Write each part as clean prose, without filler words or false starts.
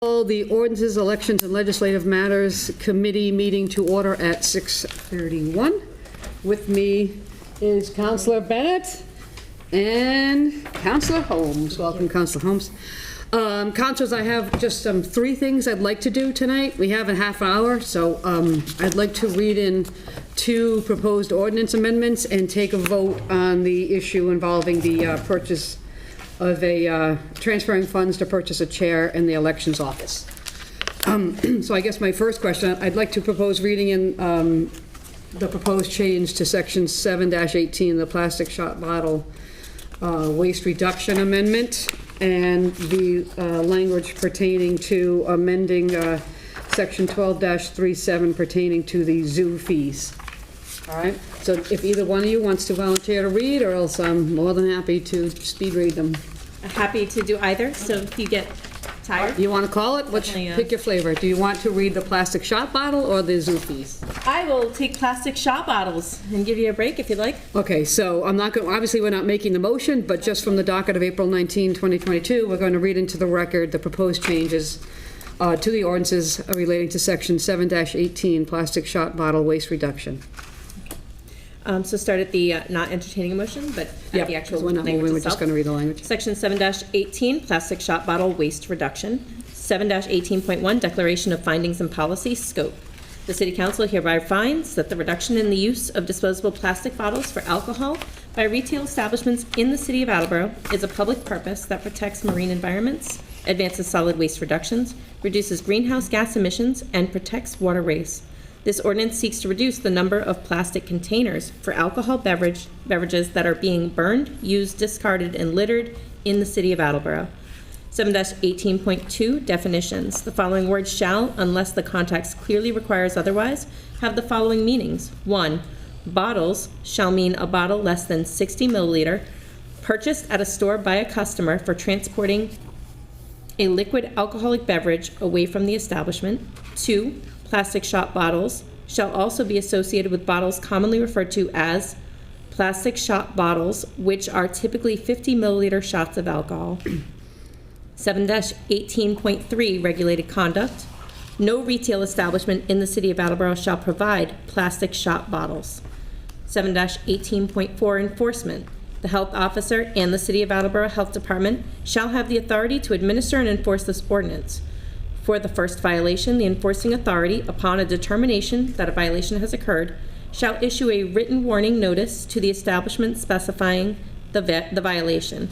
The Ordinances, Elections, and Legislative Matters Committee meeting to order at 6:31. With me is Councilor Bennett and Councilor Holmes. Welcome, Councilor Holmes. Councilors, I have just three things I'd like to do tonight. We have a half hour, so I'd like to read in two proposed ordinance amendments and take a vote on the issue involving the purchase of transferring funds to purchase a chair in the elections office. So I guess my first question, I'd like to propose reading in the proposed change to section 7-18, the plastic shot bottle waste reduction amendment, and the language pertaining to amending section 12-37 pertaining to the zoo fees. All right, so if either one of you wants to volunteer to read, or else I'm more than happy to speed read them. I'm happy to do either, so if you get tired. You want to call it? Pick your flavor. Do you want to read the plastic shot bottle or the zoo fees? I will take plastic shot bottles and give you a break if you'd like. Okay, so I'm not going, obviously we're not making the motion, but just from the docket of April 19, 2022, we're going to read into the record the proposed changes to the ordinances relating to section 7-18, plastic shot bottle waste reduction. So start at the not entertaining a motion, but at the actual language itself. We're just going to read the language. Section 7-18, plastic shot bottle waste reduction. 7-18.1, declaration of findings and policy scope. The City Council hereby finds that the reduction in the use of disposable plastic bottles for alcohol by retail establishments in the City of Attleboro is a public purpose that protects marine environments, advances solid waste reductions, reduces greenhouse gas emissions, and protects waterways. This ordinance seeks to reduce the number of plastic containers for alcohol beverages that are being burned, used, discarded, and littered in the City of Attleboro. 7-18.2, definitions. The following words shall, unless the context clearly requires otherwise, have the following meanings. 1. Bottles shall mean a bottle less than 60 milliliter purchased at a store by a customer for transporting a liquid alcoholic beverage away from the establishment. 2. Plastic shot bottles shall also be associated with bottles commonly referred to as plastic shot bottles, which are typically 50 milliliter shots of alcohol. 7-18.3, regulated conduct. No retail establishment in the City of Attleboro shall provide plastic shot bottles. 7-18.4, enforcement. The health officer and the City of Attleboro Health Department shall have the authority to administer and enforce this ordinance. For the first violation, the enforcing authority, upon a determination that a violation has occurred, shall issue a written warning notice to the establishment specifying the violation.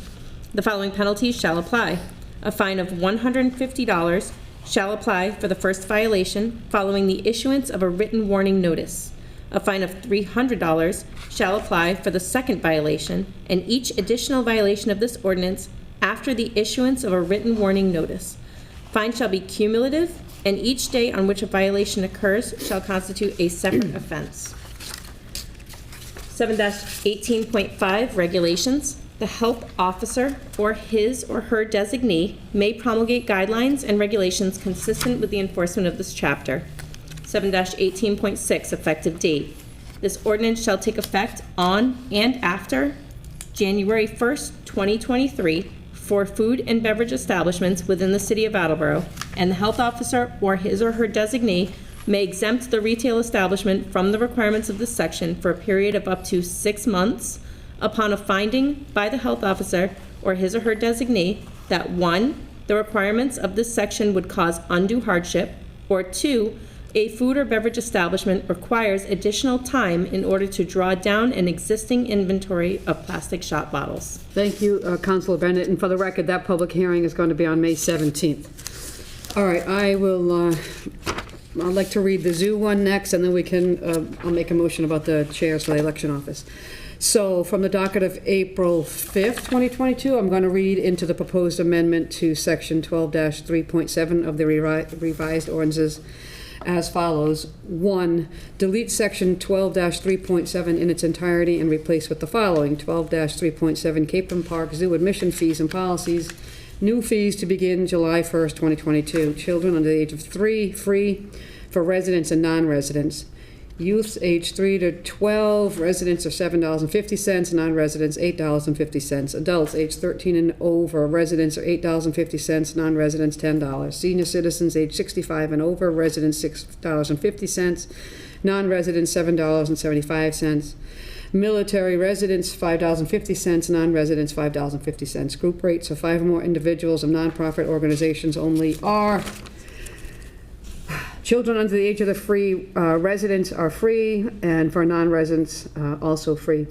The following penalties shall apply. A fine of $150 shall apply for the first violation following the issuance of a written warning notice. A fine of $300 shall apply for the second violation and each additional violation of this ordinance after the issuance of a written warning notice. Fine shall be cumulative, and each day on which a violation occurs shall constitute a separate offense. 7-18.5, regulations. The health officer or his or her designee may promulgate guidelines and regulations consistent with the enforcement of this chapter. 7-18.6, effective date. This ordinance shall take effect on and after January 1st, 2023, for food and beverage establishments within the City of Attleboro, and the health officer or his or her designee may exempt the retail establishment from the requirements of this section for a period of up to 6 months upon a finding by the health officer or his or her designee that 1, the requirements of this section would cause undue hardship, or 2, a food or beverage establishment requires additional time in order to draw down an existing inventory of plastic shot bottles. Thank you, Councilor Bennett. And for the record, that public hearing is going to be on May 17th. All right, I'd like to read the zoo one next, and then we can, I'll make a motion about the chairs for the election office. So from the docket of April 5th, 2022, I'm going to read into the proposed amendment to section 12-3.7 of the revised ordinances as follows. 1, delete section 12-3.7 in its entirety and replace with the following. 12-3.7, Capron Park Zoo admission fees and policies. New fees to begin July 1st, 2022. Children under the age of 3, free for residents and non-residents. Youths age 3 to 12, residents are $7.50, non-residents $8.50. Adults age 13 and over, residents are $8.50, non-residents $10. Senior citizens age 65 and over, residents $6.50, non-residents $7.75. Military residents $5.50, non-residents $5.50. Group rates for 5 or more individuals of nonprofit organizations only are: children under the age of the free, residents are free, and for non-residents, also free.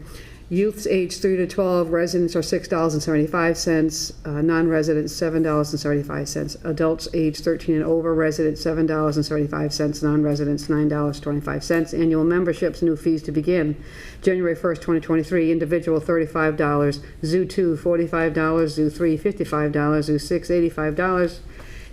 Youths age 3 to 12, residents are $6.75, non-residents $7.75. Adults age 13 and over, residents $7.75, non-residents $9.25. Annual memberships, new fees to begin. January 1st, 2023, individual $35, Zoo 2 $45, Zoo 3 $55, Zoo 6 $85.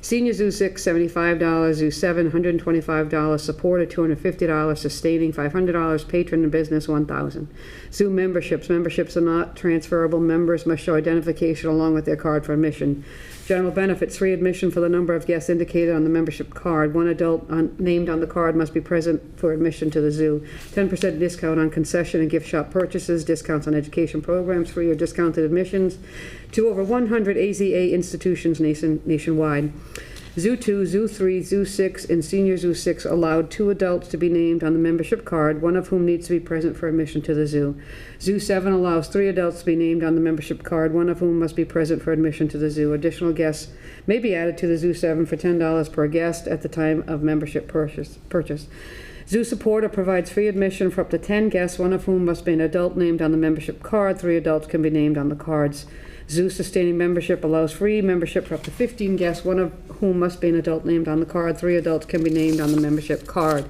Senior Zoo 6, $75, Zoo 7, $125, Supporter, $250, Sustaining, $500, Patron and Business, $1,000. Zoo memberships. Memberships are not transferable. Members must show identification along with their card for admission. General benefits, free admission for the number of guests indicated on the membership card. One adult named on the card must be present for admission to the zoo. 10% discount on concession and gift shop purchases, discounts on education programs, free or discounted admissions to over 100 AZA institutions nationwide. Zoo 2, Zoo 3, Zoo 6, and Senior Zoo 6 allowed 2 adults to be named on the membership card, one of whom needs to be present for admission to the zoo. Zoo 7 allows 3 adults to be named on the membership card, one of whom must be present for admission to the zoo. Additional guests may be added to the Zoo 7 for $10 per guest at the time of membership purchase. Zoo Supporter provides free admission for up to 10 guests, one of whom must be an adult named on the membership card. 3 adults can be named on the cards. Zoo Sustaining membership allows free membership for up to 15 guests, one of whom must be an adult named on the card. 3 adults can be named on the membership card.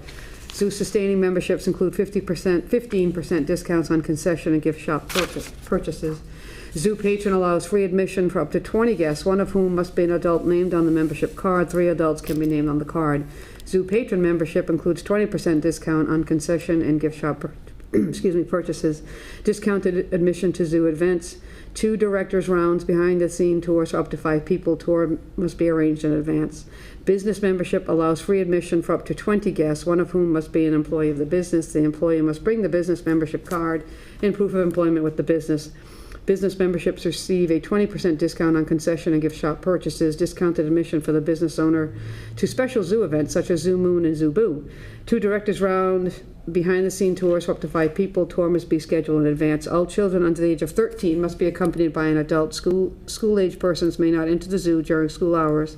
Zoo Sustaining memberships include 15% discounts on concession and gift shop purchases. Zoo Patron allows free admission for up to 20 guests, one of whom must be an adult named on the membership card. 3 adults can be named on the card. Zoo Patron membership includes 20% discount on concession and gift shop purchases. Discounted admission to zoo events. 2 directors' rounds, behind-the-scene tours for up to 5 people. Tour must be arranged in advance. Business membership allows free admission for up to 20 guests, one of whom must be an employee of the business. The employee must bring the business membership card and proof of employment with the business. Business memberships receive a 20% discount on concession and gift shop purchases. Discounted admission for the business owner to special zoo events such as Zoo Moon and Zoo Boo. 2 directors' round, behind-the-scene tours for up to 5 people. Tour must be scheduled in advance. All children under the age of 13 must be accompanied by an adult. School-age persons may not enter the zoo during school hours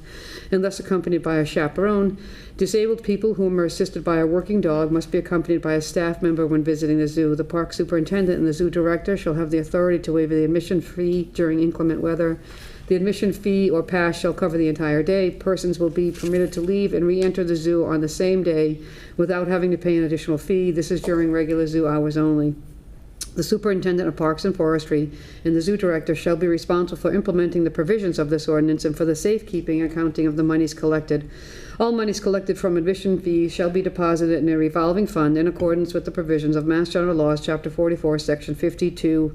unless accompanied by a chaperone. Disabled people whom are assisted by a working dog must be accompanied by a staff member when visiting the zoo. The park superintendent and the zoo director shall have the authority to waive the admission fee during inclement weather. The admission fee or pass shall cover the entire day. Persons will be permitted to leave and re-enter the zoo on the same day without having to pay an additional fee. This is during regular zoo hours only. The superintendent of parks and forestry and the zoo director shall be responsible for implementing the provisions of this ordinance and for the safekeeping and accounting of the monies collected. All monies collected from admission fees shall be deposited in a revolving fund in accordance with the provisions of Mass General Laws, Chapter 44, Section 52,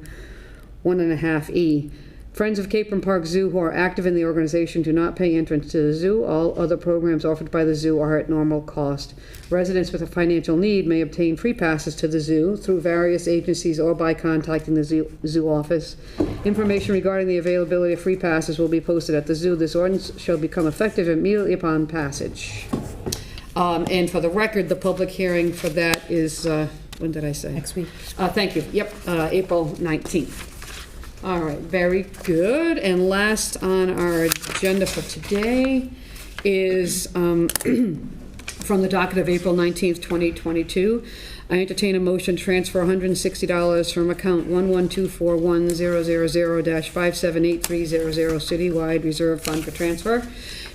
1.5e. Friends of Capron Park Zoo who are active in the organization do not pay entrance to the zoo. All other programs offered by the zoo are at normal cost. Residents with a financial need may obtain free passes to the zoo through various agencies or by contacting the zoo office. Information regarding the availability of free passes will be posted at the zoo. This ordinance shall become effective immediately upon passage. And for the record, the public hearing for that is, when did I say? Next week. Thank you. Yep, April 19th. All right, very good. And last on our agenda for today is from the docket of April 19th, 2022. I entertain a motion to transfer $160 from account 1124100-5783000 Citywide Reserve Fund for transfer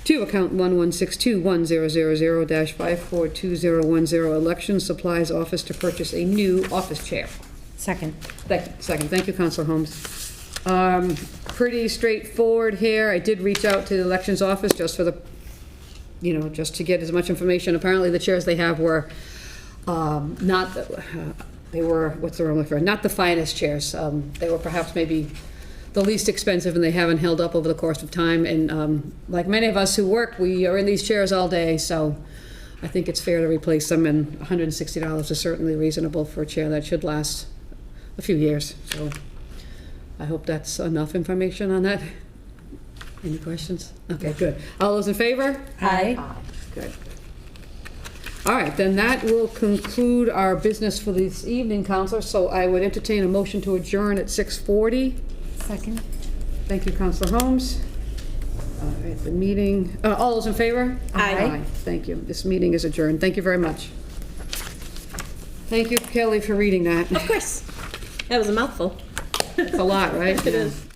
to account 1162100-5420010 Election Supplies Office to purchase a new office chair. Second. Thank you, Councilor Holmes. Pretty straightforward here. I did reach out to the elections office just for the, just to get as much information. Apparently the chairs they have were not, they were, what's the wrong word for it? Not the finest chairs. They were perhaps maybe the least expensive, and they haven't held up over the course of time. And like many of us who work, we are in these chairs all day, so I think it's fair to replace them, and $160 is certainly reasonable for a chair that should last a few years. So I hope that's enough information on that. Any questions? Okay, good. All those in favor? Aye. Good. All right, then that will conclude our business for this evening, Counselor. So I would entertain a motion to adjourn at 6:40. Second. Thank you, Counselor Holmes. All right, the meeting, all those in favor? Aye. Thank you. This meeting is adjourned. Thank you very much. Thank you, Kelly, for reading that. Of course. That was a mouthful. It's a lot, right? It is.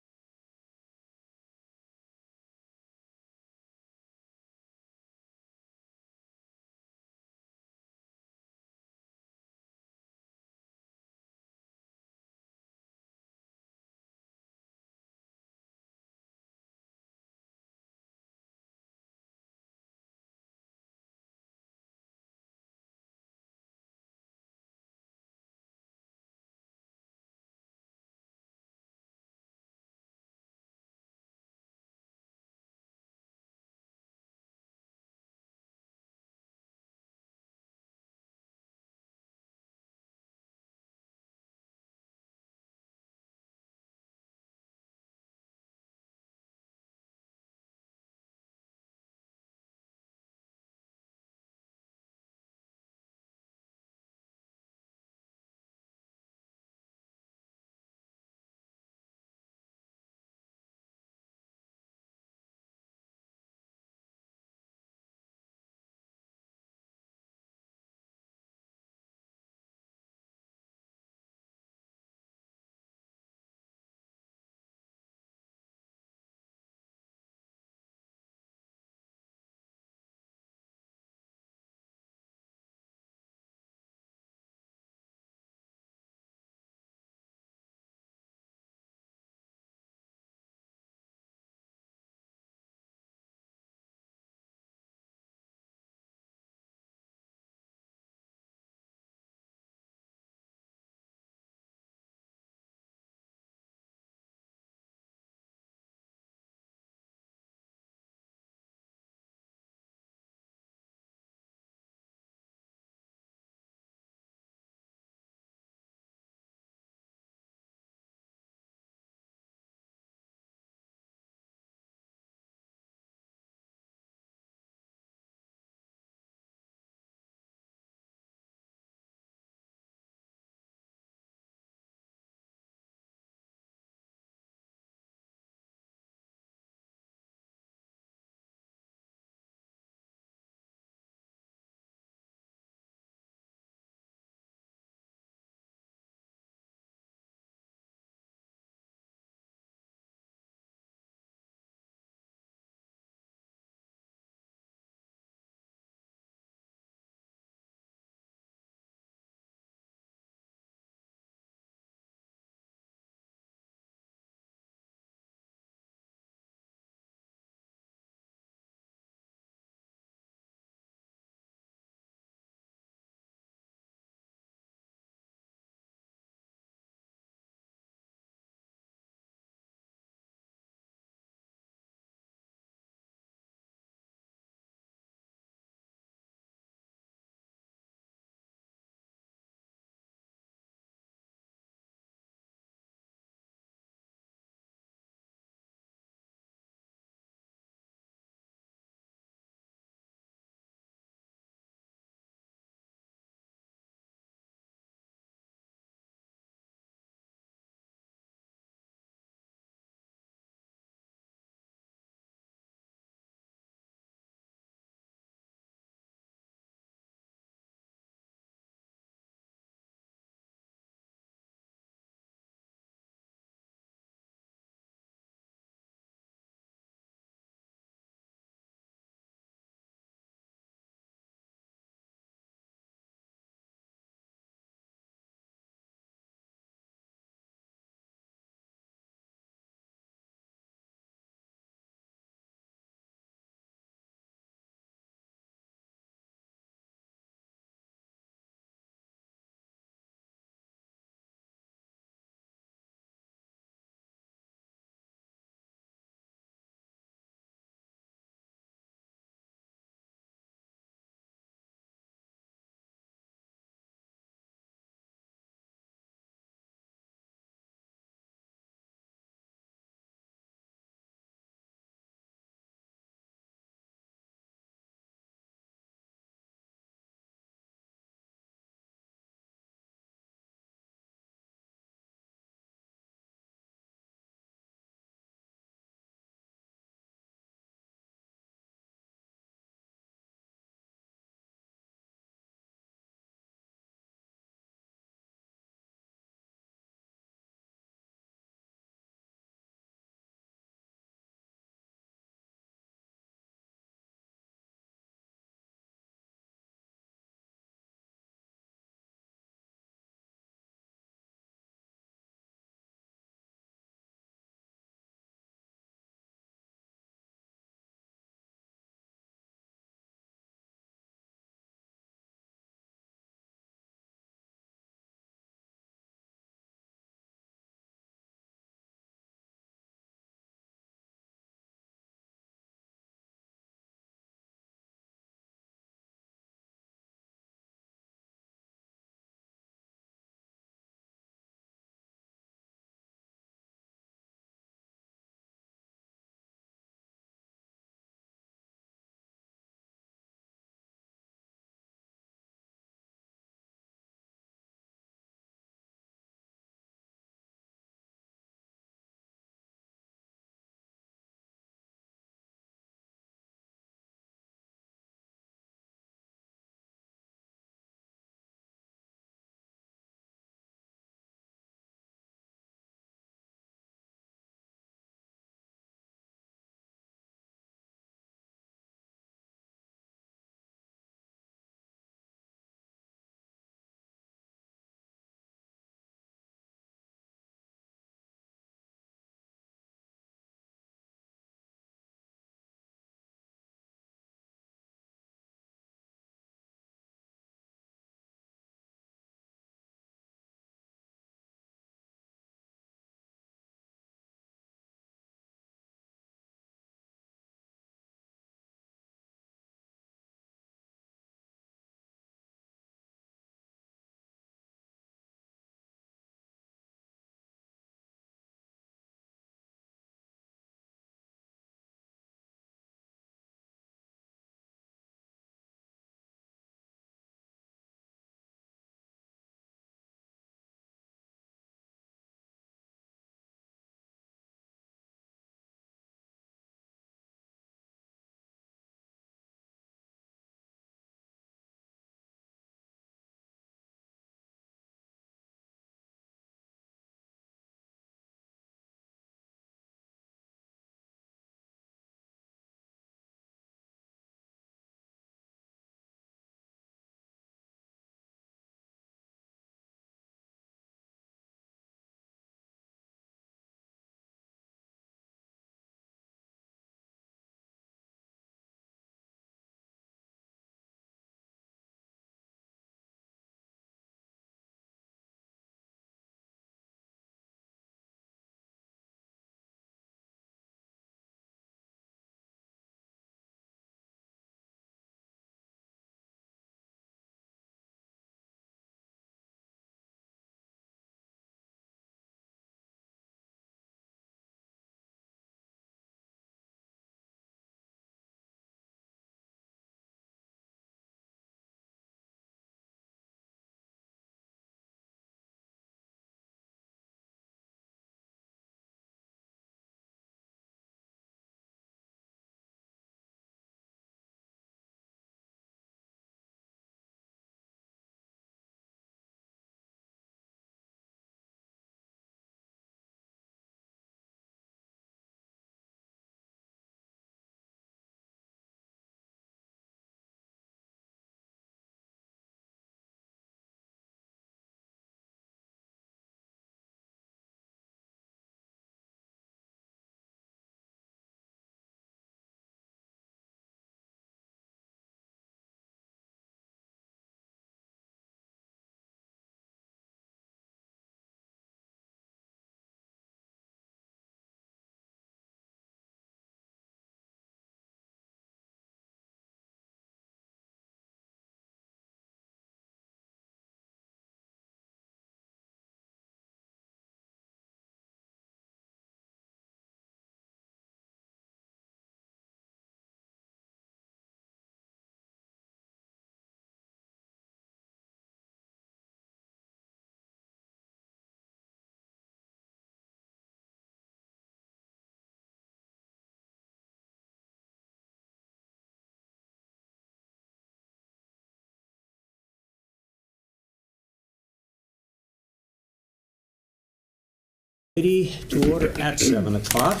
Committee to order at 7 o'clock.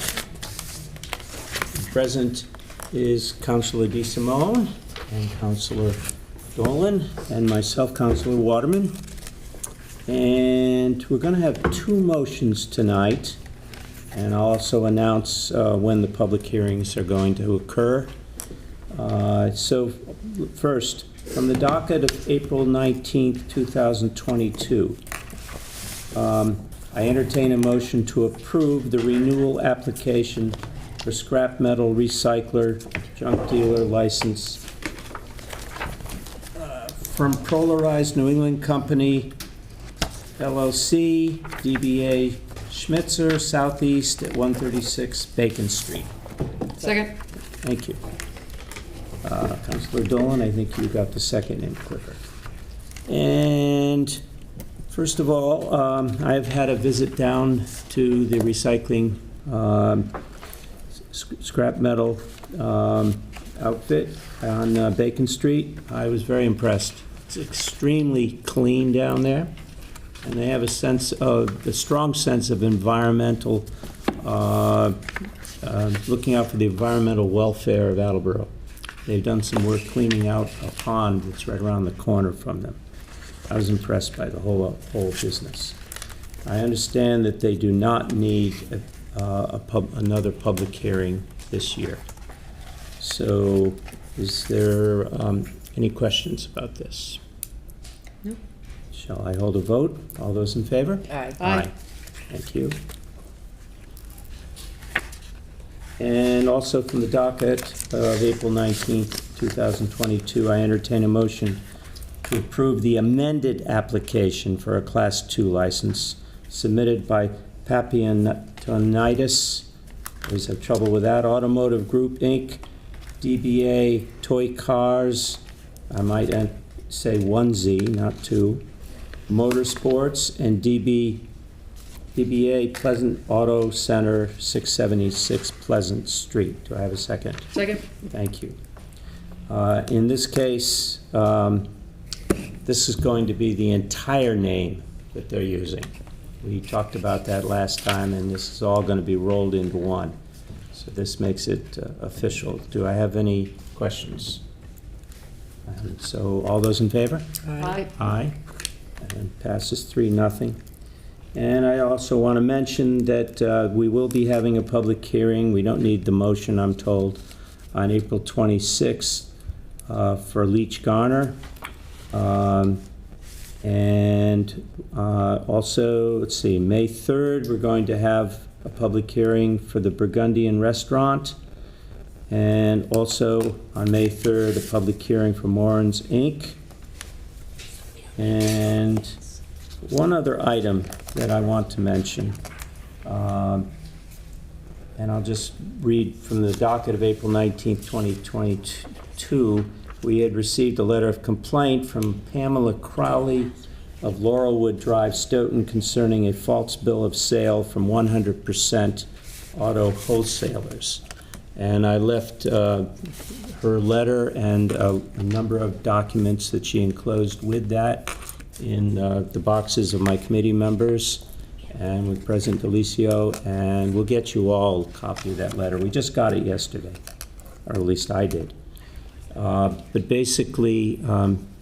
Present is Councilor DeSimone and Councilor Dolan and myself, Councilor Waterman. And we're going to have two motions tonight, and I'll also announce when the public hearings are going to occur. So first, from the docket of April 19th, 2022, I entertain a motion to approve the renewal application for scrap metal recycler junk dealer license from Polarized New England Company, LLC, DBA Schmitzer, Southeast at 136 Bacon Street. Second. Thank you. Councilor Dolan, I think you got the second in quicker. And first of all, I've had a visit down to the recycling scrap metal outfit on Bacon Street. I was very impressed. It's extremely clean down there, and they have a strong sense of environmental, looking out for the environmental welfare of Attleboro. They've done some work cleaning out a pond that's right around the corner from them. I was impressed by the whole business. I understand that they do not need another public hearing this year. So is there any questions about this? No. Shall I hold a vote? All those in favor? Aye. Aye. Thank you. And also from the docket of April 19th, 2022, I entertain a motion to approve the amended application for a Class II license submitted by Papiantonitis, always have trouble with that, Automotive Group, Inc., DBA Toy Cars, I might say 1Z, not 2, Motorsports, and DBA Pleasant Auto Center, 676 Pleasant Street. Do I have a second? Second. Thank you. In this case, this is going to be the entire name that they're using. We talked about that last time, and this is all going to be rolled into one. So this makes it official. Do I have any questions? So all those in favor? Aye. Aye. And passes 3-0. And I also want to mention that we will be having a public hearing. We don't need the motion, I'm told, on April 26th for Leach Garner. And also, let's see, May 3rd, we're going to have a public hearing for the Burgundian Restaurant. And also on May 3rd, a public hearing for Morin's Inc. And one other item that I want to mention, and I'll just read from the docket of April 19th, 2022. We had received a letter of complaint from Pamela Crowley of Laurelwood Drive, Stoughton, concerning a false bill of sale from 100% Auto Wholesalers. And I left her letter and a number of documents that she enclosed with that in the boxes of my committee members and with President Delicio, and we'll get you all a copy of that letter. We just got it yesterday, or at least I did. But basically,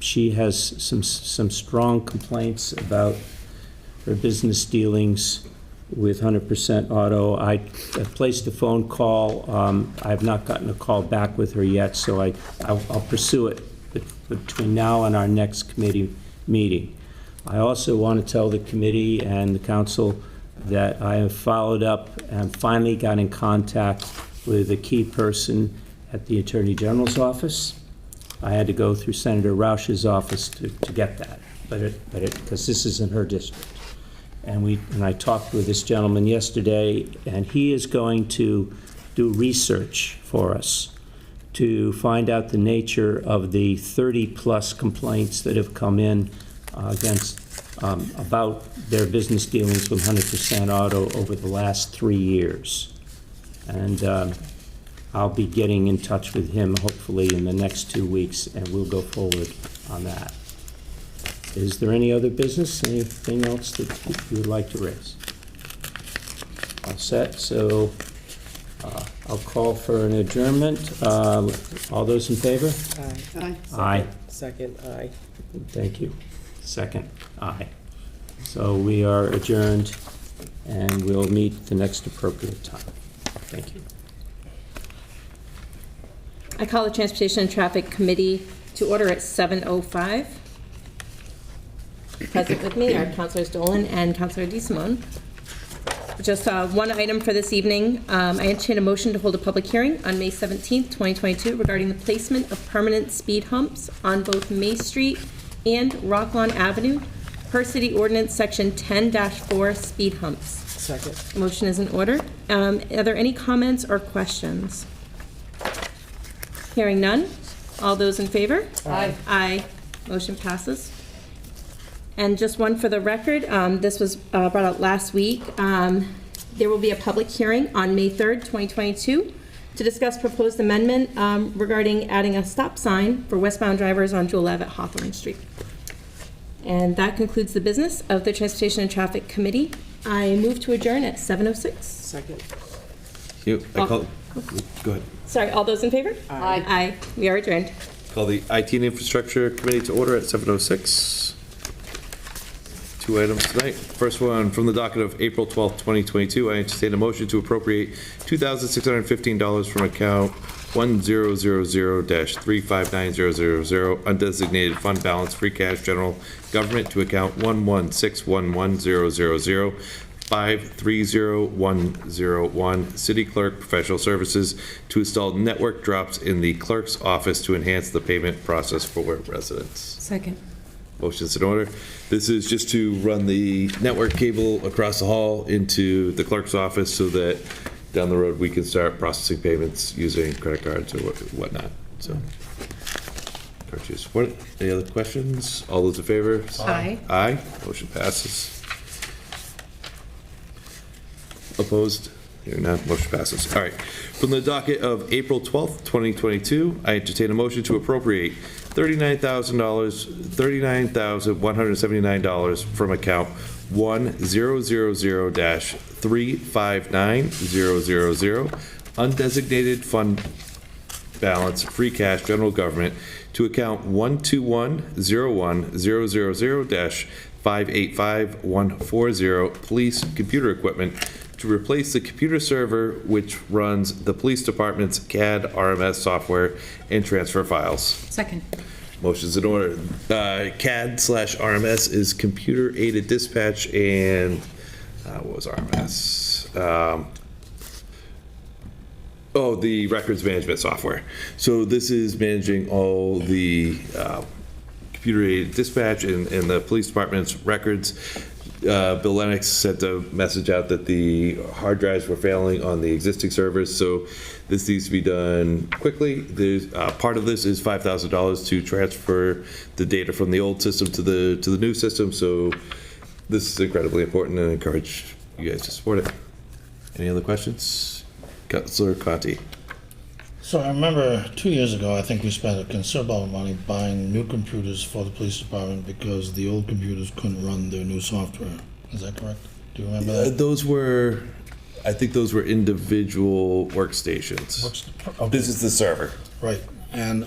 she has some strong complaints about her business dealings with 100% Auto. I placed a phone call. I have not gotten a call back with her yet, so I'll pursue it between now and our next committee meeting. I also want to tell the committee and the council that I have followed up and finally got in contact with a key person at the Attorney General's office. I had to go through Senator Roush's office to get that, because this is in her district. And I talked with this gentleman yesterday, and he is going to do research for us to find out the nature of the 30-plus complaints that have come in about their business dealings with 100% Auto over the last 3 years. And I'll be getting in touch with him hopefully in the next 2 weeks, and we'll go forward on that. Is there any other business? Anything else that you would like to raise? all set, so I'll call for an adjournment. All those in favor? Aye. Aye. Second, aye. Thank you. Second, aye. So we are adjourned, and we'll meet the next appropriate time. Thank you. I call the Transportation and Traffic Committee to order at 7:05. Present with me are Councilors Dolan and Councilor DeSimone. Just one item for this evening. I entertain a motion to hold a public hearing on May 17th, 2022 regarding the placement of permanent speed humps on both May Street and Rocklawn Avenue per city ordinance section 10-4 speed humps. Second. Motion is in order. Are there any comments or questions? Hearing none. All those in favor? Aye. Aye. Motion passes. And just one for the record, this was brought out last week. There will be a public hearing on May 3rd, 2022 to discuss proposed amendment regarding adding a stop sign for westbound drivers on Jewel Ave at Hawthorne Street. And that concludes the business of the Transportation and Traffic Committee. I move to adjourn at 7:06. Second. You, I call, go ahead. Sorry, all those in favor? Aye. Aye. We are adjourned. Call the IT and Infrastructure Committee to order at 7:06. Two items tonight. First one, from the docket of April 12th, 2022, I entertain a motion to appropriate $2,615 from account 1000-359000 undesignated fund balance free cash general government to account 116110000 530101 city clerk professional services to install network drops in the clerk's office to enhance the payment process for residents. Second. Motion's in order. This is just to run the network cable across the hall into the clerk's office so that down the road we can start processing payments using credit cards or whatnot. So, card use support. Any other questions? All those in favor? Aye. Aye. Motion passes. Opposed? Hearing none, motion passes. All right. From the docket of April 12th, 2022, I entertain a motion to appropriate $39,179 from account 1000-359000 undesignated fund balance free cash general government to account 121-01000-585140 police computer equipment to replace the computer server which runs the police department's CAD RMS software and transfer files. Second. Motion's in order. CAD/RMS is computer aided dispatch and what was RMS? The records management software. So this is managing all the computer aided dispatch and the police department's records. Bill Lennox sent a message out that the hard drives were failing on the existing servers, so this needs to be done quickly. There's part of this is $5,000 to transfer the data from the old system to the new system. So this is incredibly important, and I encourage you guys to support it. Any other questions? Councilor Conti. So I remember 2 years ago, I think we spent a considerable amount of money buying new computers for the police department because the old computers couldn't run their new software. Is that correct? Do you remember that? I think those were individual workstations. Okay. This is the server. Right. And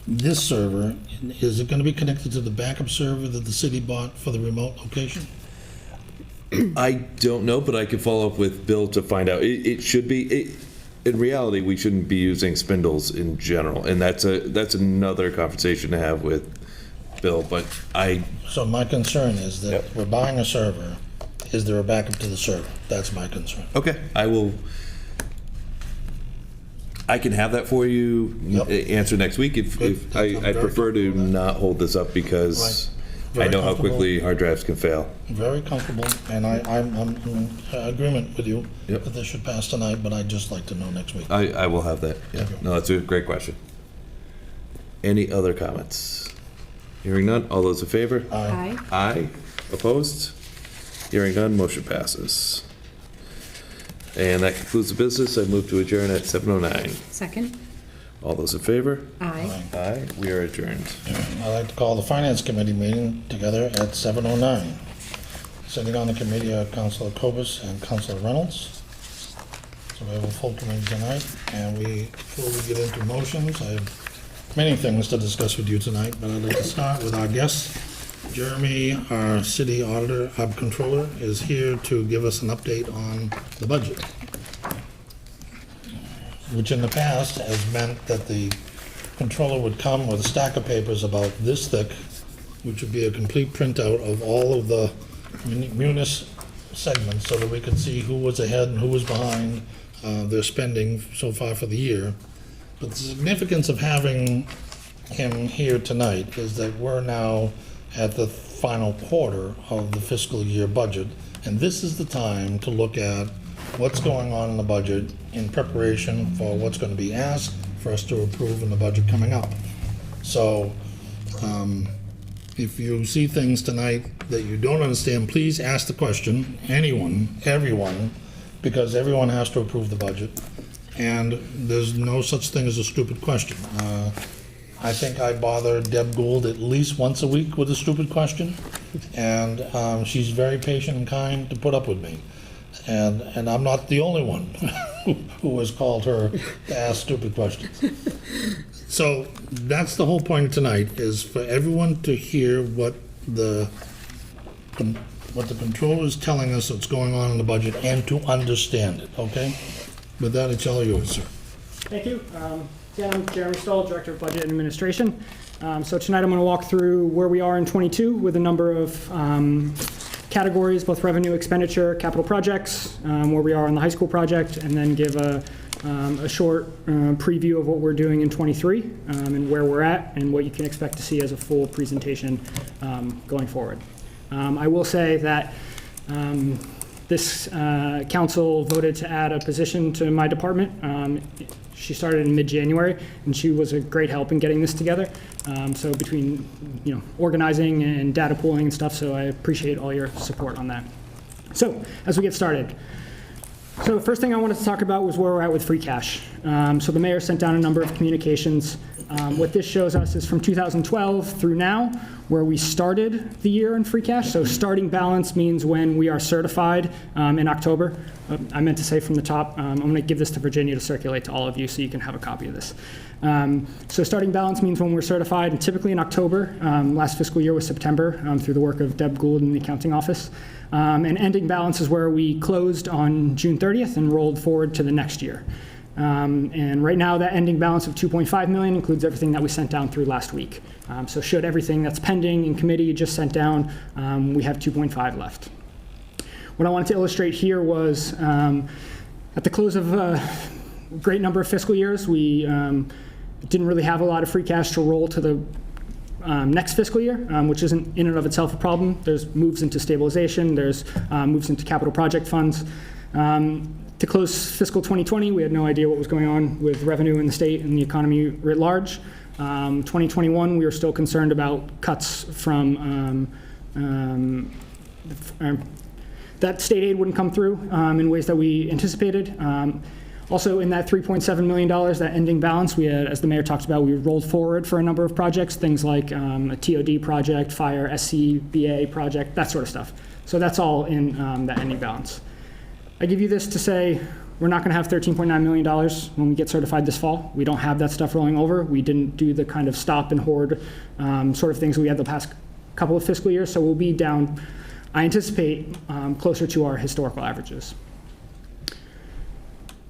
this server, is it going to be connected to the backup server that the city bought for the remote location? I don't know, but I could follow up with Bill to find out. It should be. In reality, we shouldn't be using spindles in general, and that's another conversation to have with Bill. But So my concern is that Yep. we're buying a server. Is there a backup to the server? That's my concern. okay, I can have that for you. Yep. Answer next week. If I prefer to not hold this up because Very I know how comfortable. quickly hard drives can fail. Very comfortable, and I'm in agreement with you Yep. that this should pass tonight, but I'd just like to know next week. I will have that. Yeah. Thank you. No, that's a great question. Any other comments? Hearing none. All those in favor? Aye. Aye. Opposed? Hearing none, motion passes. And that concludes the business. I move to adjourn at 7:09. Second. All those in favor? Aye. Aye. We are adjourned. I'd like to call the Finance Committee meeting together at 7:09. Sitting on the committee are Councilor Cobus and Councilor Reynolds. So we have a full committee tonight, and before we get into motions, I have many things to discuss with you tonight, but I'd like to start with our guests. Jeremy, our city auditor, controller, is here to give us an update on the budget, which in the past has meant that the controller would come with a stack of papers about this thick, which would be a complete printout of all of the munis segments so that we could see who was ahead and who was behind their spending so far for the year. But the significance of having him here tonight is that we're now at the final quarter of the fiscal year budget, and this is the time to look at what's going on in the budget in preparation for what's going to be asked for us to approve in the budget coming up. So if you see things tonight that you don't understand, please ask the question, anyone, everyone, because everyone has to approve the budget, and there's no such thing as a stupid question. I think I bother Deb Gould at least once a week with a stupid question, and she's very patient and kind to put up with me. And I'm not the only one who has called her to ask stupid questions. So that's the whole point of tonight, is for everyone to hear what the controller is telling us what's going on in the budget and to understand it, okay? With that, it's all yours, sir. Thank you. Again, I'm Jeremy Stoll, Director of Budget and Administration. So tonight I'm going to walk through where we are in 22 with a number of categories, both revenue, expenditure, capital projects, where we are on the high school project, and then give a short preview of what we're doing in 23 and where we're at and what you can expect to see as a full presentation going forward. I will say that this council voted to add a position to my department. She started in mid-January, and she was a great help in getting this together. So between organizing and data pooling and stuff, so I appreciate all your support on that. So as we get started, so the first thing I wanted to talk about was where we're at with free cash. So the mayor sent down a number of communications. What this shows us is from 2012 through now, where we started the year in free cash. So starting balance means when we are certified in October. I meant to say from the top, I'm going to give this to Virginia to circulate to all of you so you can have a copy of this. So starting balance means when we're certified, and typically in October. Last fiscal year was September through the work of Deb Gould in the accounting office. And ending balance is where we closed on June 30th and rolled forward to the next year. And right now that ending balance of 2.5 million includes everything that we sent down through last week. So should everything that's pending in committee just sent down, we have 2.5 left. What I wanted to illustrate here was at the close of a great number of fiscal years, we didn't really have a lot of free cash to roll to the next fiscal year, which isn't in and of itself a problem. There's moves into stabilization, there's moves into capital project funds. To close fiscal 2020, we had no idea what was going on with revenue in the state and the economy writ large. 2021, we were still concerned about cuts from that state aid wouldn't come through in ways that we anticipated. Also, in that $3.7 million, that ending balance, we had, as the mayor talked about, we rolled forward for a number of projects, things like a TOD project, fire, SCBA project, that sort of stuff. So that's all in that ending balance. I give you this to say we're not going to have $13.9 million when we get certified this fall. We don't have that stuff rolling over. We didn't do the kind of stop and hoard sort of things we had the past couple of fiscal years, so we'll be down, I anticipate, closer to our historical averages.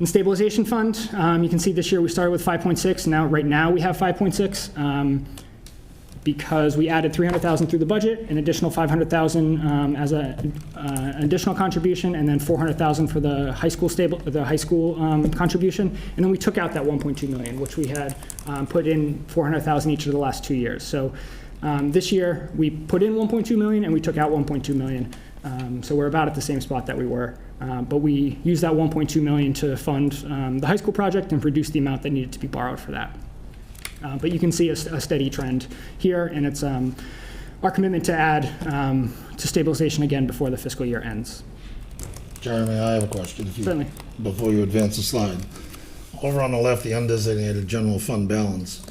In Stabilization Fund, you can see this year we started with 5.6. Now, right now we have 5.6 because we added 300,000 through the budget, an additional 500,000 as an additional contribution, and then 400,000 for the high school contribution, and then we took out that 1.2 million, which we had put in 400,000 each of the last 2 years. So this year we put in 1.2 million and we took out 1.2 million. So we're about at the same spot that we were. But we used that 1.2 million to fund the high school project and reduce the amount that needed to be borrowed for that. But you can see a steady trend here, and it's our commitment to add to stabilization again before the fiscal year ends. Jeremy, I have a question. Certainly. Before you advance the slide. Over on the left, the undesignated general fund balance.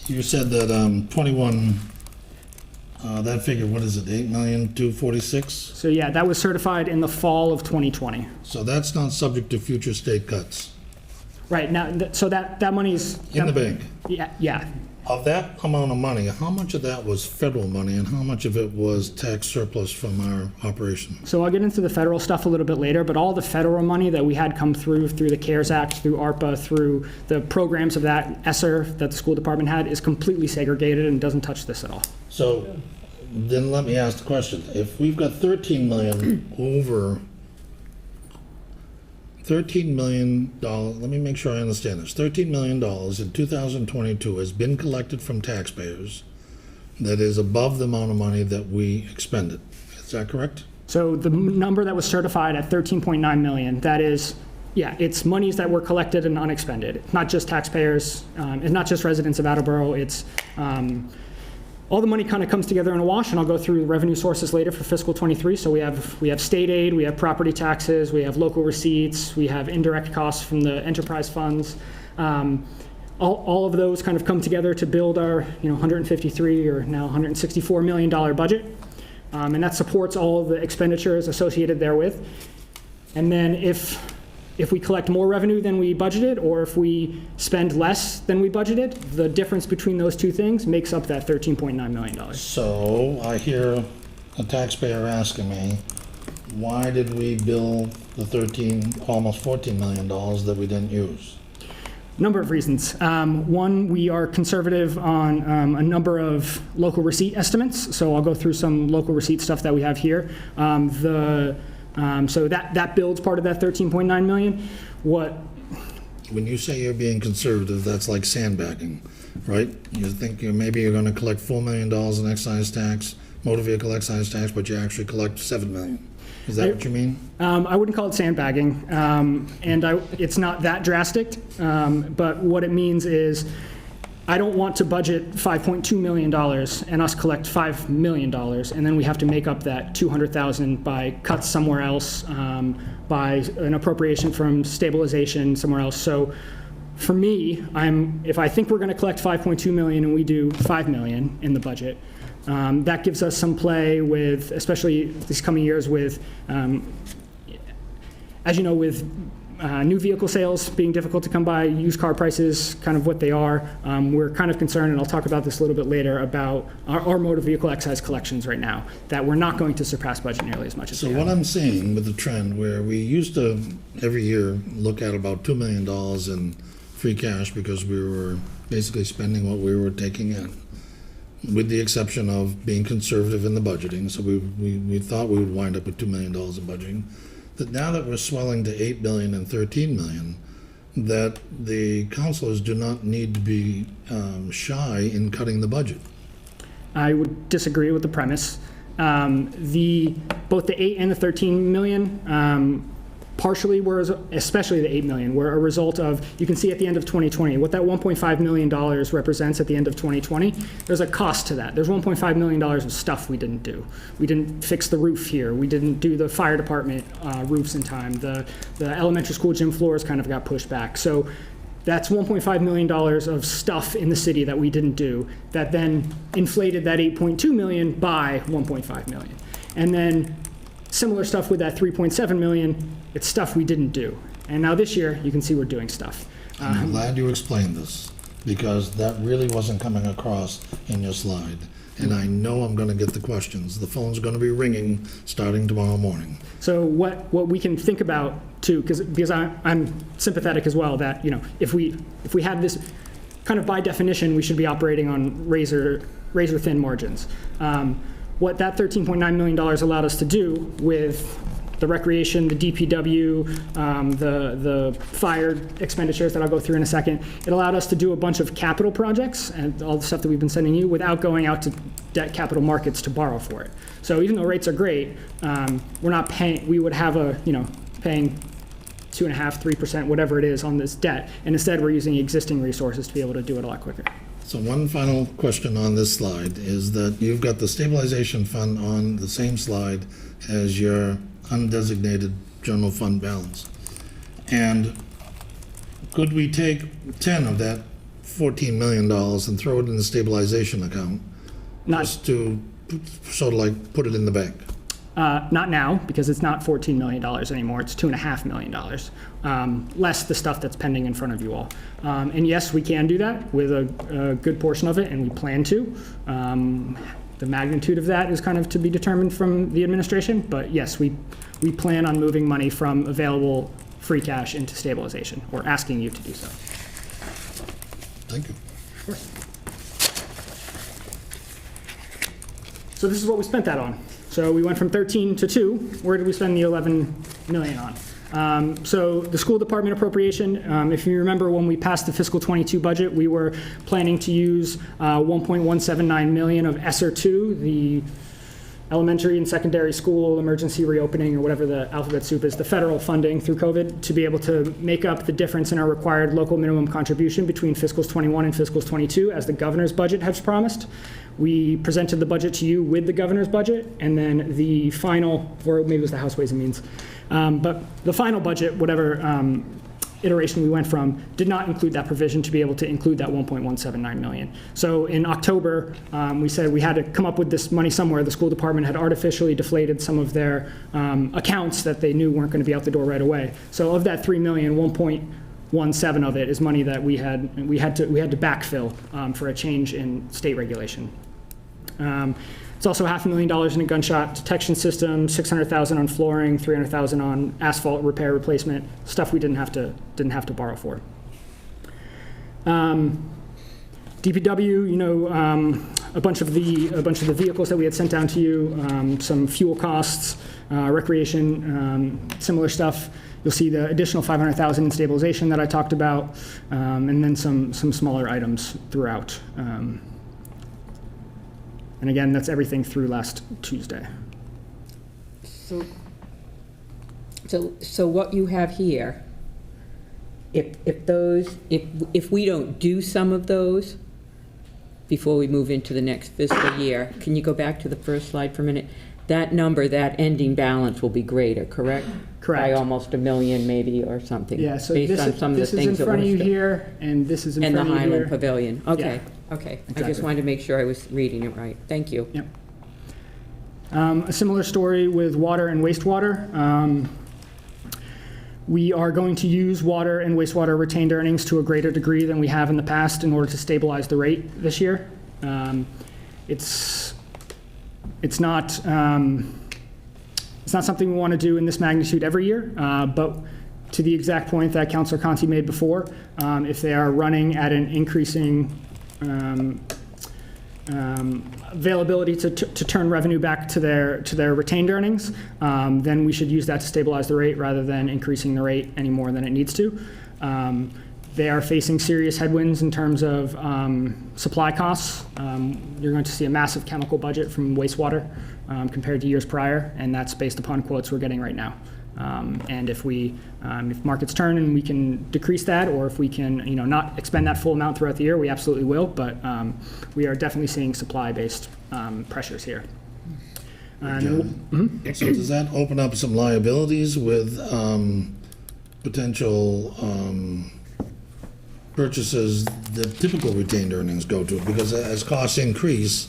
You said that 21 That figure, what is it, 8,246,000? So yeah, that was certified in the fall of 2020. So that's not subject to future state cuts Right, now, so that money's. in the bank. Yeah. Of that amount of money, how much of that was federal money and how much of it was tax surplus from our operation? So I'll get into the federal stuff a little bit later, but all the federal money that we had come through the CARES Act, through ARPA, through the programs of that ESSER that the school department had is completely segregated and doesn't touch this at all. So then let me ask the question. If we've got 13 million over, $13 million, let me make sure I understand this. $13 million in 2022 has been collected from taxpayers that is above the amount of money that we expended. Is that correct? So the number that was certified at 13.9 million, that is, yeah, it's monies that were collected and unexpended. It's not just taxpayers, it's not just residents of Attleboro, it's all the money kind of comes together in a wash, and I'll go through the revenue sources later for fiscal '23. So we have state aid, we have property taxes, we have local receipts, we have indirect costs from the enterprise funds. All of those kind of come together to build our, $153 or now $164 million budget, and that supports all of the expenditures associated therewith. And then if we collect more revenue than we budgeted, or if we spend less than we budgeted, the difference between those two things makes up that $13.9 million. So I hear a taxpayer asking me, why did we bill the almost $14 million that we didn't use? Number of reasons. One, we are conservative on a number of local receipt estimates, so I'll go through some local receipt stuff that we have here. So that builds part of that 13.9 million. When you say you're being conservative, that's like sandbagging, right? You think maybe you're going to collect $4 million in excise tax, motor vehicle excise tax, but you actually collect $7 million. Is that what you mean? I wouldn't call it sandbagging, and it's not that drastic, but what it means is I don't want to budget $5.2 million and us collect $5 million, and then we have to make up that $200,000 by cuts somewhere else, by an appropriation from stabilization somewhere else. So for me, if I think we're going to collect $5.2 million and we do $5 million in the budget, that gives us some play with, especially these coming years with, as you know, with new vehicle sales being difficult to come by, used car prices kind of what they are. We're kind of concerned, and I'll talk about this a little bit later, about our motor vehicle excise collections right now, that we're not going to surpass budget nearly as much as So we what have. I'm seeing with the trend where we used to every year look at about $2 million in free cash because we were basically spending what we were taking in, with the exception of being conservative in the budgeting. So we thought we would wind up with $2 million in budgeting. That now that we're swelling to $8 million and $13 million, that the councilors do not need to be shy in cutting the budget. I would disagree with the premise. Both the 8 and the 13 million partially were, especially the 8 million, were a result of, you can see at the end of 2020, what that $1.5 million represents at the end of 2020, there's a cost to that. There's $1.5 million of stuff we didn't do. We didn't fix the roof here. We didn't do the fire department roofs in time. The elementary school gym floors kind of got pushed back. So that's $1.5 million of stuff in the city that we didn't do that then inflated that 8.2 million by 1.5 million. And then similar stuff with that 3.7 million, it's stuff we didn't do. And now this year, you can see we're doing stuff. I'm glad you explained this, because that really wasn't coming across in your slide. And I know I'm going to get the questions. The phone's going to be ringing starting tomorrow morning. So what we can think about too, because I'm sympathetic as well, that if we have this kind of by definition, we should be operating on razor thin margins. What that $13.9 million allowed us to do with the recreation, the DPW, the fire expenditures that I'll go through in a second, it allowed us to do a bunch of capital projects and all the stuff that we've been sending you without going out to debt capital markets to borrow for it. So even though rates are great, we're not paying, we would have paying 2.5%, 3%, whatever it is on this debt, and instead we're using existing resources to be able to do it a lot quicker. So one final question on this slide is that you've got the stabilization fund on the same slide as your undesignated general fund balance. And could we take 10 of that $14 million and throw it in the stabilization account just to sort of like put it in the bank? Not now, because it's not $14 million anymore. It's $2.5 million, less the stuff that's pending in front of you all. And yes, we can do that with a good portion of it, and we plan to. The magnitude of that is kind of to be determined from the administration, but yes, we plan on moving money from available free cash into stabilization, or asking you to do so. Thank you. So this is what we spent that on. So we went from 13 to 2. Where did we spend the 11 million on? So the school department appropriation, if you remember when we passed the fiscal 22 budget, we were planning to use 1.179 million of ESSER 2, the elementary and secondary school emergency reopening, or whatever the alphabet soup is, the federal funding through COVID, to be able to make up the difference in our required local minimum contribution between fiscals 21 and fiscals 22, as the governor's budget has promised. We presented the budget to you with the governor's budget, and then the final, or maybe it was the House Ways and Means, but the final budget, whatever iteration we went from, did not include that provision to be able to include that 1.179 million. So in October, we said we had to come up with this money somewhere. The school department had artificially deflated some of their accounts that they knew weren't going to be out the door right away. So of that 3 million, 1.17 of it is money that we had to backfill for a change in state regulation. It's also $500,000 in a gunshot detection system, $600,000 on flooring, $300,000 on asphalt repair replacement, stuff we didn't have to borrow for. DPW, a bunch of the vehicles that we had sent down to you, some fuel costs, recreation, similar stuff. You'll see the additional $500,000 in stabilization that I talked about, and then some smaller items throughout. And again, that's everything through last Tuesday. So what you have here, if we don't do some of those before we move into the next fiscal year, can you go back to the first slide for a minute? That number, that ending balance will be greater, correct? Correct. By almost $1 million maybe or something. Yeah, so based this on some of the is things in that front of you were here, and this is in and the front of you here. Highland Pavilion. Okay, okay. I exactly. just wanted to make sure I was reading it right. Thank you. Yep. A similar story with water and wastewater. We are going to use water and wastewater retained earnings to a greater degree than we have in the past in order to stabilize the rate this year. It's not something we want to do in this magnitude every year, but to the exact point that Councilor Conti made before, if they are running at an increasing availability to turn revenue back to their retained earnings, then we should use that to stabilize the rate rather than increasing the rate any more than it needs to. They are facing serious headwinds in terms of supply costs. You're going to see a massive chemical budget from wastewater compared to years prior, and that's based upon quotes we're getting right now. And if markets turn and we can decrease that, or if we can, not expend that full amount throughout the year, we absolutely will. But we are definitely seeing supply-based pressures here. So does that open up some liabilities with potential purchases that typical retained earnings go to? Because as costs increase,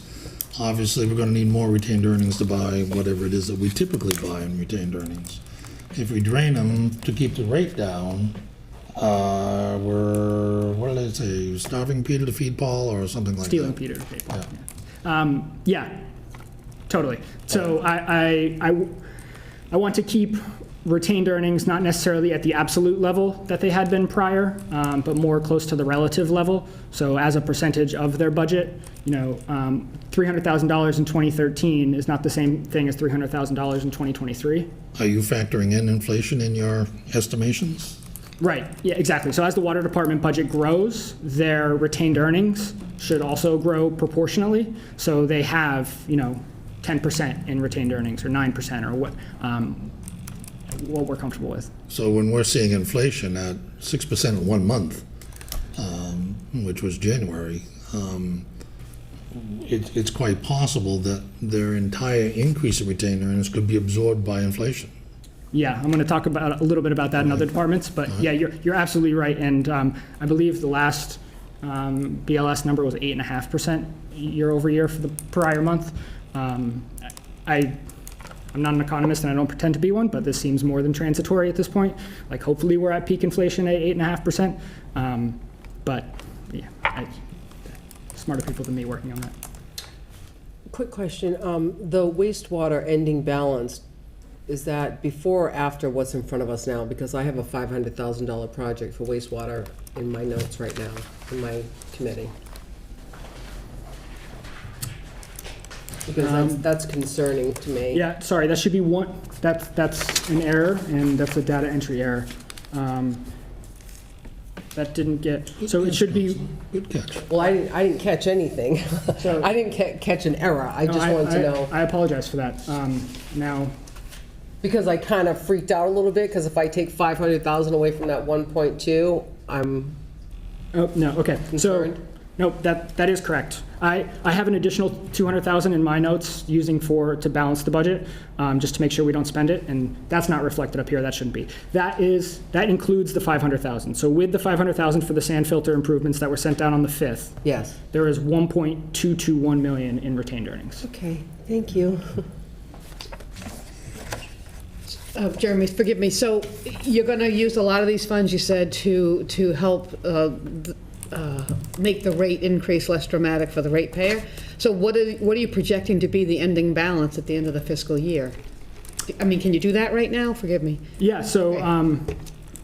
obviously we're going to need more retained earnings to buy whatever it is that we typically buy in retained earnings. If we drain them to keep the rate down, we're, what did I say, starving Peter to feed Paul, or something like Stealing that? Peter to feed Paul. Yeah. Yeah, totally. So I want to keep retained earnings not necessarily at the absolute level that they had been prior, but more close to the relative level. So as a percentage of their budget, $300,000 in 2013 is not the same thing as $300,000 in 2023. Are you factoring in inflation in your estimations? Right, yeah, exactly. So as the water department budget grows, their retained earnings should also grow proportionally. So they have, 10% in retained earnings, or 9%, or what we're comfortable with. So when we're seeing inflation at 6% in 1 month, which was January, it's quite possible that their entire increase in retained earnings could be absorbed by inflation. Yeah, I'm going to talk about a little bit about that in other departments, but yeah, you're absolutely right. And I believe the last BLS number was 8.5% year over year for the prior month. I'm not an economist and I don't pretend to be one, but this seems more than transitory at this point. Like, hopefully we're at peak inflation at 8.5%. But yeah, smarter people than me working on that. Quick question, the wastewater ending balance, is that before or after what's in front of us now? Because I have a $500,000 project for wastewater in my notes right now, in my committee. Because that's concerning to me. Yeah, sorry, that should be one, that's an error, and that's a data entry error. That didn't get, so it should be. Good catch. Well, I didn't catch anything. So- I didn't catch an error. I just wanted to know. I apologize for that. Now, Because I kind of freaked out a little bit, because if I take 500,000 away from that 1.2, I'm oh, no, okay. So, concerned. no, that is correct. I have an additional 200,000 in my notes using to balance the budget, just to make sure we don't spend it, and that's not reflected up here. That shouldn't be. That includes the 500,000. So with the 500,000 for the sand filter improvements that were sent down on the 5th, Yes. there is 1.221 million in retained earnings. Okay, thank you. Jeremy, forgive me, so you're going to use a lot of these funds, you said, to help make the rate increase less dramatic for the ratepayer. So what are you projecting to be the ending balance at the end of the fiscal year? I mean, can you do that right now? Forgive me. Yeah, so Okay.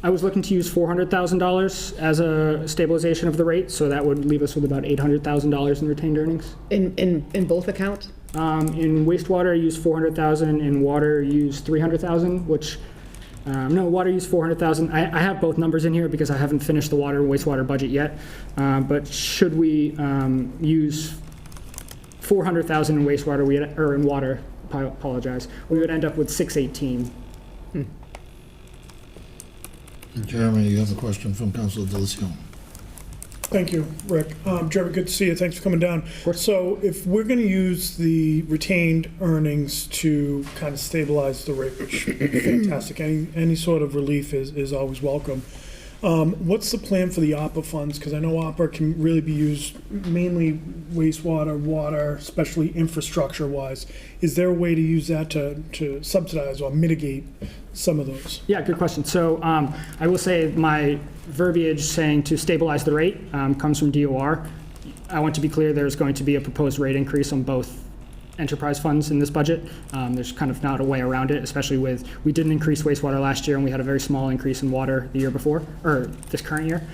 I was looking to use $400,000 as a stabilization of the rate, so that would leave us with about $800,000 in retained earnings. In both accounts? In wastewater, I use 400,000. In water, use 300,000. Which, no, water use 400,000. I have both numbers in here because I haven't finished the water and wastewater budget yet. But should we use 400,000 in wastewater, or in water, I apologize, we would end up with 618. Jeremy, you have a question from Councilor Delacio. Thank you, Rick. Jeremy, good to see you. Thanks for coming down. So if we're going to use the retained earnings to kind of stabilize the rate, which would be fantastic, any sort of relief is always welcome. What's the plan for the Arpa funds? Because I know Arpa can really be used mainly wastewater, water, especially infrastructure-wise. Is there a way to use that to subsidize or mitigate some of those? Yeah, good question. So I will say my verbiage saying to stabilize the rate comes from DOR. I want to be clear, there's going to be a proposed rate increase on both enterprise funds in this budget. There's kind of not a way around it, especially we didn't increase wastewater last year and we had a very small increase in water the year before, or this current year.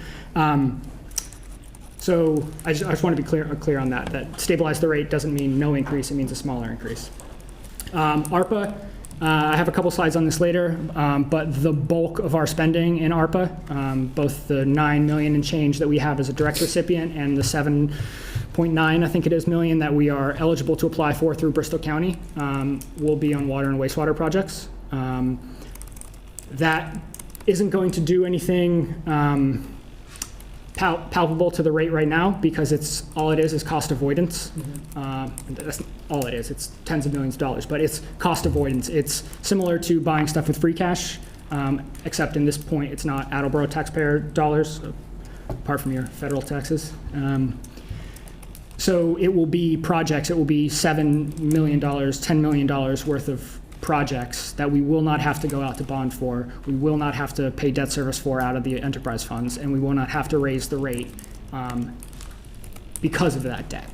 So I just want to be clear on that stabilize the rate doesn't mean no increase, it means a smaller increase. ARPA, I have a couple slides on this later, but the bulk of our spending in ARPA, both the 9 million and change that we have as a direct recipient and the 7.9, I think it is, million that we are eligible to apply for through Bristol County, will be on water and wastewater projects. That isn't going to do anything palpable to the rate right now because all it is cost avoidance. That's all it is. It's tens of millions of dollars, but it's cost avoidance. It's similar to buying stuff with free cash, except in this point it's not Attleboro taxpayer dollars, apart from your federal taxes. So it will be projects. It will be $7 million, $10 million worth of projects that we will not have to go out to bond for, we will not have to pay debt service for out of the enterprise funds, and we will not have to raise the rate because of that debt.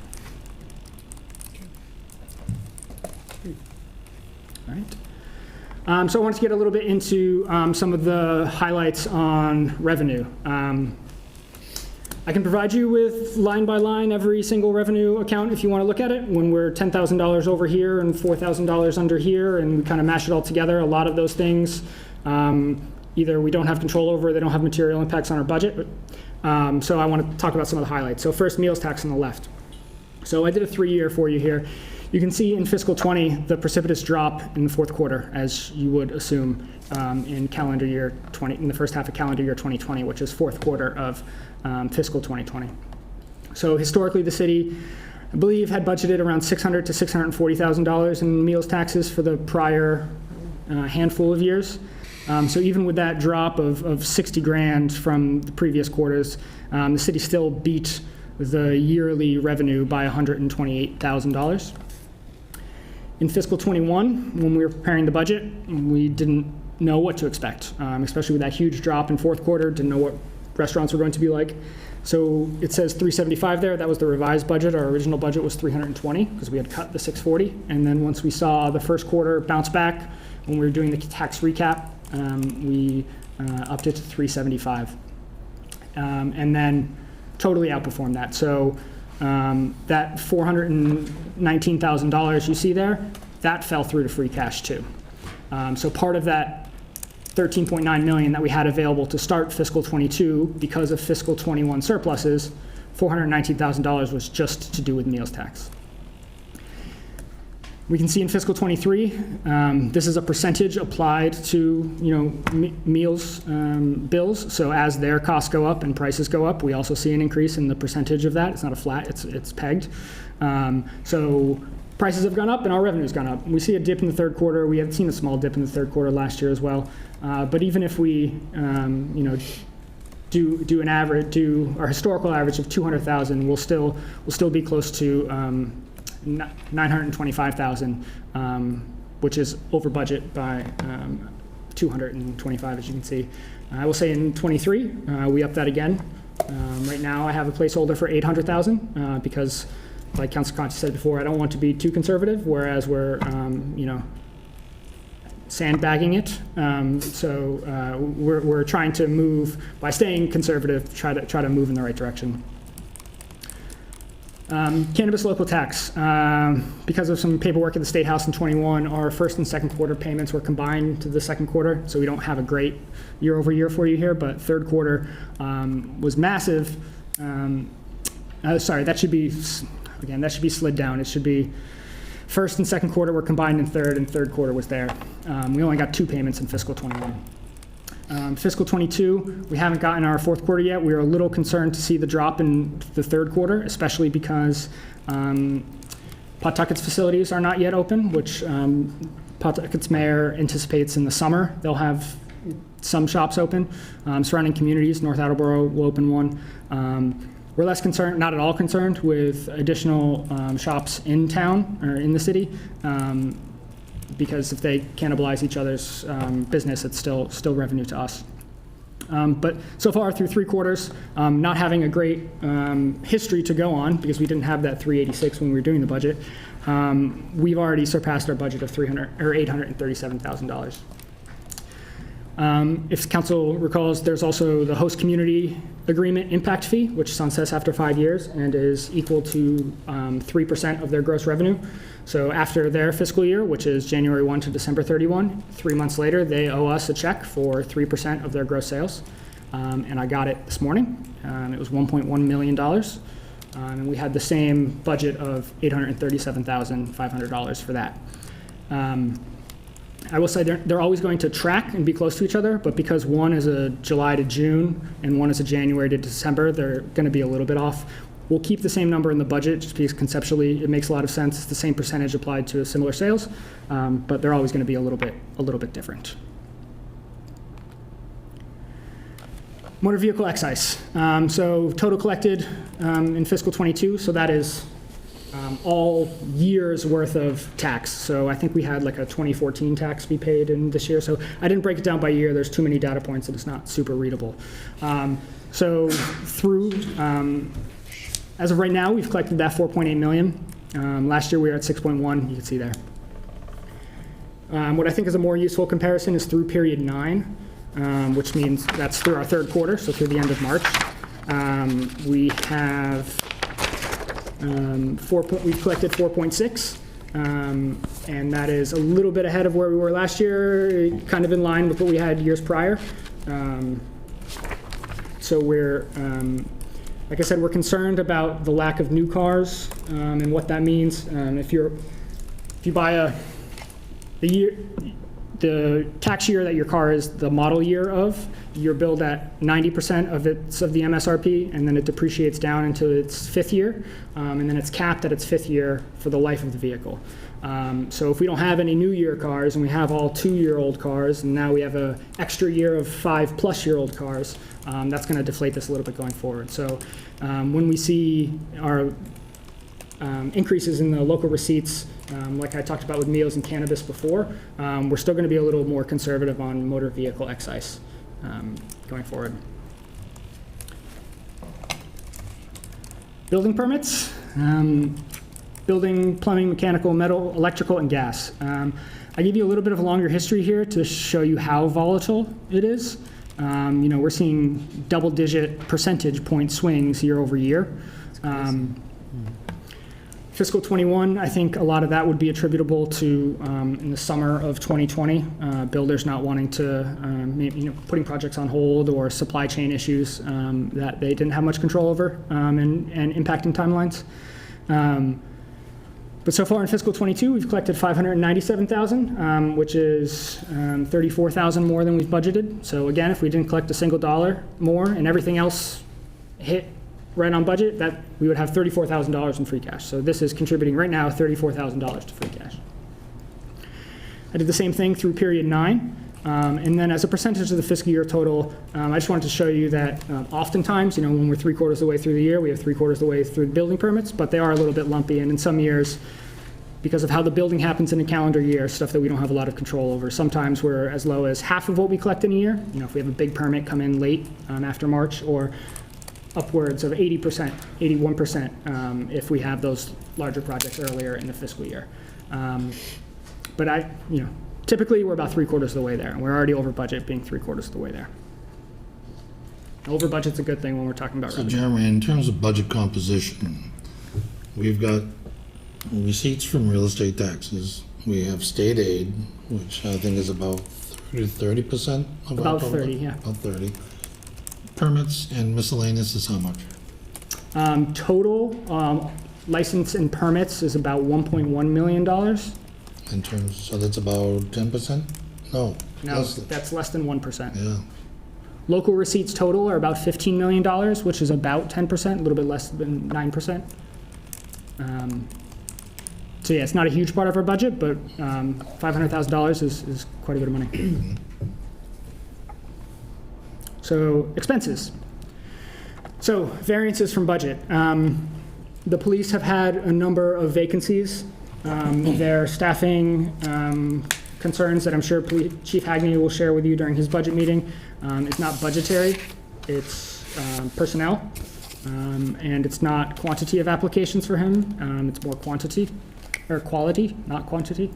All right. So I wanted to get a little bit into some of the highlights on revenue. I can provide you with line by line every single revenue account if you want to look at it. When we're $10,000 over here and $4,000 under here and we kind of mash it all together, a lot of those things either we don't have control over or they don't have material impacts on our budget. So I want to talk about some of the highlights. So first, meals tax on the left. So I did a 3-year for you here. You can see in fiscal 20 the precipitous drop in the fourth quarter, as you would assume in calendar year 20, in the first half of calendar year 2020, which is fourth quarter of fiscal 2020. So historically, the city, I believe, had budgeted around $600,000 to $640,000 in meals taxes for the prior handful of years. So even with that drop of 60 grand from the previous quarters, the city still beat the yearly revenue by $128,000. In fiscal '21, when we were preparing the budget, we didn't know what to expect, especially with that huge drop in fourth quarter, didn't know what restaurants were going to be like. So it says 375 there. That was the revised budget. Our original budget was 320 because we had cut the 640. And then once we saw the first quarter bounce back, when we were doing the tax recap, we upped it to 375. And then totally outperformed that. So that $419,000 you see there, that fell through to free cash too. So part of that $13.9 million that we had available to start fiscal '22 because of fiscal '21 surpluses, $419,000 was just to do with meals tax. We can see in fiscal '23, this is a percentage applied to meals bills. So as their costs go up and prices go up, we also see an increase in the percentage of that. It's not a flat; it's pegged. So prices have gone up and our revenue's gone up. We see a dip in the third quarter. We had seen a small dip in the third quarter last year as well. But even if we, do our historical average of 200,000, we'll still be close to 925,000, which is over budget by 225, as you can see. I will say in '23, we upped that again. Right now, I have a placeholder for 800,000 because, like Councilor Conti said before, I don't want to be too conservative, whereas we're, sandbagging it. So we're trying to move, by staying conservative, try to move in the right direction. Cannabis Local Tax. Because of some paperwork at the State House in '21, our first and second quarter payments were combined to the second quarter, so we don't have a great year over year for you here, but third quarter was massive. Sorry, that should be slid down. It should be first and second quarter were combined in third, and third quarter was there. We only got 2 payments in fiscal '21. Fiscal '22, we haven't gotten our fourth quarter yet. We are a little concerned to see the drop in the third quarter, especially because Pawtucket's facilities are not yet open, which Pawtucket's mayor anticipates in the summer they'll have some shops open. Surrounding communities, North Attleboro will open one. We're less concerned, not at all concerned, with additional shops in town or in the city, because if they cannibalize each other's business, it's still revenue to us. But so far through 3 quarters, not having a great history to go on because we didn't have that 386 when we were doing the budget, we've already surpassed our budget of $837,000. If council recalls, there's also the host community agreement impact fee, which sunsets after 5 years and is equal to 3% of their gross revenue. So after their fiscal year, which is January 1 to December 31, 3 months later, they owe us a check for 3% of their gross sales. And I got it this morning. It was $1.1 million. And we had the same budget of $837,500 for that. I will say they're always going to track and be close to each other, but because one is a July to June and one is a January to December, they're going to be a little bit off. We'll keep the same number in the budget just because conceptually it makes a lot of sense. It's the same percentage applied to similar sales, but they're always going to be a little bit different. Motor vehicle excise. So total collected in fiscal '22, so that is all years worth of tax. So I think we had like a 2014 tax we paid in this year. So I didn't break it down by year. There's too many data points and it's not super readable. So through, as of right now, we've collected that 4.8 million. Last year we were at 6.1, you can see there. What I think is a more useful comparison is through period 9, which means that's through our third quarter, so through the end of March. We have we've collected 4.6, and that is a little bit ahead of where we were last year, kind of in line with what we had years prior. So we're, like I said, we're concerned about the lack of new cars and what that means. If you buy the tax year that your car is the model year of, you're billed at 90% of the MSRP, and then it depreciates down into its 5th year, and then it's capped at its 5th year for the life of the vehicle. So if we don't have any new year cars and we have all 2-year-old cars, and now we have an extra year of 5-plus-year-old cars, that's going to deflate this a little bit going forward. So when we see our increases in the local receipts, like I talked about with meals and cannabis before, we're still going to be a little more conservative on motor vehicle excise going forward. Building permits, building, plumbing, mechanical, metal, electrical, and gas. I give you a little bit of a longer history here to show you how volatile it is. We're seeing double-digit percentage point swings year over year. Fiscal 21, I think a lot of that would be attributable to in the summer of 2020, builders not wanting to, putting projects on hold, or supply chain issues that they didn't have much control over and impacting timelines. But so far in fiscal 22, we've collected $597,000, which is $34,000 more than we've budgeted. So again, if we didn't collect a single dollar more and everything else hit right on budget, that we would have $34,000 in free cash. So this is contributing right now $34,000 to free cash. I did the same thing through period 9. And then as a percentage of the fiscal year total, I just wanted to show you that oftentimes, when we're 3/4 of the way through the year, we have 3/4 of the way through the building permits, but they are a little bit lumpy. And in some years, because of how the building happens in a calendar year, stuff that we don't have a lot of control over, sometimes we're as low as half of what we collect in a year. If we have a big permit come in late after March, or upwards of 80%, 81% if we have those larger projects earlier in the fiscal year. But typically we're about 3/4 of the way there, and we're already over budget, being 3/4 of the way there. Over budget's a good thing when we're talking about So revenue. Jeremy, in terms of budget composition, we've got receipts from real estate taxes. We have state aid, which I think is about 30% of our About total. 30, yeah. About 30. Permits and miscellaneous is how much? Total license and permits is about $1.1 million. In terms, so that's about 10%? No. No, less than- that's less than 1%. Yeah. Local receipts total are about $15 million, which is about 10%, a little bit less than 9%. So yeah, it's not a huge part of our budget, but $500,000 is quite a bit of money. So expenses. So variances from budget. The police have had a number of vacancies. Their staffing concerns that I'm sure Chief Hagney will share with you during his budget meeting. It's not budgetary, it's personnel. And it's not quantity of applications for him, it's more quality, not quantity.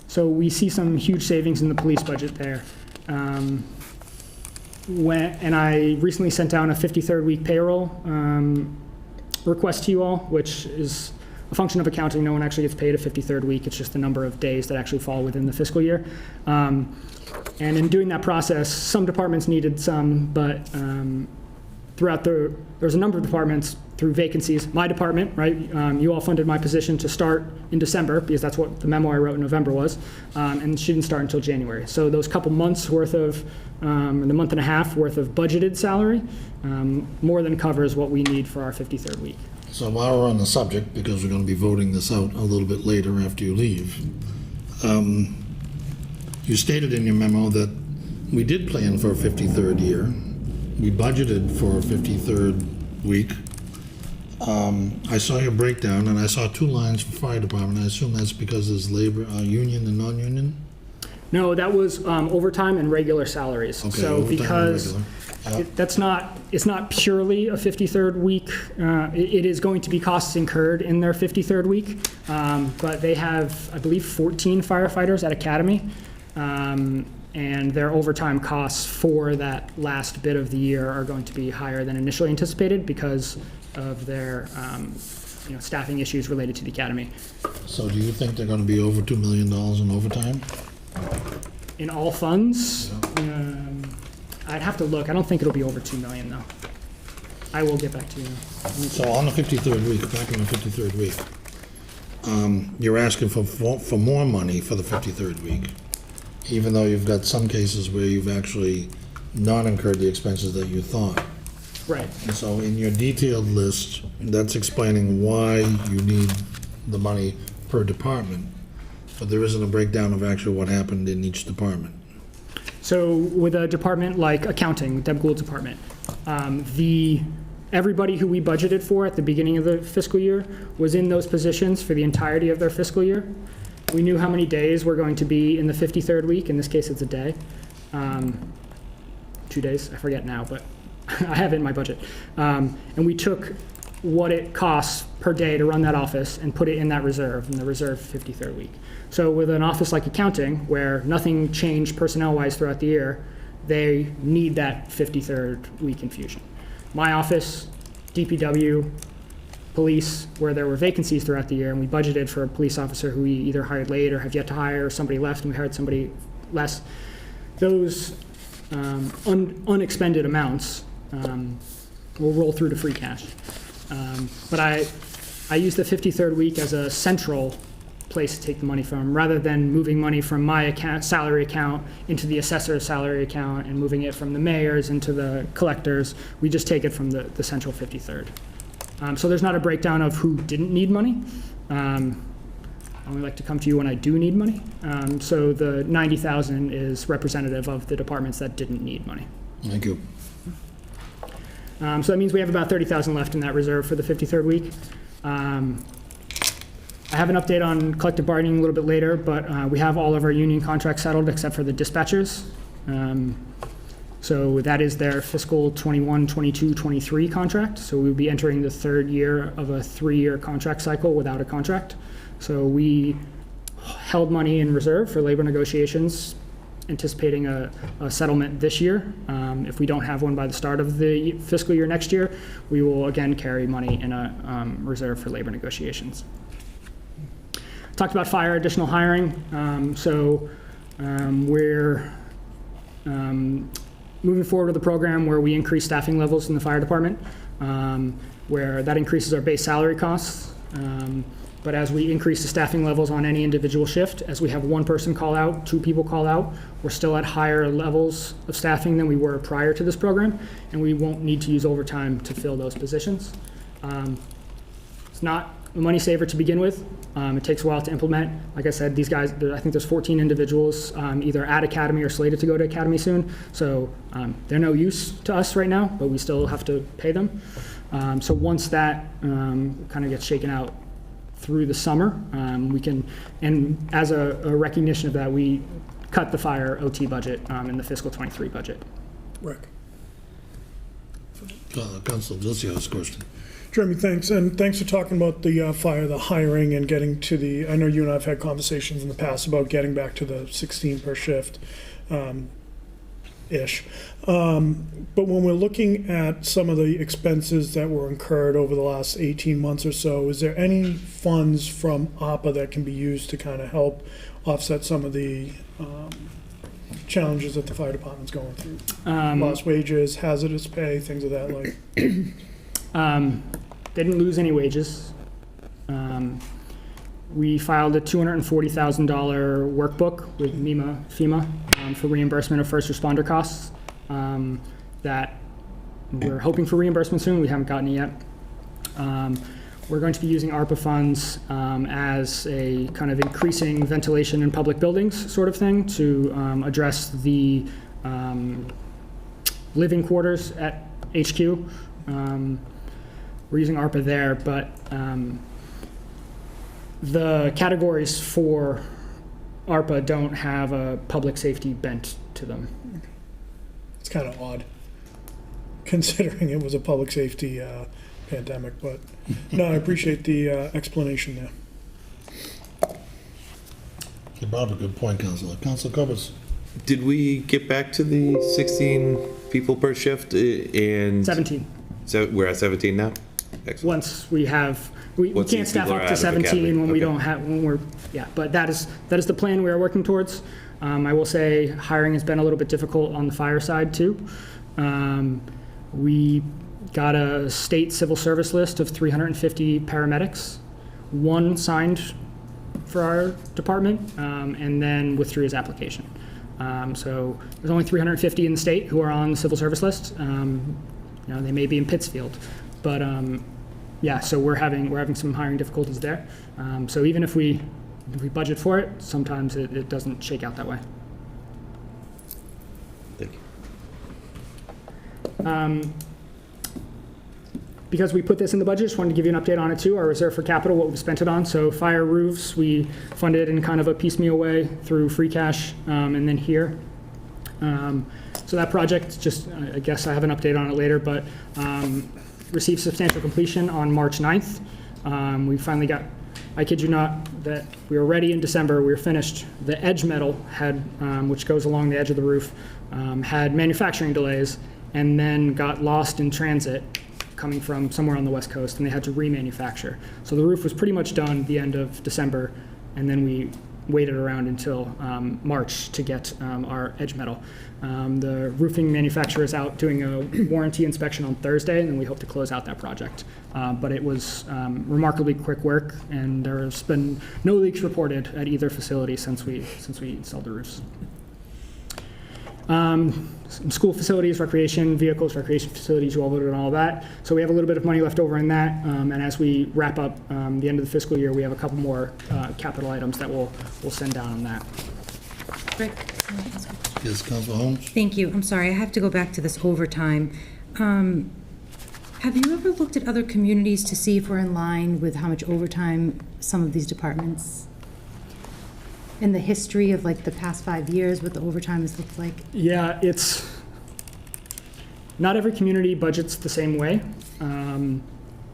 So we see some huge savings in the police budget there. And I recently sent down a 53rd week payroll request to you all, which is a function of accounting. No one actually gets paid a 53rd week. It's just the number of days that actually fall within the fiscal year. And in doing that process, some departments needed some, but there's a number of departments through vacancies. My department, right, you all funded my position to start in December, because that's what the memo I wrote in November was, and she didn't start until January. So those couple months worth of, the month and a half worth of budgeted salary, more than covers what we need for our 53rd week. So while we're on the subject, because we're going to be voting this out a little bit later after you leave, you stated in your memo that we did plan for a 53rd year. We budgeted for a 53rd week. I saw your breakdown, and I saw 2 lines for fire department. I assume that's because there's labor, union and non-union? No, that was overtime and regular salaries. Okay, So overtime and because regular. Yeah. it's not purely a 53rd week. It is going to be costs incurred in their 53rd week, but they have, I believe, 14 firefighters at Academy, and their overtime costs for that last bit of the year are going to be higher than initially anticipated because of their staffing issues related to the Academy. So do you think they're going to be over $2 million in overtime? In all funds, I'd have to look. I don't think it'll be over 2 million though. I will get back to you. So on the 53rd week, back on the 53rd week, you're asking for more money for the 53rd week, even though you've got some cases where you've actually not incurred the expenses that you thought. Right. And so in your detailed list, that's explaining why you need the money per department, but there isn't a breakdown of actually what happened in each department. So with a department like accounting, Deb Gould's department, the everybody who we budgeted for at the beginning of the fiscal year was in those positions for the entirety of their fiscal year. We knew how many days were going to be in the 53rd week. In this case, it's a day. 2 days, I forget now, but I have it in my budget. And we took what it costs per day to run that office and put it in that reserve, in the reserve 53rd week. So with an office like accounting, where nothing changed personnel-wise throughout the year, they need that 53rd week infusion. My office, DPW, police, where there were vacancies throughout the year, and we budgeted for a police officer who we either hired late or have yet to hire, or somebody left and we hired somebody less. Those unexpended amounts will roll through to free cash. But I use the 53rd week as a central place to take the money from, rather than moving money from my account, salary account into the assessor's salary account and moving it from the mayor's into the collector's. We just take it from the central 53rd. So there's not a breakdown of who didn't need money. I only like to come to you when I do need money. So the 90,000 is representative of the departments that didn't need money. Thank you. So that means we have about 30,000 left in that reserve for the 53rd week. I have an update on collective bargaining a little bit later, but we have all of our union contracts settled except for the dispatchers. So that is their fiscal 21, 22, 23 contract. So we'll be entering the third year of a 3-year contract cycle without a contract. So we held money in reserve for labor negotiations, anticipating a settlement this year. If we don't have one by the start of the fiscal year next year, we will again carry money in a reserve for labor negotiations. Talked about fire additional hiring. We're moving forward with a program where we increase staffing levels in the fire department, where that increases our base salary costs. But as we increase the staffing levels on any individual shift, as we have one person call out, 2 people call out, we're still at higher levels of staffing than we were prior to this program, and we won't need to use overtime to fill those positions. It's not a money saver to begin with. It takes a while to implement. Like I said, these guys, I think there's 14 individuals either at Academy or slated to go to Academy soon. So they're no use to us right now, but we still have to pay them. So once that kind of gets shaken out through the summer, we can, and as a recognition of that, we cut the fire OT budget in the fiscal 23 budget. Rick. Council Delio's question. Jeremy, thanks, and thanks for talking about the fire, the hiring, and getting to the, I know you and I have had conversations in the past about getting back to the 16 per shift, ish. But when we're looking at some of the expenses that were incurred over the last 18 months or so, is there any funds from Arpa that can be used to kind of help offset some of the challenges that the fire department's going through? Lost wages, hazardous pay, things of that like. Didn't lose any wages. We filed a $240,000 workbook with FEMA for reimbursement of first responder costs that we're hoping for reimbursement soon. We haven't gotten it yet. We're going to be using ARPA funds as a kind of increasing ventilation in public buildings sort of thing to address the living quarters at HQ. We're using ARPA there, but the categories for ARPA don't have a public safety bent to them. It's kind of odd, considering it was a public safety pandemic, but no, I appreciate the explanation there. You brought up a good point, Councilor. Councilor Cubbins. Did we get back to the 16 people per shift? And 17. So we're at 17 now? Excellent. Once we have, we Once can't these staff people are up out to of 17 academy. when we Okay. don't have, when we're, yeah, but that is the plan we are working towards. I will say hiring has been a little bit difficult on the fire side too. We got a state civil service list of 350 paramedics. One signed for our department and then withdrew his application. So there's only 350 in the state who are on the civil service list. You know, they may be in Pittsfield, but yeah. So we're having some hiring difficulties there. So even if we budget for it, sometimes it doesn't shake out that way. Thank you. Because we put this in the budget, just wanted to give you an update on it too, our reserve for capital, what we've spent it on. So fire roofs, we funded in kind of a piecemeal way through free cash, and then here. So that project, just, I guess I have an update on it later, but received substantial completion on March 9th. We finally got, I kid you not, that we were ready in December, we were finished. The edge metal had, which goes along the edge of the roof, had manufacturing delays and then got lost in transit coming from somewhere on the West Coast, and they had to remanufacture. So the roof was pretty much done the end of December, and then we waited around until March to get our edge metal. The roofing manufacturer is out doing a warranty inspection on Thursday, and then we hope to close out that project. But it was remarkably quick work, and there's been no leaks reported at either facility since we installed the roofs. Some school facilities, recreation vehicles, recreation facilities, you all voted on all that. So we have a little bit of money left over in that. And as we wrap up the end of the fiscal year, we have a couple more capital items that we'll send down on that. Rick? Yes, Council Holmes? Thank you. I'm sorry, I have to go back to this overtime. Have you ever looked at other communities to see if we're in line with how much overtime some of these departments? In the history of like the past 5 years, what the overtime has looked like? Yeah, it's, not every community budgets the same way.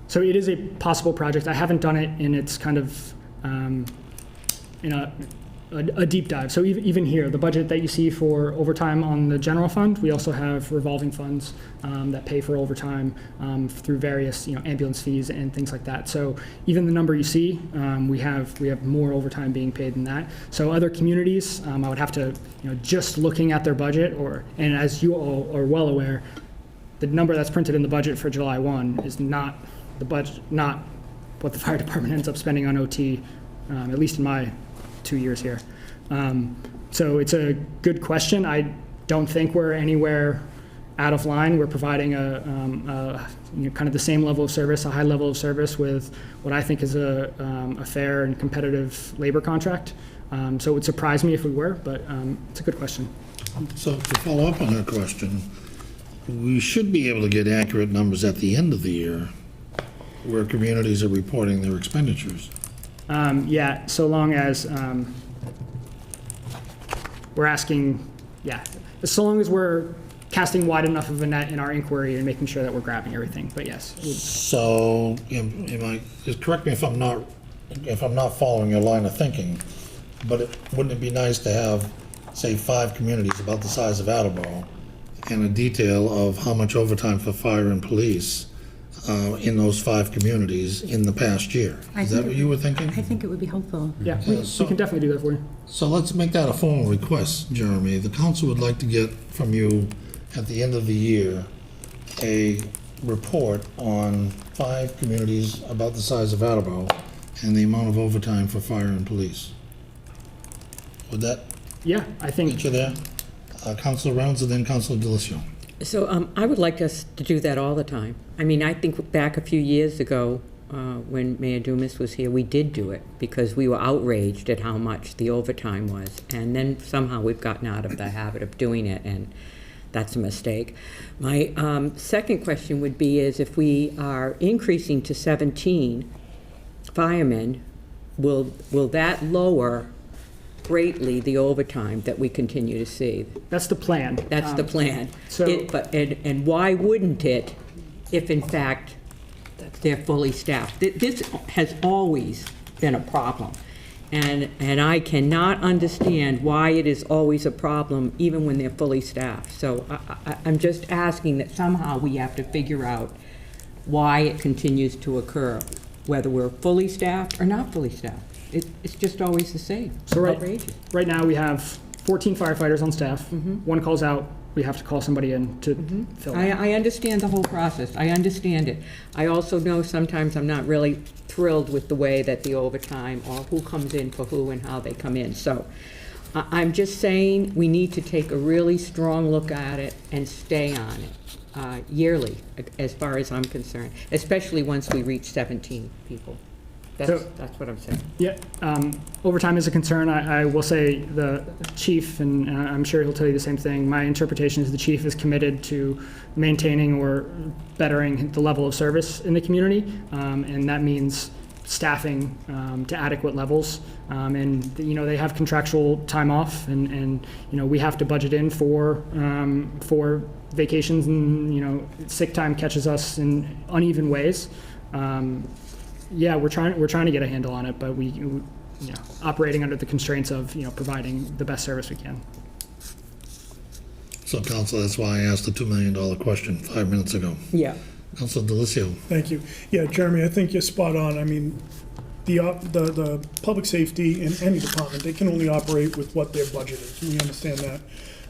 So it is a possible project. I haven't done it in its kind of, in a deep dive. So even here, the budget that you see for overtime on the general fund, we also have revolving funds that pay for overtime through various, ambulance fees and things like that. So even the number you see, we have more overtime being paid than that. So other communities, I would have to, just looking at their budget, and as you all are well aware, the number that's printed in the budget for July 1 is not the budget, not what the fire department ends up spending on OT, at least in my 2 years here. So it's a good question. I don't think we're anywhere out of line. We're providing kind of the same level of service, a high level of service with what I think is a fair and competitive labor contract. So it would surprise me if we were, but it's a good question. So to follow up on her question, we should be able to get accurate numbers at the end of the year where communities are reporting their expenditures. Yeah, so long as we're asking, so long as we're casting wide enough of a net in our inquiry and making sure that we're grabbing everything, but yes. So, just correct me if I'm not following your line of thinking, but wouldn't it be nice to have, say, 5 communities about the size of Attleboro and a detail of how much overtime for fire and police in those 5 communities in the past year? Is that what you were thinking? I think it would be helpful. Yeah, we can definitely do that for you. So let's make that a formal request, Jeremy. The council would like to get from you at the end of the year a report on 5 communities about the size of Attleboro and the amount of overtime for fire and police. Would that Yeah, I think. get you there? Councilor Reynolds and then Councilor Delissio. So I would like us to do that all the time. I mean, I think back a few years ago, when Mayor Dumas was here, we did do it because we were outraged at how much the overtime was. And then somehow we've gotten out of the habit of doing it, and that's a mistake. My second question would be is if we are increasing to 17 firemen, will that lower greatly the overtime that we continue to see? That's the plan. That's the plan. so- And why wouldn't it if in fact they're fully staffed? This has always been a problem. And I cannot understand why it is always a problem even when they're fully staffed. So I'm just asking that somehow we have to figure out why it continues to occur, whether we're fully staffed or not fully staffed. It's just always the same. So Outrageous. right now, we have 14 firefighters on staff. One calls out, we have to call somebody in to fill in. I understand the whole process. I understand it. I also know sometimes I'm not really thrilled with the way that the overtime or who comes in for who and how they come in. So I'm just saying we need to take a really strong look at it and stay on it yearly, as far as I'm concerned, especially once we reach 17 people. That's what I'm saying. Yeah, overtime is a concern. I will say the chief, and I'm sure he'll tell you the same thing, my interpretation is the chief is committed to maintaining or bettering the level of service in the community, and that means staffing to adequate levels. And, they have contractual time off, and we have to budget in for vacations, and, sick time catches us in uneven ways. Yeah, we're trying to get a handle on it, but we operating under the constraints of, providing the best service we can. So, Council, that's why I asked the $2 million question 5 minutes ago. Yeah. Council Delicio. Thank you. Yeah, Jeremy, I think you're spot on. I mean, the public safety in any department, they can only operate with what their budget is. We understand that.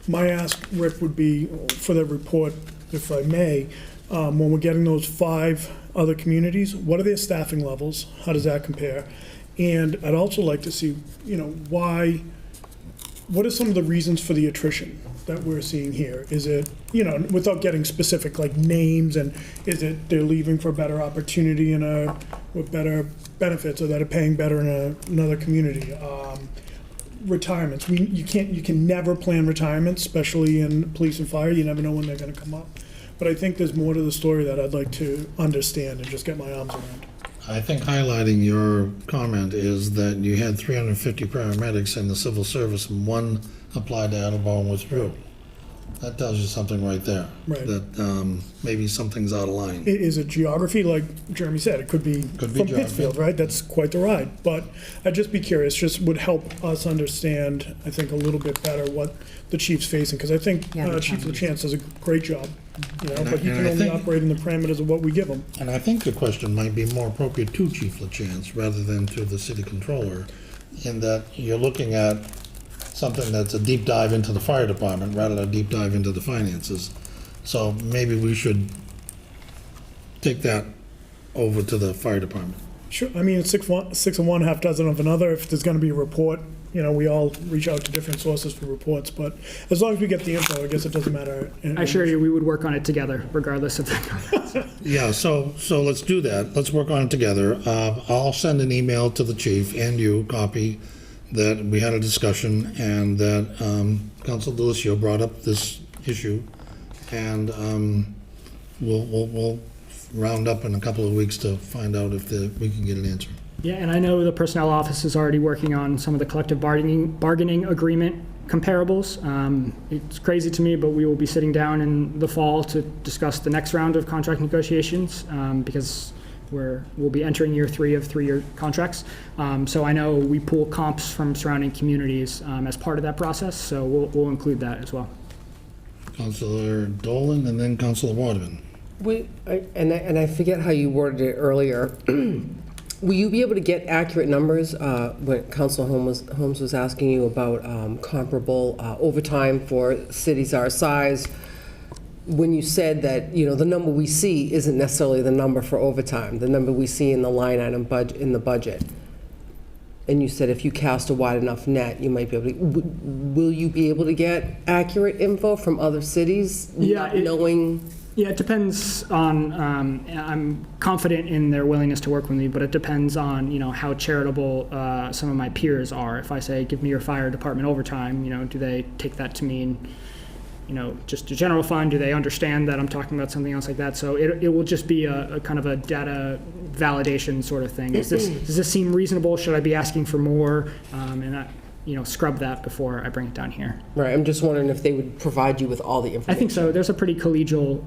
My ask, Rick, would be for the report, if I may, when we're getting those 5 other communities, what are their staffing levels? How does that compare? And I'd also like to see, what are some of the reasons for the attrition that we're seeing here? Is it, without getting specific, like names, and is it they're leaving for a better opportunity with better benefits, or that are paying better in another community? Retirements, you can never plan retirements, especially in police and fire. You never know when they're gonna come up. But I think there's more to the story that I'd like to understand and just get my arms around. I think highlighting your comment is that you had 350 paramedics in the civil service, and 1 applied to Attleboro and withdrew. That tells you something right there. Right. That maybe something's out of line. Is it geography, like Jeremy said? It could be from geography. Pittsfield, right? That's quite the ride. But I'd just be curious, just would help us understand, I think, a little bit better what the chief's facing, because I think Chief LaChance does a great job, but he can only operate in the parameters of what we give him. And I think the question might be more appropriate to Chief LaChance rather than to the city controller, in that you're looking at something that's a deep dive into the fire department rather than a deep dive into the finances. So maybe we should take that over to the fire department. Sure, I mean, it's six of one, half dozen of another. If there's gonna be a report, we all reach out to different sources for reports, but as long as we get the info, I guess it doesn't matter. I assure you, we would work on it together, regardless of the. Yeah, so let's do that. Let's work on it together. I'll send an email to the chief and you, copy, that we had a discussion and that Council Delicio brought up this issue, and we'll round up in a couple of weeks to find out if we can get an answer. Yeah, and I know the Personnel Office is already working on some of the collective bargaining agreement comparables. It's crazy to me, but we will be sitting down in the fall to discuss the next round of contract negotiations, because we'll be entering year 3 of 3-year contracts. So I know we pull comps from surrounding communities as part of that process, so we'll include that as well. Councilor Dolan and then Councilor Waterman. And I forget how you worded it earlier. Will you be able to get accurate numbers when Councilor Holmes was asking you about comparable overtime for cities our size? When you said that, the number we see isn't necessarily the number for overtime, the number we see in the line item in the budget. And you said if you cast a wide enough net, you might be able to. Will you be able to get accurate info from other cities? Yeah, knowing. Yeah, it depends on. I'm confident in their willingness to work with me, but it depends on how charitable some of my peers are. If I say, "Give me your fire department overtime," do they take that to mean, just a general fund? Do they understand that I'm talking about something else like that? So it will just be a kind of a data validation sort of thing. Does this seem reasonable? Should I be asking for more? And I, scrub that before I bring it down here. Right. I'm just wondering if they would provide you with all the information. I think so. There's a pretty collegial,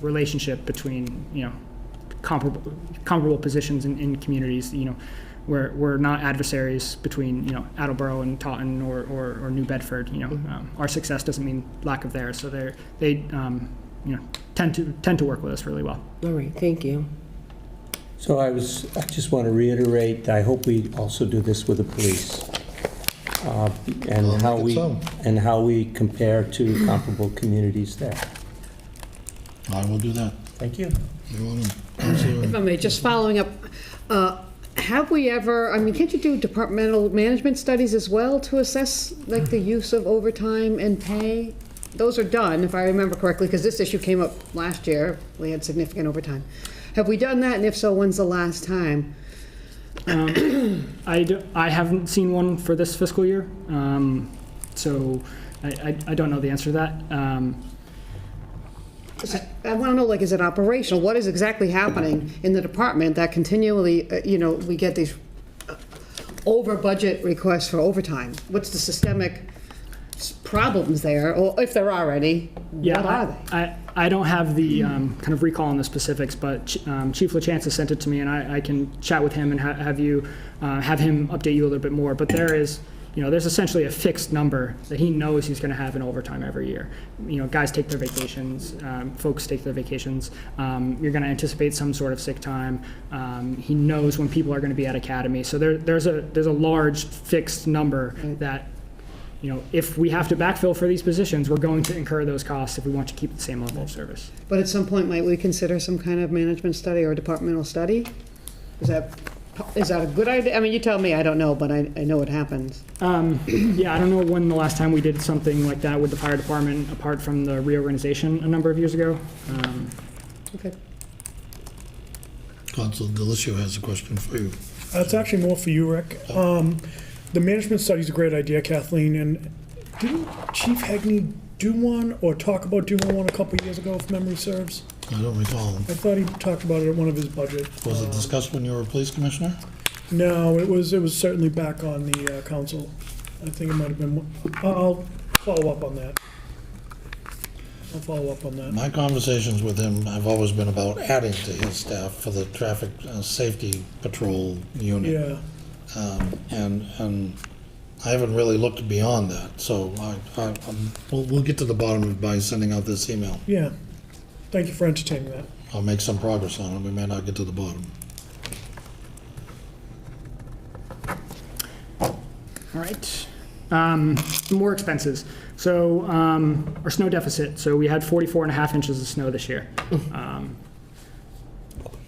relationship between, comparable positions in communities. We're not adversaries between Attleboro and Taunton or New Bedford. Our success doesn't mean lack of theirs. So they tend to work with us really well. All right, thank you. So I just want to reiterate, I hope we also do this with the police. And how we compare to comparable communities there. I will do that. Thank you. You're welcome. If I may, just following up, have we ever, can't you do departmental management studies as well to assess the use of overtime and pay? Those are done, if I remember correctly, because this issue came up last year. We had significant overtime. Have we done that, and if so, when's the last time? I haven't seen one for this fiscal year, so I don't know the answer to that. I want to know, like, is it operational? What is exactly happening in the department that continually, we get these over-budget requests for overtime? What's the systemic problems there, or if there are any, what are they? I don't have the kind of recall on the specifics, but Chief LaChance has sent it to me, and I can chat with him and have him update you a little bit more. But there's essentially a fixed number that he knows he's going to have in overtime every year. Guys take their vacations, folks take their vacations. You're going to anticipate some sort of sick time. He knows when people are going to be at academy. So there's a large fixed number that, if we have to backfill for these positions, we're going to incur those costs if we want to keep the same level of service. But at some point, might we consider some kind of management study or departmental study? Is that a good idea? I mean, you tell me, I don't know, but I know it happens. Yeah, I don't know when the last time we did something like that with the fire department, apart from the reorganization a number of years ago. Okay. Council Delicio has a question for you. It's actually more for you, Rick. The management study is a great idea, Kathleen, and didn't Chief Hegney do one or talk about doing one a couple of years ago, if memory serves? I don't recall. I thought he talked about it at one of his budget. Was it discussed when you were police commissioner? No, it was certainly back on the council. I think it might have been, I'll follow up on that. My conversations with him have always been about adding to his staff for the traffic safety patrol unit. Yeah. And I haven't really looked beyond that, so we'll get to the bottom of it by sending out this email. Yeah. Thank you for entertaining that. I'll make some progress on it. We may not get to the bottom. All right. More expenses. So our snow deficit. So we had 44.5 inches of snow this year.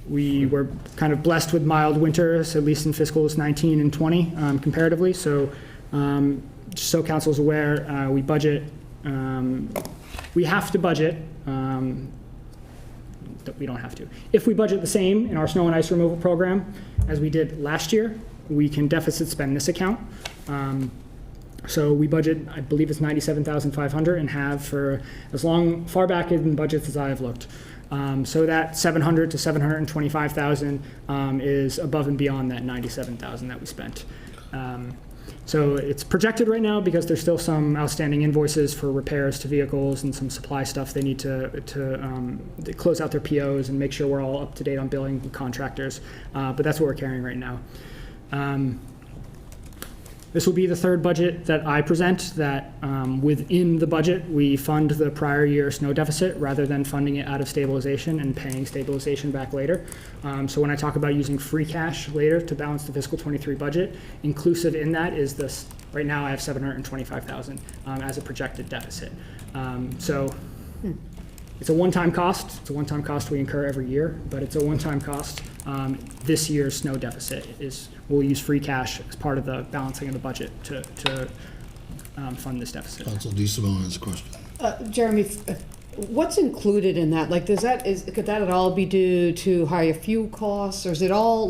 We were kind of blessed with mild winters, at least in fiscals 19 and 20 comparatively. So just so council's aware, we budget, we have to budget, we don't have to. If we budget the same in our snow and ice removal program as we did last year, we can deficit spend this account. So we budget, I believe it's $97,500 and have for far back in budgets as I have looked. So that $700,000 to $725,000 is above and beyond that $97,000 that we spent. So it's projected right now because there's still some outstanding invoices for repairs to vehicles and some supply stuff they need to close out their POs and make sure we're all up to date on billing with contractors. But that's what we're carrying right now. This will be the third budget that I present that within the budget, we fund the prior year snow deficit rather than funding it out of stabilization and paying stabilization back later. So when I talk about using free cash later to balance the fiscal 23 budget, inclusive in that is this, right now I have $725,000 as a projected deficit. So it's a one-time cost. It's a one-time cost we incur every year, but it's a one-time cost. This year's snow deficit we'll use free cash as part of the balancing of the budget to fund this deficit. Council DeSimone has a question. Jeremy, what's included in that? Like, could that at all be due to higher fuel costs, or is it all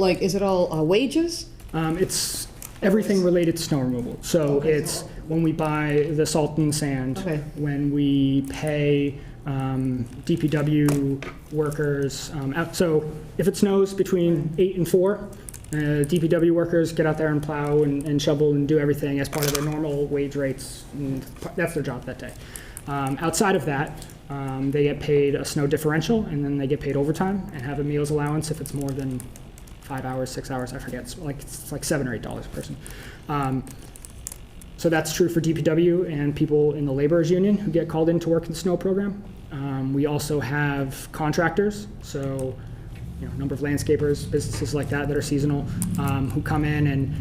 wages? It's everything related to snow removal. So it's when we buy the salt and sand, when we pay DPW workers. So if it snows between 8 and 4, DPW workers get out there and plow and shovel and do everything as part of their normal wage rates. And that's their job that day. Outside of that, they get paid a snow differential, and then they get paid overtime and have a meals allowance if it's more than 5 hours, 6 hours, I forget. It's like $7 or $8 a person. So that's true for DPW and people in the laborers union who get called in to work in the snow program. We also have contractors, so a number of landscapers, businesses like that are seasonal, who come in,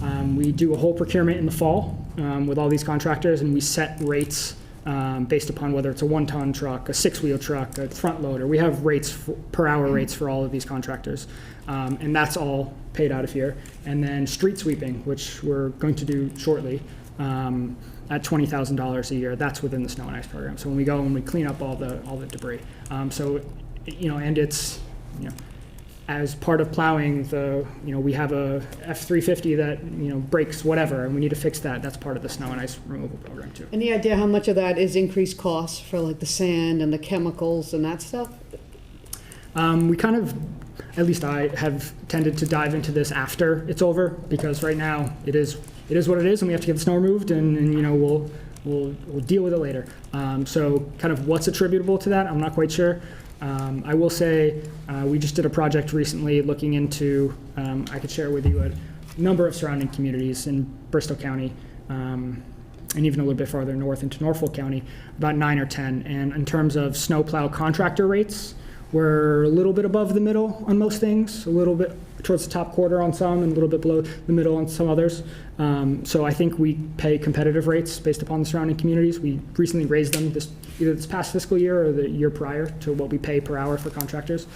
and we do a whole procurement in the fall with all these contractors, and we set rates based upon whether it's a 1-ton truck, a 6-wheel truck, a front loader. We have rates per hour rates for all of these contractors, and that's all paid out of here. And then street sweeping, which we're going to do shortly, at $20,000 a year. That's within the snow and ice program. So when we go and we clean up all the debris. And it's as part of plowing, we have a F-350 that, breaks whatever, and we need to fix that. That's part of the snow and ice removal program too. Any idea how much of that is increased costs for like the sand and the chemicals and that stuff? We kind of, at least I have tended to dive into this after it's over, because right now it is what it is, and we have to get the snow removed, and we'll deal with it later. So kind of what's attributable to that, I'm not quite sure. I will say we just did a project recently looking into, I could share with you a number of surrounding communities in Bristol County, and even a little bit farther north into Norfolk County, about 9 or 10. And in terms of snowplow contractor rates, we're a little bit above the middle on most things, a little bit towards the top quarter on some, and a little bit below the middle on some others. So I think we pay competitive rates based upon the surrounding communities. We recently raised them either this past fiscal year or the year prior to what we pay per hour for contractors.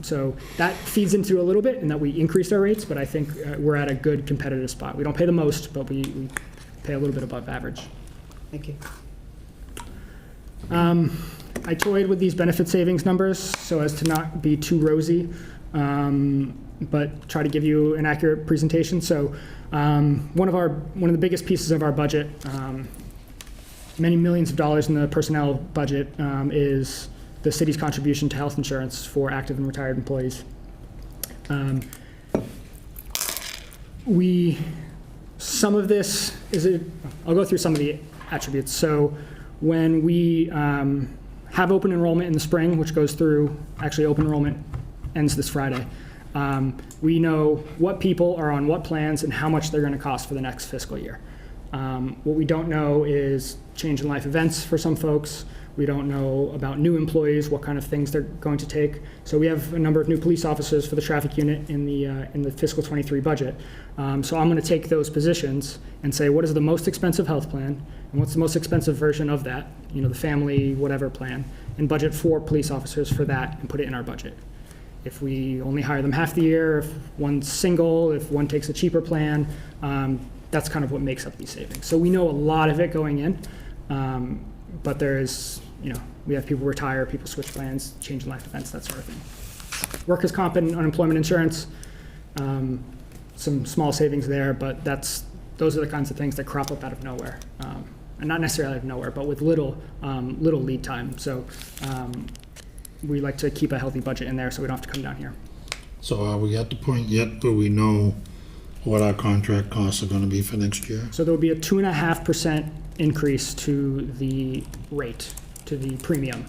So that feeds into a little bit in that we increased our rates, but I think we're at a good competitive spot. We don't pay the most, but we pay a little bit above average. Thank you. I toyed with these benefit savings numbers so as to not be too rosy, but try to give you an accurate presentation. So one of the biggest pieces of our budget, many millions of dollars in the personnel budget, is the city's contribution to health insurance for active and retired employees. Some of this I'll go through some of the attributes. So when we have open enrollment in the spring, which goes through, actually open enrollment ends this Friday. We know what people are on what plans and how much they're going to cost for the next fiscal year. What we don't know is change in life events for some folks. We don't know about new employees, what kind of things they're going to take. So we have a number of new police officers for the traffic unit in the fiscal 23 budget. So I'm going to take those positions and say, what is the most expensive health plan, and what's the most expensive version of that, the family whatever plan, and budget 4 police officers for that and put it in our budget. If we only hire them half the year, if one's single, if one takes a cheaper plan, that's kind of what makes up these savings. So we know a lot of it going in, but there is, we have people retire, people switch plans, change in life events, that sort of thing. Workers' comp and unemployment insurance, some small savings there, but those are the kinds of things that crop up out of nowhere. And not necessarily out of nowhere, but with little lead time. So we like to keep a healthy budget in there so we don't have to come down here. So are we at the point yet where we know what our contract costs are going to be for next year? So there will be a 2.5% increase to the rate, to the premium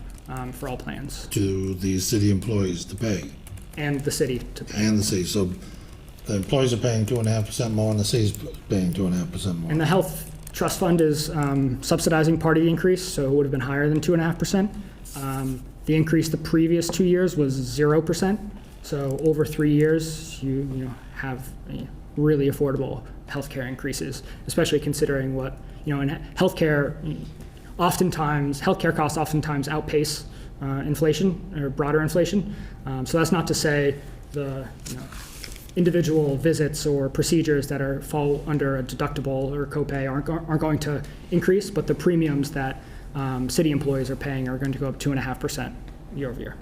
for all plans. To the city employees to pay? And the city to pay. And the city. So the employees are paying 2.5% more and the city's paying 2.5% more. And the health trust fund is subsidizing part of the increase, so it would have been higher than 2.5%. The increase the previous 2 years was 0%. So over 3 years, you have really affordable healthcare increases, especially considering what, in healthcare, healthcare costs oftentimes outpace inflation or broader inflation. So that's not to say the individual visits or procedures that fall under a deductible or copay aren't going to increase, but the premiums that city employees are paying are going to go up 2.5% year over year.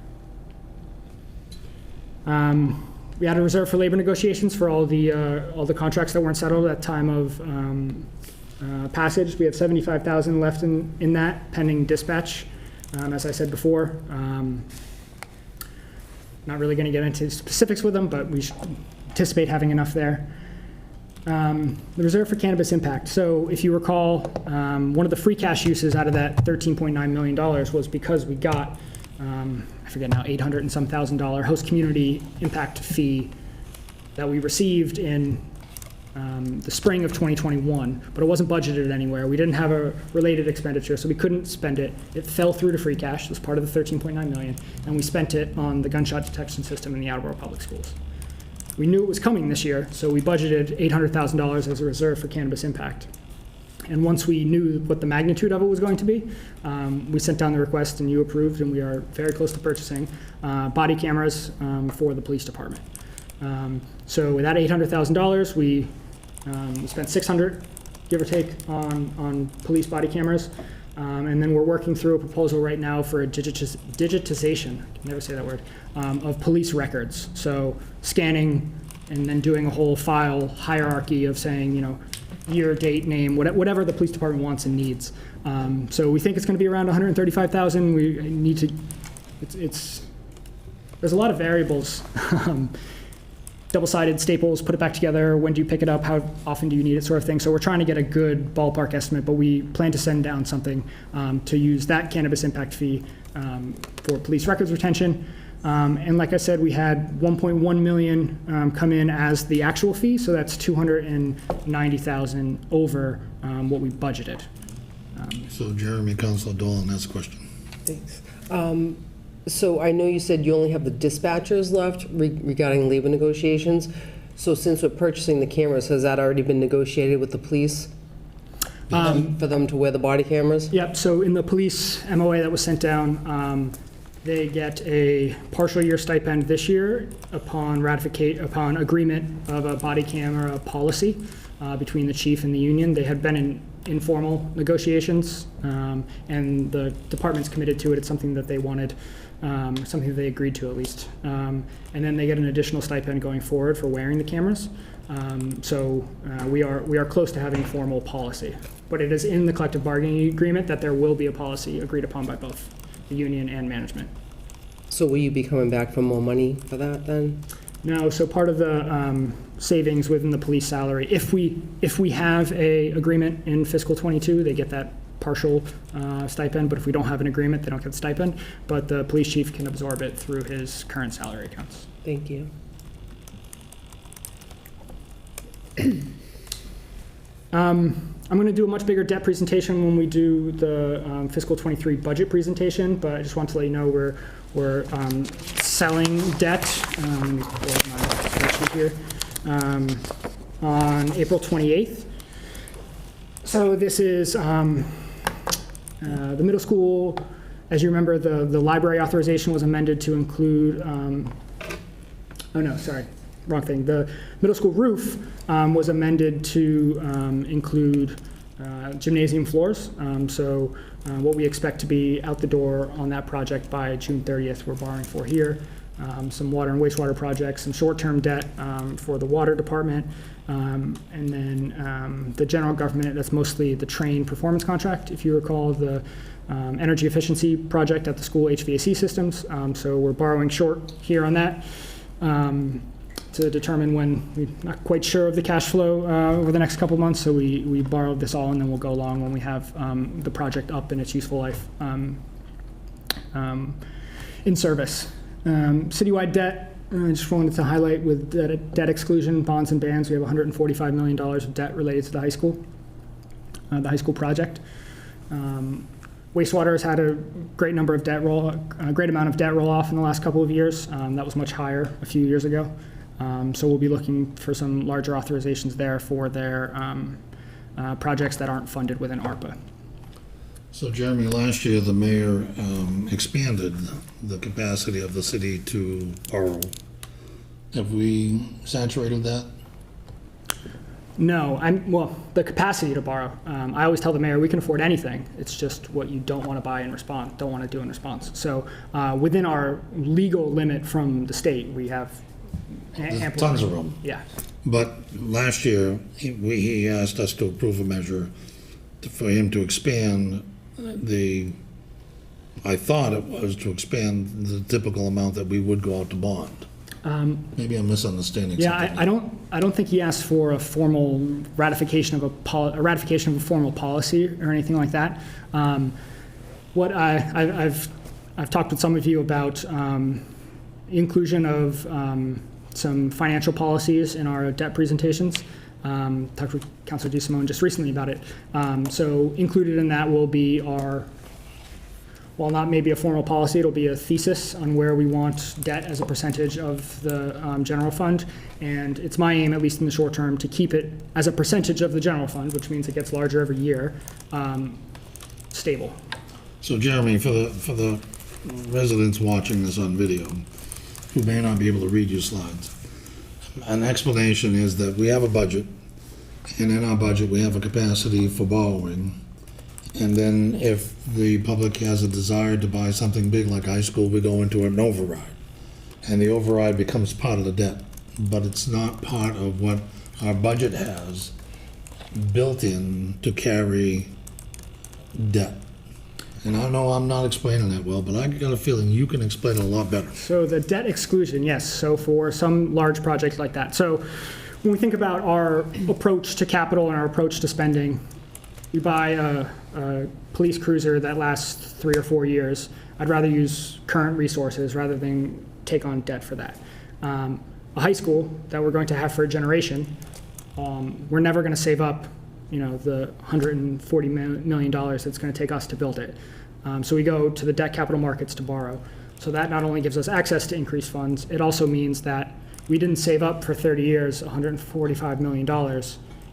We had a reserve for labor negotiations for all the contracts that weren't settled at time of passage. We have $75,000 left in that pending dispatch. As I said before, not really going to get into specifics with them, but we should anticipate having enough there. The reserve for cannabis impact. So if you recall, one of the free cash uses out of that $13.9 million was because we got, I forget now, $800 and some thousand host community impact fee that we received in the spring of 2021, but it wasn't budgeted anywhere. We didn't have a related expenditure, so we couldn't spend it. It fell through to free cash. It was part of the $13.9 million, and we spent it on the gunshot detection system in the Attleboro Public Schools. We knew it was coming this year, so we budgeted $800,000 as a reserve for cannabis impact. And once we knew what the magnitude of it was going to be, we sent down the request and you approved, and we are very close to purchasing body cameras for the police department. So with that $800,000, we spent $600, give or take, on police body cameras. And then we're working through a proposal right now for a digitization, I can never say that word, of police records. So scanning and then doing a whole file hierarchy of saying, year, date, name, whatever the police department wants and needs. So we think it's going to be around 135,000. We need to, there's a lot of variables. Double-sided staples, put it back together, when do you pick it up, how often do you need it, sort of thing. So we're trying to get a good ballpark estimate, but we plan to send down something to use that cannabis impact fee for police records retention. And like I said, we had 1.1 million come in as the actual fee, so that's 290,000 over what we budgeted. So Jeremy, Councilor Dolan has a question. Thanks. So I know you said you only have the dispatchers left regarding labor negotiations. So since we're purchasing the cameras, has that already been negotiated with the police? For them to wear the body cameras? Yep, so in the police MOA that was sent down, they get a partial year stipend this year upon agreement of a body camera policy between the chief and the union. They had been in informal negotiations, and the department's committed to it. It's something that they wanted, something that they agreed to at least. And then they get an additional stipend going forward for wearing the cameras. So we are close to having formal policy, but it is in the collective bargaining agreement that there will be a policy agreed upon by both the union and management. So will you be coming back for more money for that then? No, so part of the savings within the police salary, if we have a agreement in fiscal '22, they get that partial stipend, but if we don't have an agreement, they don't get the stipend, but the police chief can absorb it through his current salary accounts. Thank you. I'm going to do a much bigger debt presentation when we do the fiscal '23 budget presentation, but I just want to let you know we're selling debt. Let me pull up my spreadsheet here. On April 28th. So this is the middle school. As you remember, the library authorization was amended to include, oh no, sorry, wrong thing. The middle school roof was amended to include gymnasium floors. So what we expect to be out the door on that project by June 30th, we're borrowing for here. Some water and wastewater projects, some short-term debt for the water department, and then the general government, that's mostly the train performance contract, if you recall, the energy efficiency project at the school HVAC systems. So we're borrowing short here on that to determine when. We're not quite sure of the cash flow over the next couple of months, so we borrowed this all, and then we'll go along when we have the project up in its useful life in service. Citywide debt, I just wanted to highlight with debt exclusion, bonds and bans, we have $145 million of debt related to the high school project. Wastewater has had a great amount of debt roll off in the last couple of years. That was much higher a few years ago. So we'll be looking for some larger authorizations there for their projects that aren't funded within Arpa. So Jeremy, last year the mayor expanded the capacity of the city to borrow. Have we saturated that? No, the capacity to borrow. I always tell the mayor we can afford anything. It's just what you don't want to buy in response, don't want to do in response. So within our legal limit from the state, we have ample tons of room. Yeah. But last year, he asked us to approve a measure for him to expand I thought it was to expand the typical amount that we would go out to bond. Maybe I'm misunderstanding something. Yeah, I don't think he asked for a formal ratification of a formal policy or anything like that. What I've talked with some of you about inclusion of some financial policies in our debt presentations. Talked with Councilor DeSimone just recently about it. So included in that will be while not maybe a formal policy, it'll be a thesis on where we want debt as a percentage of the general fund. And it's my aim, at least in the short term, to keep it as a percentage of the general fund, which means it gets larger every year, stable. So Jeremy, for the residents watching this on video, who may not be able to read your slides, an explanation is that we have a budget, and in our budget we have a capacity for borrowing, And then if the public has a desire to buy something big like high school, we go into an override. And the override becomes part of the debt, but it's not part of what our budget has built in to carry debt. And I know I'm not explaining that well, but I got a feeling you can explain it a lot better. So the debt exclusion, yes, so for some large projects like that. So when we think about our approach to capital and our approach to spending, you buy a police cruiser that lasts 3 or 4 years. I'd rather use current resources rather than take on debt for that. A high school that we're going to have for a generation, we're never going to save up, the $140 million that's going to take us to build it. So we go to the debt capital markets to borrow. So that not only gives us access to increased funds, it also means that we didn't save up for 30 years $145 million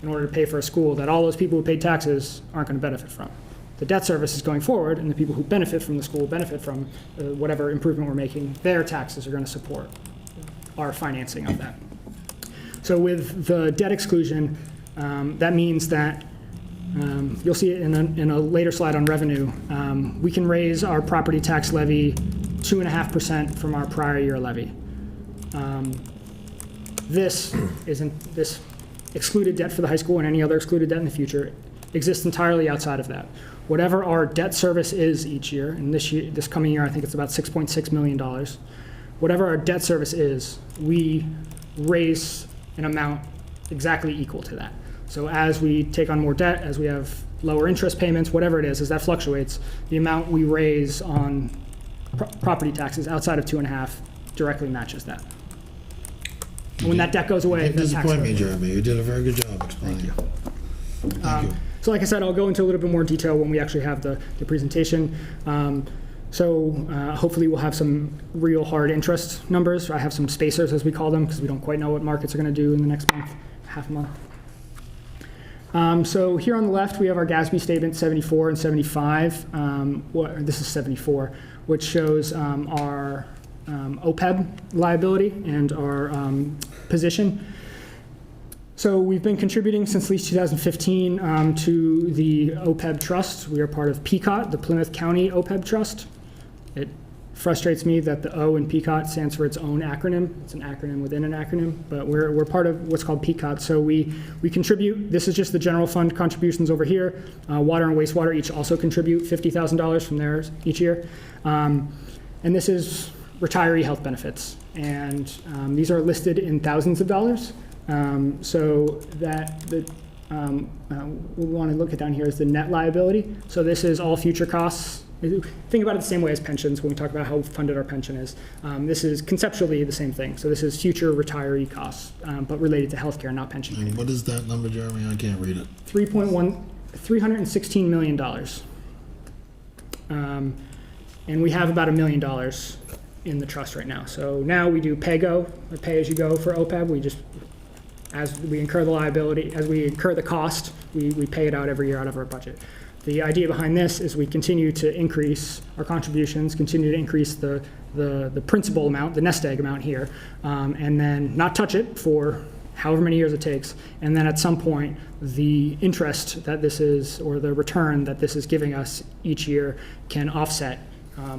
in order to pay for a school that all those people who paid taxes aren't going to benefit from. The debt service is going forward, and the people who benefit from the school benefit from whatever improvement we're making. Their taxes are going to support our financing of that. So with the debt exclusion, that means that you'll see it in a later slide on revenue. We can raise our property tax levy 2.5% from our prior year levy. This excluded debt for the high school and any other excluded debt in the future exists entirely outside of that. Whatever our debt service is each year, and this coming year I think it's about $6.6 million. Whatever our debt service is, we raise an amount exactly equal to that. So as we take on more debt, as we have lower interest payments, whatever it is, as that fluctuates, the amount we raise on property taxes outside of 2.5 directly matches that. And when that debt goes away, You disappoint me, Jeremy. You did a very good job explaining. Thank you. So like I said, I'll go into a little bit more detail when we actually have the presentation. Hopefully we'll have some real hard interest numbers. I have some spacers, as we call them, because we don't quite know what markets are going to do in the next month, half a month. So here on the left, we have our GASB statement 74 and 75. This is 74, which shows our OPEB liability and our position. So we've been contributing since at least 2015 to the OPEB trust. We are part of PCOT, the Plymouth County OPEB Trust. It frustrates me that the O in PCOT stands for its own acronym. It's an acronym within an acronym, but we're part of what's called PCOT. So we contribute. This is just the general fund contributions over here. Water and wastewater each also contribute $50,000 from theirs each year. And this is retiree health benefits. And these are listed in thousands of dollars. So that we want to look at down here is the net liability. So this is all future costs. Think about it the same way as pensions when we talk about how funded our pension is. This is conceptually the same thing. So this is future retiree costs, but related to healthcare, not pension. And what is that number, Jeremy? I can't read it. $316 million. And we have about $1 million in the trust right now. So now we do pay-go, or pay-as-you-go for OPEB. As we incur the liability, as we incur the cost, we pay it out every year out of our budget. The idea behind this is we continue to increase our contributions, continue to increase the principal amount, the nest egg amount here, and then not touch it for however many years it takes. And then at some point, the interest that this is, or the return that this is giving us each year can offset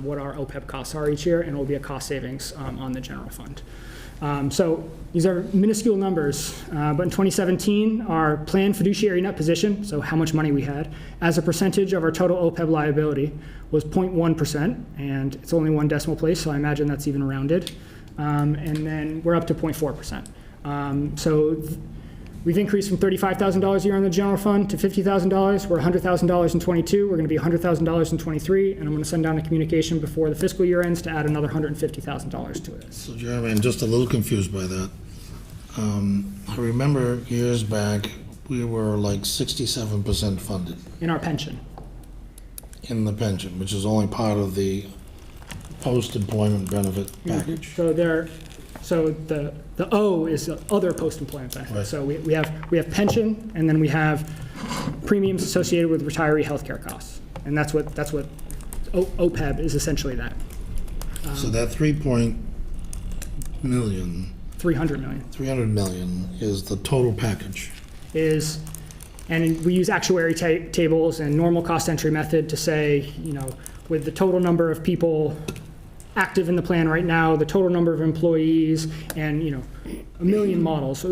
what our OPEB costs are each year, and it will be a cost savings on the general fund. So these are minuscule numbers, but in 2017, our planned fiduciary net position, so how much money we had, as a percentage of our total OPEB liability was 0.1%, and it's only one decimal place, so I imagine that's even rounded. And then we're up to 0.4%. So we've increased from $35,000 a year on the general fund to $50,000. We're $100,000 in 22. We're going to be $100,000 in 23, and I'm going to send down a communication before the fiscal year ends to add another $150,000 to it. So, Jeremy, I'm just a little confused by that. I remember years back, we were like 67% funded In our pension. in the pension, which is only part of the post-employment benefit package. So the O is other post-employment benefits. Right. So we have pension, and then we have premiums associated with retiree healthcare costs, and that's what OPEB is essentially that. So that 300 million $300 million is the total package. is And we use actuary tables and normal cost entry method to say, with the total number of people active in the plan right now, the total number of employees, and, a million models.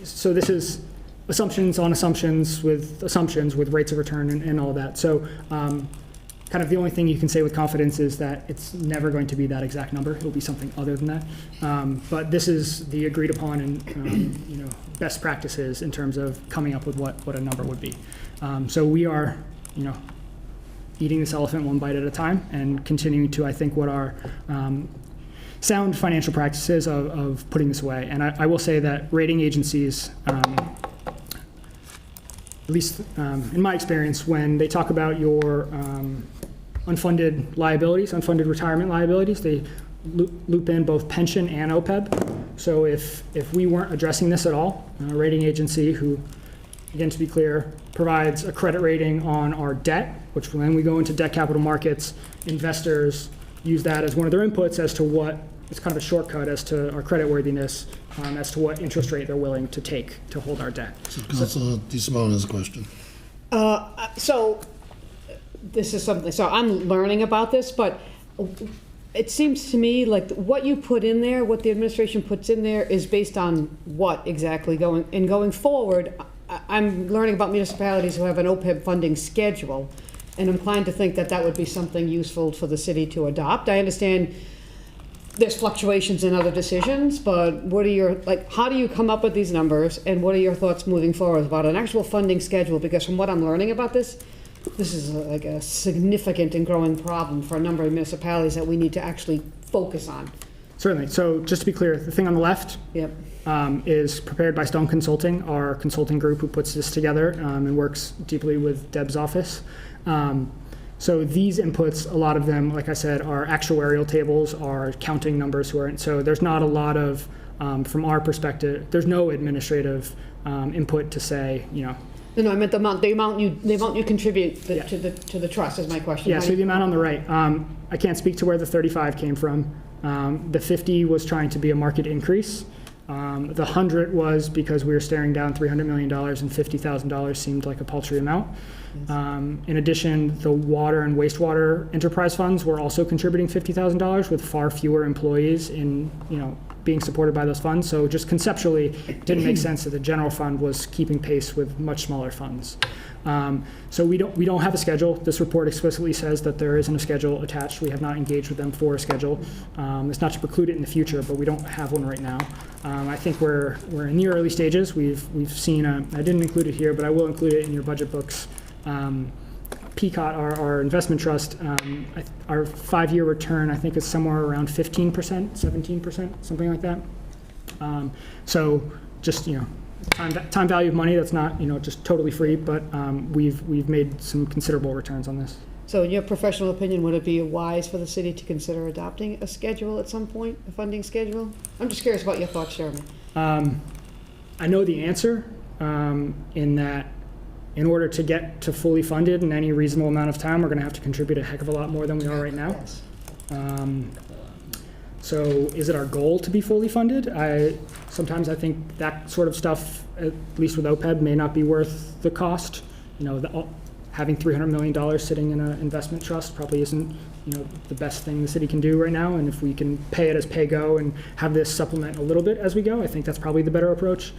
So this is assumptions on assumptions with rates of return and all that. So kind of the only thing you can say with confidence is that it's never going to be that exact number. It'll be something other than that. But this is the agreed upon and best practices in terms of coming up with what a number would be. So we are eating this elephant one bite at a time and continuing to, I think, what our sound financial practices of putting this away. And I will say that rating agencies, at least in my experience, when they talk about your unfunded liabilities, unfunded retirement liabilities, they loop in both pension and OPEB. So if we weren't addressing this at all, a rating agency who, again, to be clear, provides a credit rating on our debt, which then we go into debt capital markets, investors use that as one of their inputs as to what, it's kind of a shortcut as to our credit worthiness, as to what interest rate they're willing to take to hold our debt. So Councilor DeSimone has a question. So this is something, so I'm learning about this, but it seems to me like what you put in there, what the administration puts in there is based on what exactly going forward. I'm learning about municipalities who have an OPEB funding schedule, and I'm inclined to think that that would be something useful for the city to adopt. I understand there's fluctuations in other decisions, but what are your, how do you come up with these numbers, and what are your thoughts moving forward about an actual funding schedule? Because from what I'm learning about this is like a significant and growing problem for a number of municipalities that we need to actually focus on. Certainly. So just to be clear, the thing on the left is prepared by Stone Consulting, our consulting group who puts this together and works deeply with Deb's office. So these inputs, a lot of them, like I said, are actuarial tables, are counting numbers so there's not a lot of, from our perspective, there's no administrative input to say, No, I meant the amount you contribute to the trust is my question. Yeah, so the amount on the right. I can't speak to where the 35 came from. The 50 was trying to be a market increase. The 100 was because we were staring down $300 million and $50,000 seemed like a paltry amount. In addition, the water and wastewater enterprise funds were also contributing $50,000 with far fewer employees in, being supported by those funds. So just conceptually, it didn't make sense that the general fund was keeping pace with much smaller funds. So we don't have a schedule. This report explicitly says that there isn't a schedule attached. We have not engaged with them for a schedule. It's not to preclude it in the future, but we don't have one right now. I think we're in the early stages. We've seen I didn't include it here, but I will include it in your budget books. PCOT, our investment trust, our 5-year return, I think is somewhere around 15%, 17%, something like that. So just, time value of money, that's not, just totally free, but we've made some considerable returns on this. So in your professional opinion, would it be wise for the city to consider adopting a schedule at some point, a funding schedule? I'm just curious about your thoughts, Chairman. I know the answer in that in order to get to fully funded in any reasonable amount of time, we're going to have to contribute a heck of a lot more than we are right now. Yes. So is it our goal to be fully funded? Sometimes I think that sort of stuff, at least with OPEB, may not be worth the cost. Having $300 million sitting in an investment trust probably isn't, the best thing the city can do right now. And if we can pay it as pay-go and have this supplement a little bit as we go, I think that's probably the better approach.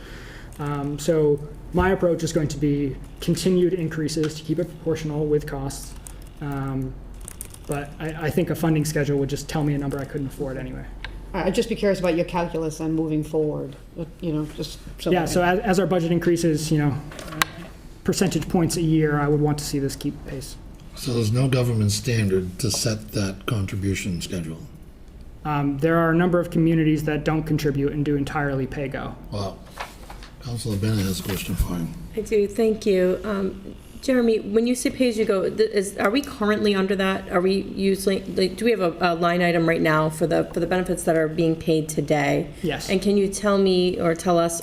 So my approach is going to be continued increases to keep it proportional with costs. But I think a funding schedule would just tell me a number I couldn't afford anyway. I'd just be curious about your calculus on moving forward, just so. Yeah, so as our budget increases, percentage points a year, I would want to see this keep pace. So there's no government standard to set that contribution schedule? There are a number of communities that don't contribute and do entirely pay-go. Wow. Councilor Bennett has a question for you. I do, thank you. Jeremy, when you say pay-as-you-go, are we currently under that? Are we using, do we have a line item right now for the benefits that are being paid today? Yes. And can you tell me or tell us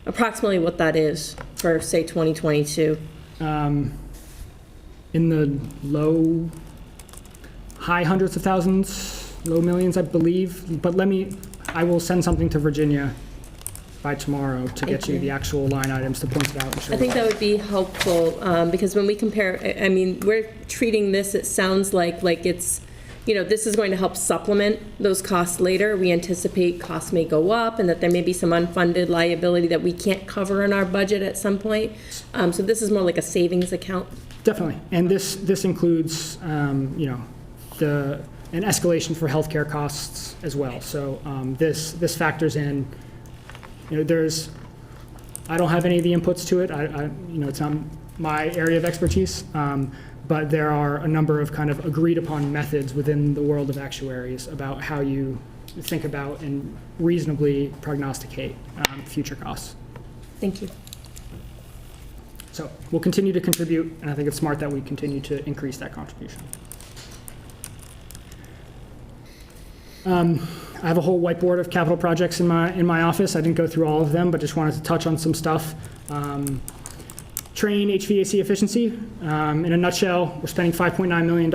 approximately what that is for, say, 2022? In the high hundreds of thousands, low millions, I believe. But I will send something to Virginia by tomorrow to get you the actual line items to point it out and show I think you. that would be helpful, because when we compare, I mean, we're treating this, it sounds like it's, this is going to help supplement those costs later. We anticipate costs may go up and that there may be some unfunded liability that we can't cover in our budget at some point. So this is more like a savings account. Definitely. And this includes, an escalation for healthcare costs as well. So this factors in, I don't have any of the inputs to it. It's not my area of expertise. But there are a number of kind of agreed upon methods within the world of actuaries about how you think about and reasonably prognosticate future costs. Thank you. So we'll continue to contribute, and I think it's smart that we continue to increase that contribution. I have a whole whiteboard of capital projects in my office. I didn't go through all of them, but just wanted to touch on some stuff. Train HVAC efficiency. In a nutshell, we're spending $5.9 million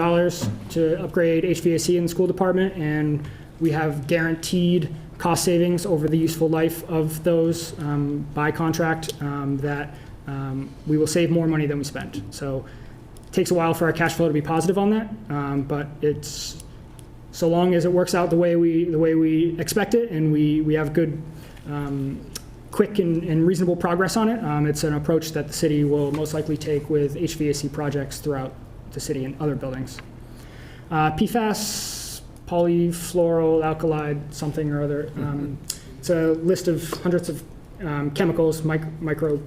to upgrade HVAC in the school department, and we have guaranteed cost savings over the useful life of those by contract that we will save more money than we spend. So it takes a while for our cash flow to be positive on that, but it's so long as it works out the way we expect it, and we have good quick and reasonable progress on it. It's an approach that the city will most likely take with HVAC projects throughout the city and other buildings. PFAS, polyfluoral alkali, something or other. It's a list of hundreds of chemicals, micro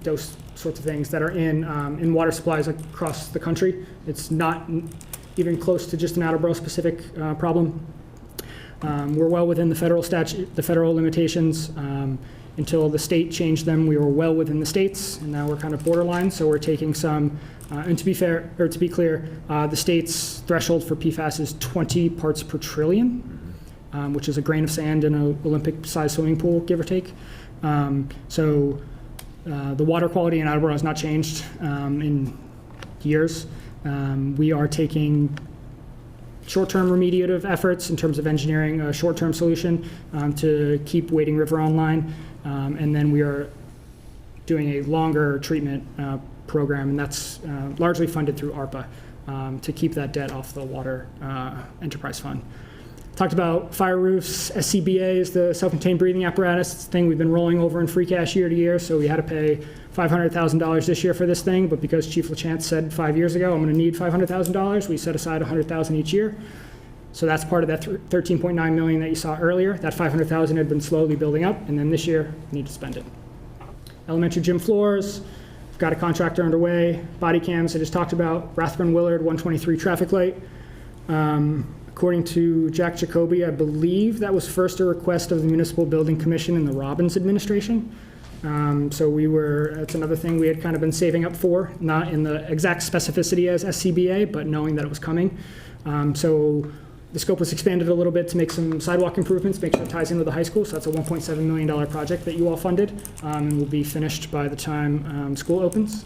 dose sorts of things that are in water supplies across the country. It's not even close to just an Attleboro specific problem. We're well within the federal statute, the federal limitations. Until the state changed them, we were well within the states, and now we're kind of borderline. So we're taking some, and to be clear, the state's threshold for PFAS is 20 parts per trillion, which is a grain of sand in an Olympic-sized swimming pool, give or take. So the water quality in Attleboro has not changed in years. We are taking short-term remediative efforts in terms of engineering a short-term solution to keep Wading River online. And then we are doing a longer treatment program, and that's largely funded through Arpa to keep that debt off the water enterprise fund. Talked about fire roofs. SCBA is the self-contained breathing apparatus. It's the thing we've been rolling over in free cash year to year, so we had to pay $500,000 this year for this thing, but because Chief LaChance said 5 years ago, I'm going to need $500,000, we set aside $100,000 each year. So that's part of that $13.9 million that you saw earlier. That $500,000 had been slowly building up, and then this year, we need to spend it. Elementary gym floors, we've got a contractor underway. Body cams I just talked about. Rathburn Willard 123 traffic light. According to Jack Jacoby, I believe that was first a request of the Municipal Building Commission in the Robbins administration. So that's another thing we had kind of been saving up for, not in the exact specificity as SCBA, but knowing that it was coming. So the scope was expanded a little bit to make some sidewalk improvements, make sure it ties in with the high school. So that's a $1.7 million project that you all funded, and will be finished by the time school opens.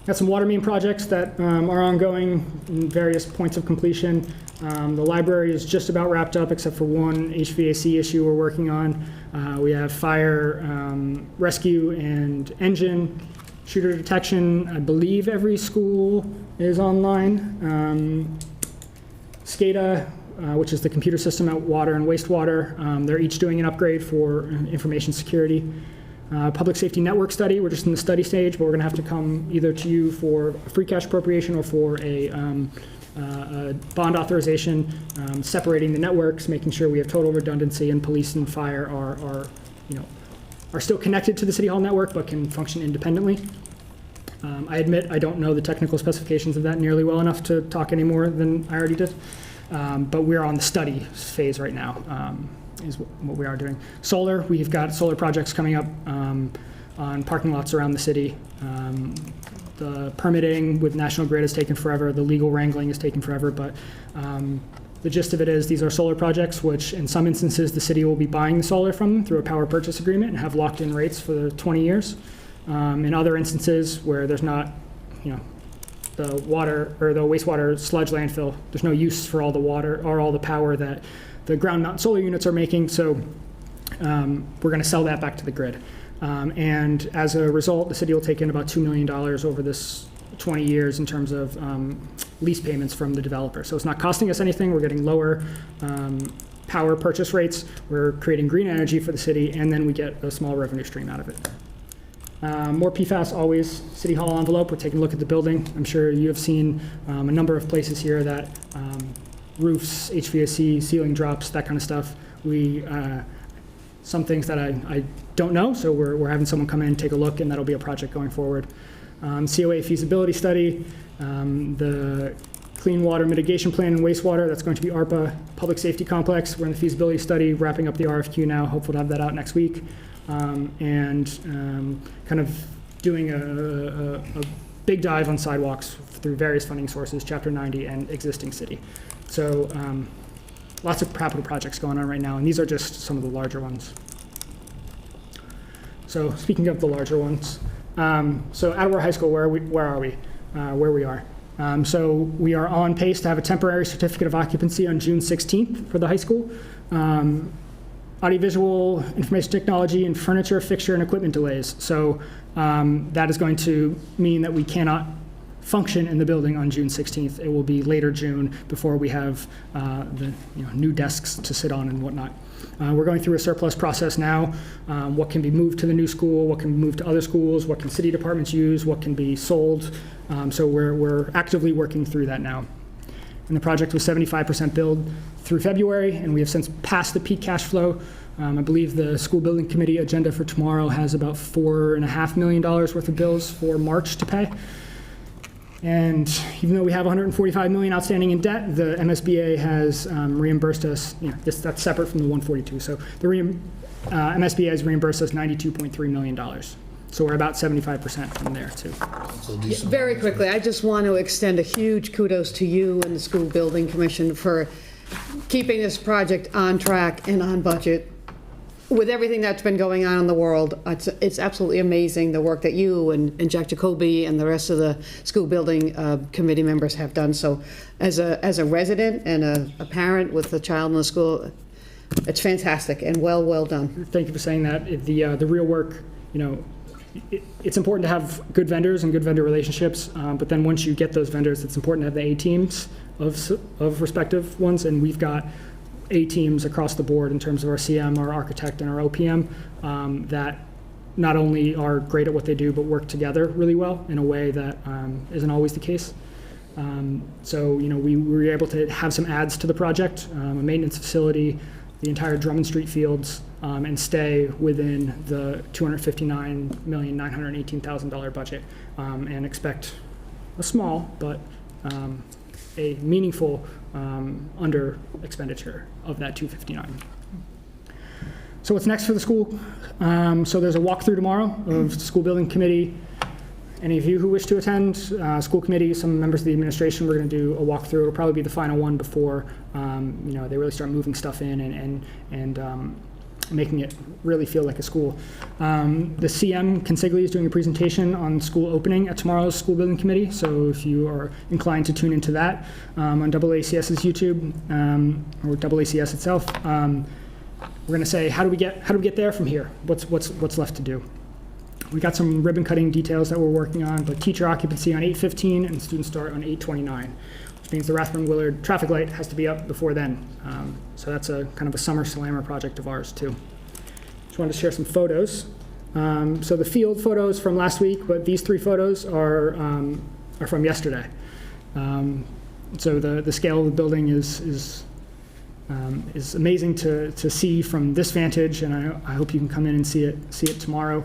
Got some water main projects that are ongoing in various points of completion. The library is just about wrapped up except for one HVAC issue we're working on. We have fire rescue and engine, shooter detection. I believe every school is online. SCADA, which is the computer system at water and wastewater. They're each doing an upgrade for information security. Public safety network study, we're just in the study stage, but we're going to have to come either to you for a free cash appropriation or for a bond authorization, separating the networks, making sure we have total redundancy, and police and fire are still connected to the City Hall network but can function independently. I admit I don't know the technical specifications of that nearly well enough to talk any more than I already did, but we're on the study phase right now. Is what we are doing. Solar, we've got solar projects coming up on parking lots around the city. The permitting with National Grid has taken forever. The legal wrangling has taken forever, but the gist of it is these are solar projects, which in some instances the city will be buying the solar from them through a power purchase agreement and have locked in rates for the 20 years. In other instances where there's not, the water or the wastewater sludge landfill, there's no use for all the water or all the power that the ground mount solar units are making, so we're going to sell that back to the grid. And as a result, the city will take in about $2 million over this 20 years in terms of lease payments from the developer. So it's not costing us anything. We're getting lower power purchase rates. We're creating green energy for the city, and then we get a small revenue stream out of it. More PFAS always. City Hall envelope, we're taking a look at the building. I'm sure you have seen a number of places here that roofs, HVAC, ceiling drops, that kind of stuff. Some things that I don't know, so we're having someone come in and take a look, and that'll be a project going forward. COA feasibility study, the clean water mitigation plan and wastewater, that's going to be Arpa. Public safety complex, we're in the feasibility study, wrapping up the RFQ now, hopeful to have that out next week. Kind of doing a big dive on sidewalks through various funding sources, Chapter 90 and existing city. So lots of capital projects going on right now, and these are just some of the larger ones. So speaking of the larger ones, so Attleboro High School, where are we? Where we are. So we are on pace to have a temporary certificate of occupancy on June 16th for the high school. Audiovisual, information technology, and furniture, fixture, and equipment delays. So that is going to mean that we cannot function in the building on June 16th. It will be later June before we have the new desks to sit on and whatnot. We're going through a surplus process now. What can be moved to the new school? What can be moved to other schools? What can city departments use? What can be sold? So we're actively working through that now. And the project was 75% billed through February, and we have since passed the peak cash flow. I believe the school building committee agenda for tomorrow has about $4.5 million worth of bills for March to pay. And even though we have $145 million outstanding in debt, the MSBA has reimbursed us. That's separate from the 142. So the MSBA has reimbursed us $92.3 million. So we're about 75% from there too. Very quickly, I just want to extend a huge kudos to you and the School Building Commission for keeping this project on track and on budget. With everything that's been going on in the world, it's absolutely amazing the work that you and Jack Jacoby and the rest of the school building committee members have done. So as a resident and a parent with a child in the school, it's fantastic and well done. Thank you for saying that. The real work, it's important to have good vendors and good vendor relationships, but then once you get those vendors, it's important to have the A teams of respective ones, and we've got A teams across the board in terms of our CM, our architect, and our OPM that not only are great at what they do, but work together really well in a way that isn't always the case. So we were able to have some adds to the project, a maintenance facility, the entire Drummond Street fields, and stay within the $259,918,000 budget, and expect a small but a meaningful under expenditure of that 259. So what's next for the school? So there's a walkthrough tomorrow of the school building committee. Any of you who wish to attend, school committee, some members of the administration, we're going to do a walkthrough. It'll probably be the final one before they really start moving stuff in and making it really feel like a school. The CM, Consigli, is doing a presentation on school opening at tomorrow's school building committee. So if you are inclined to tune into that on AACS's YouTube or AACS itself, we're going to say, how do we get there from here? What's left to do? We got some ribbon cutting details that we're working on, but teacher occupancy on 8/15 and student start on 8/29, which means the Rathburn-Willard traffic light has to be up before then. So that's a kind of a summer slammer project of ours too. Just wanted to share some photos. So the field photos from last week, but these 3 photos are from yesterday. So the scale of the building is amazing to see from this vantage, and I hope you can come in and see it tomorrow.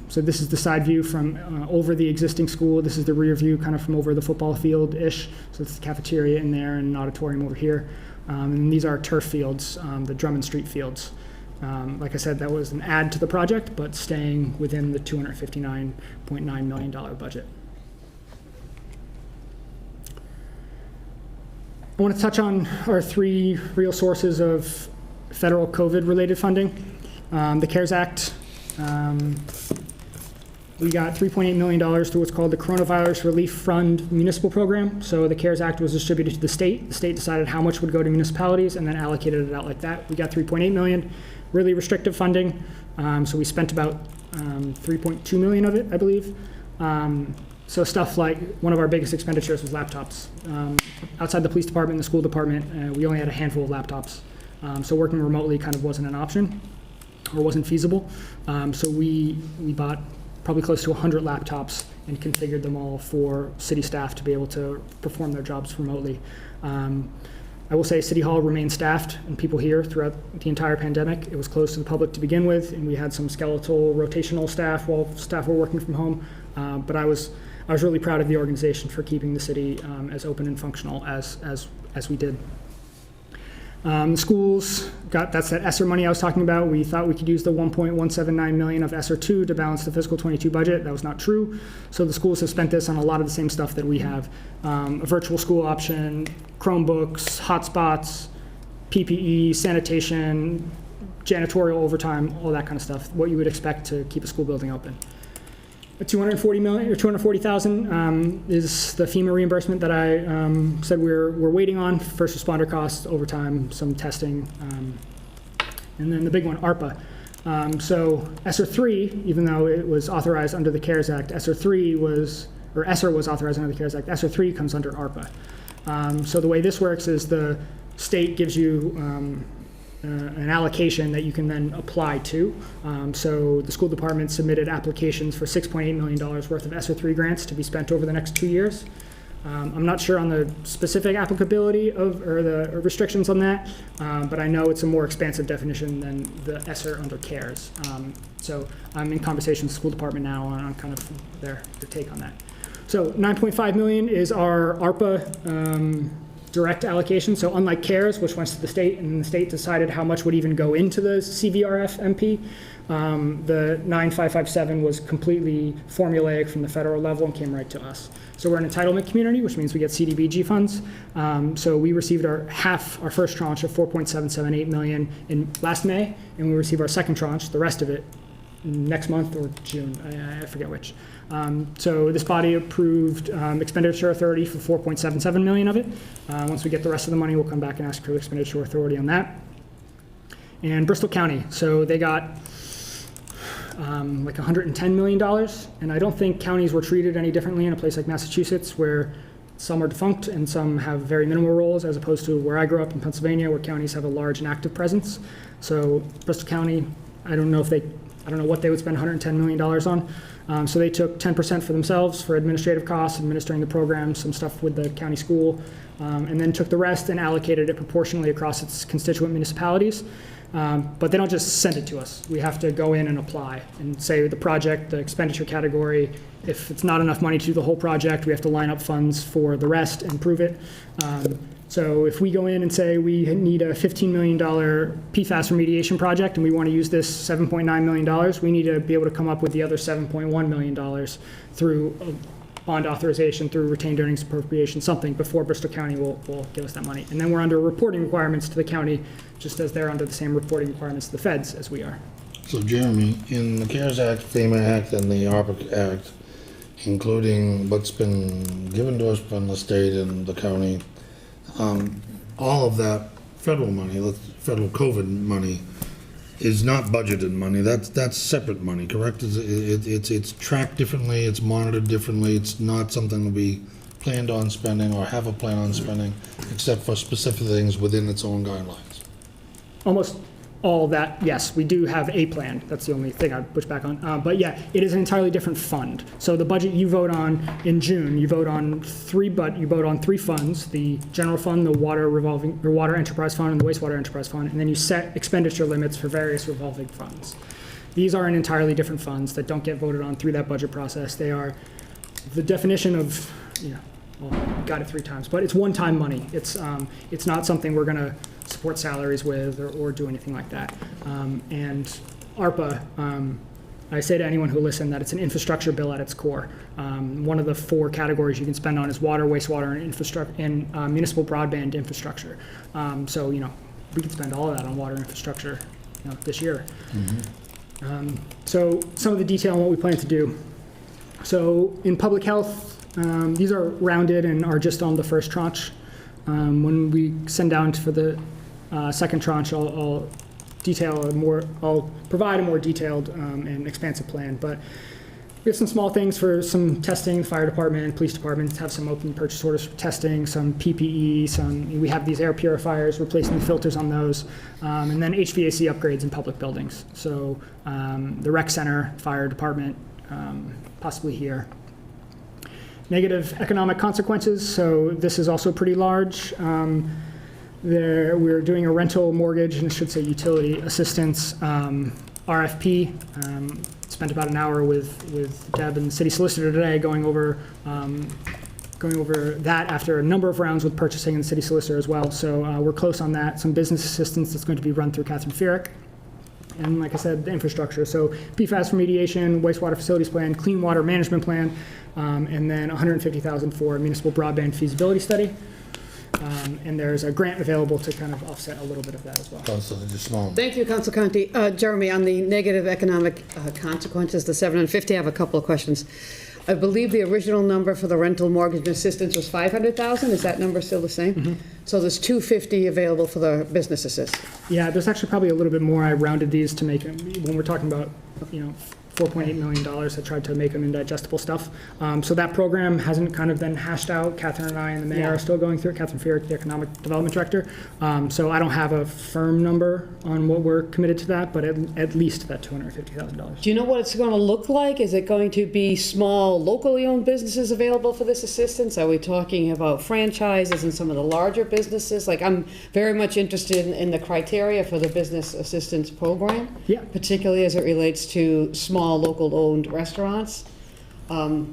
So this is the side view from over the existing school. This is the rear view kind of from over the football field-ish. So it's the cafeteria in there and an auditorium over here. And these are turf fields, the Drummond Street fields. Like I said, that was an add to the project, but staying within the $259.9 million budget. I want to touch on our 3 real sources of federal COVID-related funding. The CARES Act. We got $3.8 million through what's called the Coronavirus Relief Fund Municipal Program. So the CARES Act was distributed to the state. The state decided how much would go to municipalities and then allocated it out like that. We got $3.8 million. really restrictive funding. So we spent about 3.2 million of it, I believe. So stuff like one of our biggest expenditures was laptops. Outside the police department and the school department, we only had a handful of laptops. So working remotely kind of wasn't an option or wasn't feasible. So we bought probably close to 100 laptops and configured them all for city staff to be able to perform their jobs remotely. I will say City Hall remained staffed and people here throughout the entire pandemic. It was closed to the public to begin with, and we had some skeletal rotational staff while staff were working from home. But I was really proud of the organization for keeping the city as open and functional as we did. The schools that's that ESSER money I was talking about. We thought we could use the 1.179 million of ESSER 2 to balance the fiscal 22 budget. That was not true. So the schools have spent this on a lot of the same stuff that we have. A virtual school option, Chromebooks, hotspots, PPE, sanitation, janitorial overtime, all that kind of stuff. What you would expect to keep a school building open. The 240 million or 240,000 is the Fema reimbursement that I said we're waiting on. First responder costs, overtime, some testing, and then the big one, Arpa. So ESSER 3, even though it was authorized under the CARES Act, ESSER was authorized under the CARES Act. ESSER 3 comes under Arpa. So the way this works is the state gives you an allocation that you can then apply to. So the school department submitted applications for $6.8 million worth of ESSER 3 grants to be spent over the next 2 years. I'm not sure on the specific applicability or the restrictions on that, but I know it's a more expansive definition than the ESSER under CARES. So I'm in conversation with the school department now on kind of their take on that. So 9.5 million is our ARPA direct allocation. So unlike CARES, which went to the state, and the state decided how much would even go into the CVRF MP, the 9557 was completely formulaic from the federal level and came right to us. So we're an entitlement community, which means we get CDBG funds. So we received our first tranche of 4.778 million in last May, and we receive our second tranche, the rest of it, next month or June, I forget which. So this body approved expenditure authority for 4.77 million of it. Once we get the rest of the money, we'll come back and ask for the expenditure authority on that. And Bristol County, so they got like $110 million, and I don't think counties were treated any differently in a place like Massachusetts, where some are defunct and some have very minimal roles, as opposed to where I grew up in Pennsylvania, where counties have a large and active presence. So Bristol County, I don't know what they would spend $110 million on. So they took 10% for themselves for administrative costs, administering the program, some stuff with the county school, and then took the rest and allocated it proportionally across its constituent municipalities. But they don't just send it to us. We have to go in and apply and say the project, the expenditure category. If it's not enough money to do the whole project, we have to line up funds for the rest and prove it. So if we go in and say we need a $15 million PFAS remediation project and we want to use this $7.9 million, we need to be able to come up with the other $7.1 million through bond authorization, through retained earnings appropriation, something before Bristol County will give us that money. And then we're under reporting requirements to the county, just as they're under the same reporting requirements to the feds as we are. So Jeremy, in the CARES Act, FEMA Act, and the Arpa Act, including what's been given to us from the state and the county, all of that federal money, the federal COVID money, is not budgeted money. That's separate money, correct? It's tracked differently, it's monitored differently, it's not something that we planned on spending or have a plan on spending, except for specific things within its own guidelines. Almost all of that, yes, we do have a plan. That's the only thing I'd push back on. But yeah, it is an entirely different fund. So the budget you vote on in June, you vote on three funds: the general fund, the water enterprise fund, and the wastewater enterprise fund, and then you set expenditure limits for various revolving funds. These are in entirely different funds that don't get voted on through that budget process. They are the definition of, well, I got it 3 times, but it's one-time money. It's not something we're going to support salaries with or do anything like that. And ARPA, I say to anyone who listens that it's an infrastructure bill at its core. One of the 4 categories you can spend on is water, wastewater, and infrastructure, and municipal broadband infrastructure. So we can spend all of that on water infrastructure this year. Mm-hmm. So some of the detail on what we plan to do. So in public health, these are rounded and are just on the first tranche. When we send down for the second tranche, I'll I'll provide a more detailed and expansive plan, but we have some small things for some testing. Fire department, police departments have some open purchase orders for testing, some PPE, we have these air purifiers, replacing the filters on those, and then HVAC upgrades in public buildings. So the rec center, fire department, possibly here. Negative economic consequences, so this is also pretty large. We're doing a rental mortgage, and it should say utility assistance RFP. Spent about an hour with Deb and the city solicitor today going over that after a number of rounds with purchasing and city solicitor as well. So we're close on that. Some business assistance that's going to be run through Catherine Fierick. And like I said, the infrastructure. So PFAS remediation, wastewater facilities plan, clean water management plan, and then $150,000 for a municipal broadband feasibility study. And there's a grant available to kind of offset a little bit of that as well. Thank you, Council Conti. Jeremy, on the negative economic consequences, the 750, I have a couple of questions. I believe the original number for the rental mortgage assistance was 500,000. Is that number still the same? Mm-hmm. So there's 250 available for the business assist. Yeah, there's actually probably a little bit more. I rounded these to make them, when we're talking about, $4.8 million. I tried to make them indigestible stuff. So that program hasn't kind of been hashed out. Catherine and I and the mayor are still going through it. Catherine Fierick, the Economic Development Director. So I don't have a firm number on what we're committed to that, but at least that $250,000. Do you know what it's going to look like? Is it going to be small, locally owned businesses available for this assistance? Are we talking about franchises and some of the larger businesses? Like, I'm very much interested in the criteria for the business assistance program, particularly as it relates to small, local-owned restaurants.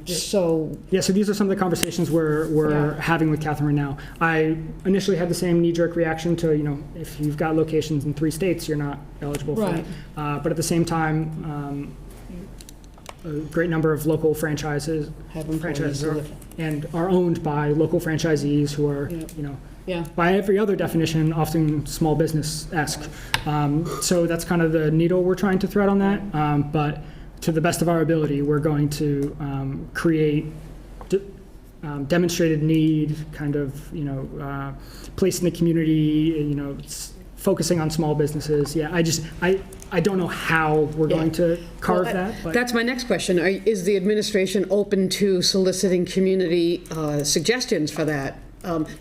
So these are some of the conversations we're having with Catherine now. I initially had the same knee-jerk reaction to, if you've got locations in 3 states, you're not eligible for it. But at the same time, a great number of local franchises are owned by local franchisees who are, by every other definition, often small business-esque. So that's kind of the needle we're trying to thread on that. But to the best of our ability, we're going to create demonstrated need, kind of, place in the community, focusing on small businesses. I don't know how we're going to carve that. But that's my next question. Is the administration open to soliciting community suggestions for that?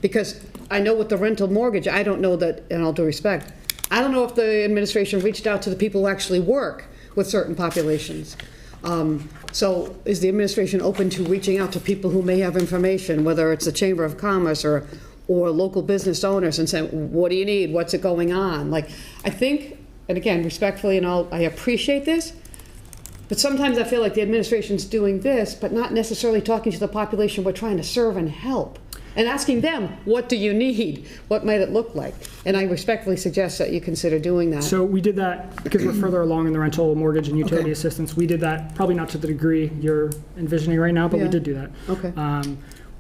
Because I know with the rental mortgage, I don't know that, in all due respect, I don't know if the administration reached out to the people who actually work with certain populations. So is the administration open to reaching out to people who may have information, whether it's the Chamber of Commerce or local business owners, and saying, what do you need? What's it going on? Like, I think, and again, respectfully and all, I appreciate this, but sometimes I feel like the administration's doing this, but not necessarily talking to the population we're trying to serve and help. And asking them, what do you need? What might it look like? And I respectfully suggest that you consider doing that. So we did that because we're further along in the rental mortgage and utility assistance. We did that, probably not to the degree you're envisioning right now, but we did do that. Okay.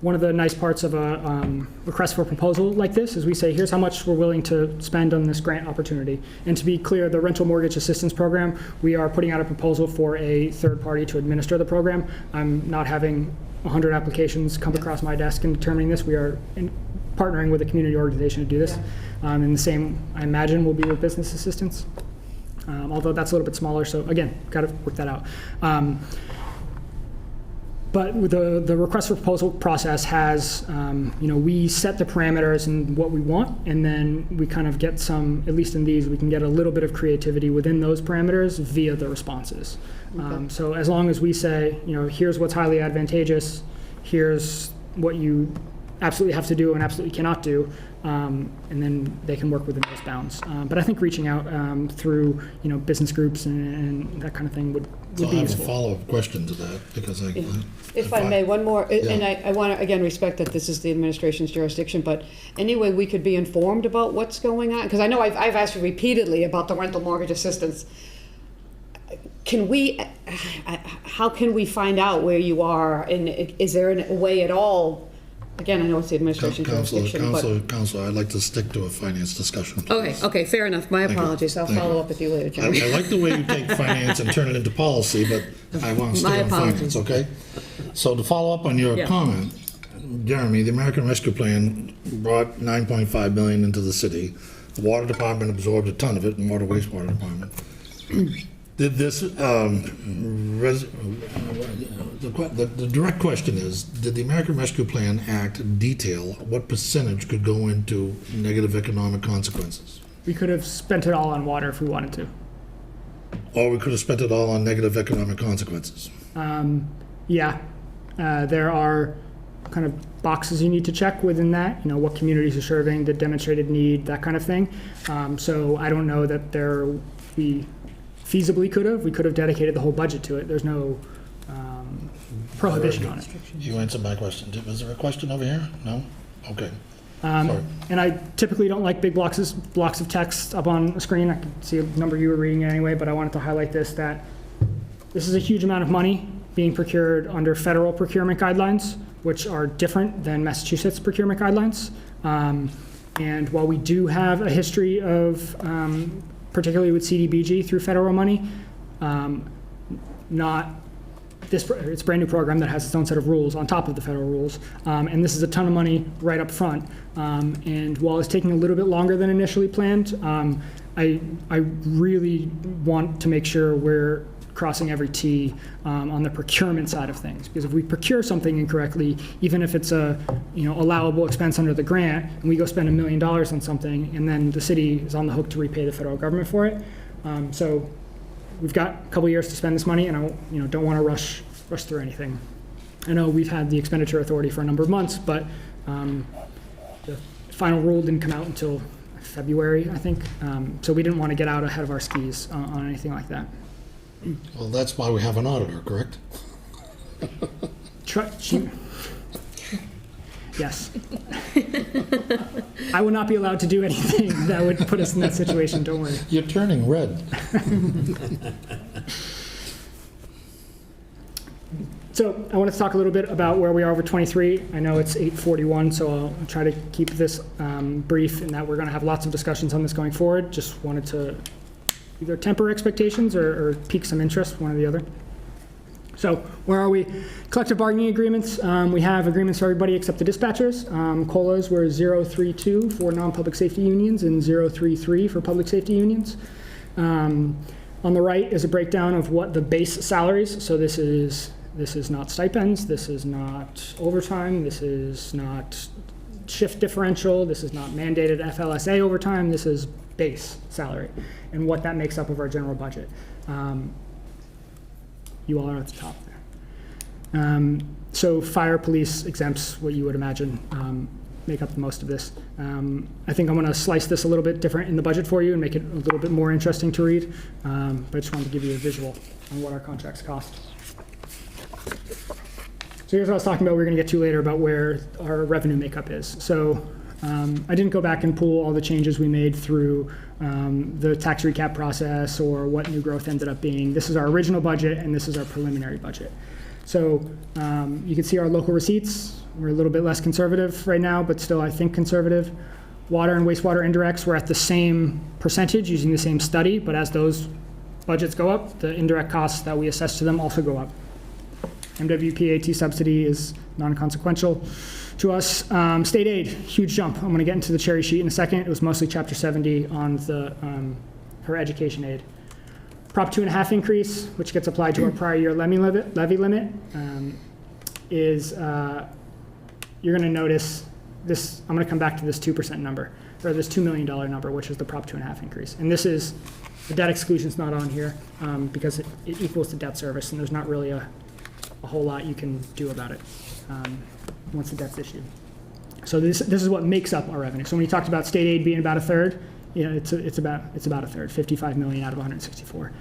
One of the nice parts of a request for proposal like this is we say, here's how much we're willing to spend on this grant opportunity. And to be clear, the rental mortgage assistance program, we are putting out a proposal for a third party to administer the program. I'm not having 100 applications come across my desk in determining this. We are partnering with a community organization to do this. And the same, I imagine, will be with business assistance, although that's a little bit smaller. So again, got to work that out. But with the request for proposal process has, we set the parameters and what we want, and then we kind of get some, at least in these, we can get a little bit of creativity within those parameters via the responses. Okay. So as long as we say, here's what's highly advantageous, here's what you absolutely have to do and absolutely cannot do, and then they can work within those bounds. But I think reaching out through business groups and that kind of thing would be useful. I have a follow-up question to that because if I may, one more, and I want to again respect that this is the administration's jurisdiction, but any way we could be informed about what's going on, because I know I've asked you repeatedly about the rental mortgage assistance. How can we find out where you are, and is there a way at all? Again, I know it's the administration's jurisdiction, Counselor, I'd like to stick to a finance discussion, please. Okay, fair enough. My apologies. I'll follow up with you later, Jeremy. I like the way you take finance and turn it into policy, but I want to stay on finance, okay? So to follow up on your comment, Jeremy, the American Rescue Plan brought $9.5 million into the city Water department absorbed a ton of it, and water wastewater department. Did this, the direct question is, did the American Rescue Plan Act detail what percentage could go into negative economic consequences? We could have spent it all on water if we wanted to. Or we could have spent it all on negative economic consequences? Yeah, there are kind of boxes you need to check within that, what communities are serving, the demonstrated need, that kind of thing. So I don't know that we feasibly could have. We could have dedicated the whole budget to it. There's no prohibition on it. You answered my question. Was there a question over here? No? Okay. Sorry. And I typically don't like big blocks of text up on a screen. I can see a number you were reading anyway, but I wanted to highlight that this is a huge amount of money being procured under federal procurement guidelines, which are different than Massachusetts procurement guidelines. And while we do have a history of, particularly with CDBG through federal money, it's a brand new program that has its own set of rules on top of the federal rules. And this is a ton of money right up front. And while it's taking a little bit longer than initially planned, I really want to make sure we're crossing every T on the procurement side of things. Because if we procure something incorrectly, even if it's a allowable expense under the grant, and we go spend $1 million on something, and then the city is on the hook to repay the federal government for it. So we've got a couple years to spend this money, and I don't want to rush through anything. I know we've had the expenditure authority for a number of months, but the final rule didn't come out until February, I think. So we didn't want to get out ahead of our skis on anything like that. Well, that's why we have an auditor, correct? Yes. I would not be allowed to do anything that would put us in that situation, don't worry. You're turning red. So I want to talk a little bit about where we are over 23. I know it's 8:41, so I'll try to keep this brief in that we're going to have lots of discussions on this going forward. Just wanted to either temper expectations or pique some interest, one or the other. So where are we? Collective bargaining agreements. We have agreements for everybody except the dispatchers. COLAs were 0.32 for non-public safety unions and 0.33 for public safety unions. On the right is a breakdown of what the base salaries. So this is not stipends. This is not overtime. This is not shift differential. This is not mandated FLSA overtime. This is base salary and what that makes up of our general budget. You all are at the top there. So fire, police exempts, what you would imagine, make up the most of this. I think I'm going to slice this a little bit different in the budget for you and make it a little bit more interesting to read. But I just wanted to give you a visual on what our contracts cost. So here's what I was talking about. We're going to get to later about where our revenue makeup is. So I didn't go back and pull all the changes we made through the tax recap process or what new growth ended up being. This is our original budget and this is our preliminary budget. So you can see our local receipts. We're a little bit less conservative right now, but still I think conservative. Water and wastewater indirects, we're at the same percentage using the same study, but as those budgets go up, the indirect costs that we assess to them also go up. MWPAT subsidy is non-consequential to us. State aid, huge jump. I'm going to get into the cherry sheet in a second. It was mostly Chapter 70 on her education aid. Prop 2.5 increase, which gets applied to our prior year levy limit, is you're going to notice this. I'm going to come back to this 2% number, or this $2 million number, which is the Prop 2.5 increase. And this is the debt exclusion's not on here because it equals the debt service, and there's not really a whole lot you can do about it once the debt's issued. So this is what makes up our revenue. So when you talked about state aid being about a third, it's about a third, 55 million out of 164.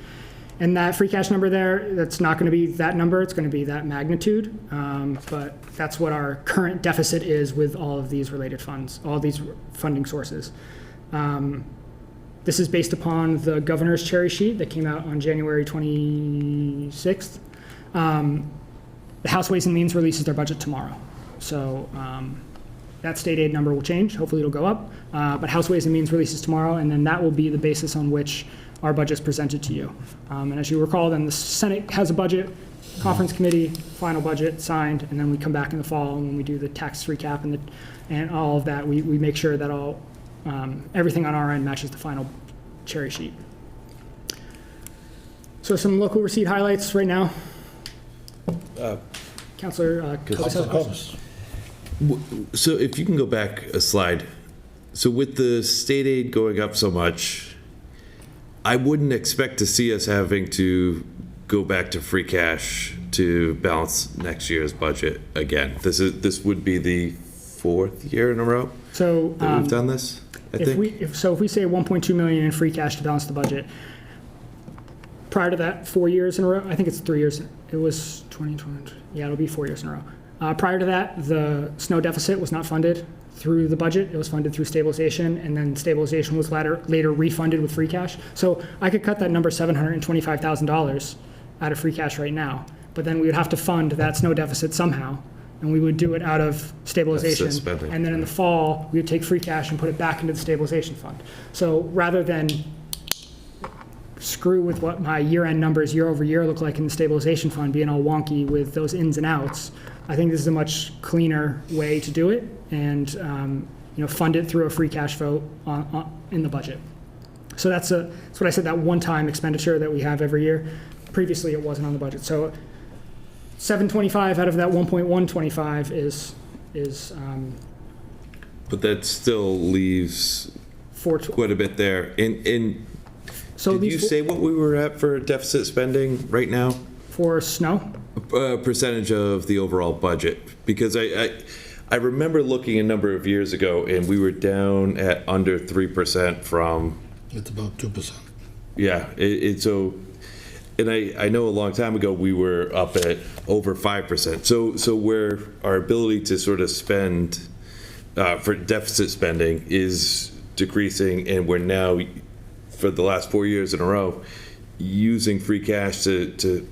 And that free cash number there, that's not going to be that number. It's going to be that magnitude. But that's what our current deficit is with all of these related funds, all these funding sources. This is based upon the governor's cherry sheet that came out on January 26th. The House Ways and Means releases their budget tomorrow. So that state aid number will change. Hopefully it'll go up. But House Ways and Means releases tomorrow, and then that will be the basis on which our budget is presented to you. And as you recall, then the Senate has a budget, conference committee, final budget signed, and then we come back in the fall and when we do the tax recap and all of that, we make sure that all everything on our end matches the final cherry sheet. So some local receipt highlights right now. Councilor Councilor Cobus. So if you can go back a slide. So with the state aid going up so much, I wouldn't expect to see us having to go back to free cash to balance next year's budget again. This would be the 4th year in a row So that we've done this, I think. if we say 1.2 million in free cash to balance the budget, prior to that, 4 years in a row, I think it's 3 years, it was 2020, yeah, it'll be 4 years in a row. Prior to that, the snow deficit was not funded through the budget, it was funded through stabilization, and then stabilization was later refunded with free cash. So I could cut that number $725,000 out of free cash right now, but then we would have to fund that snow deficit somehow, and we would do it out of stabilization. Deficit spending. And then in the fall, we would take free cash and put it back into the stabilization fund. So rather than screw with what my year-end numbers year over year look like in the stabilization fund, being all wonky with those ins and outs, I think this is a much cleaner way to do it and fund it through a free cash vote in the budget. So that's what I said, that one-time expenditure that we have every year. Previously, it wasn't on the budget. So 725 out of that 1.125 is But that still leaves quite a bit there. So did you say what we were at for deficit spending right now? for snow? Percentage of the overall budget, because I remember looking a number of years ago and we were down at under 3% from. It's about 2%. Yeah, and I know a long time ago we were up at over 5%. So where our ability to sort of spend for deficit spending is decreasing, and we're now for the last 4 years in a row using free cash to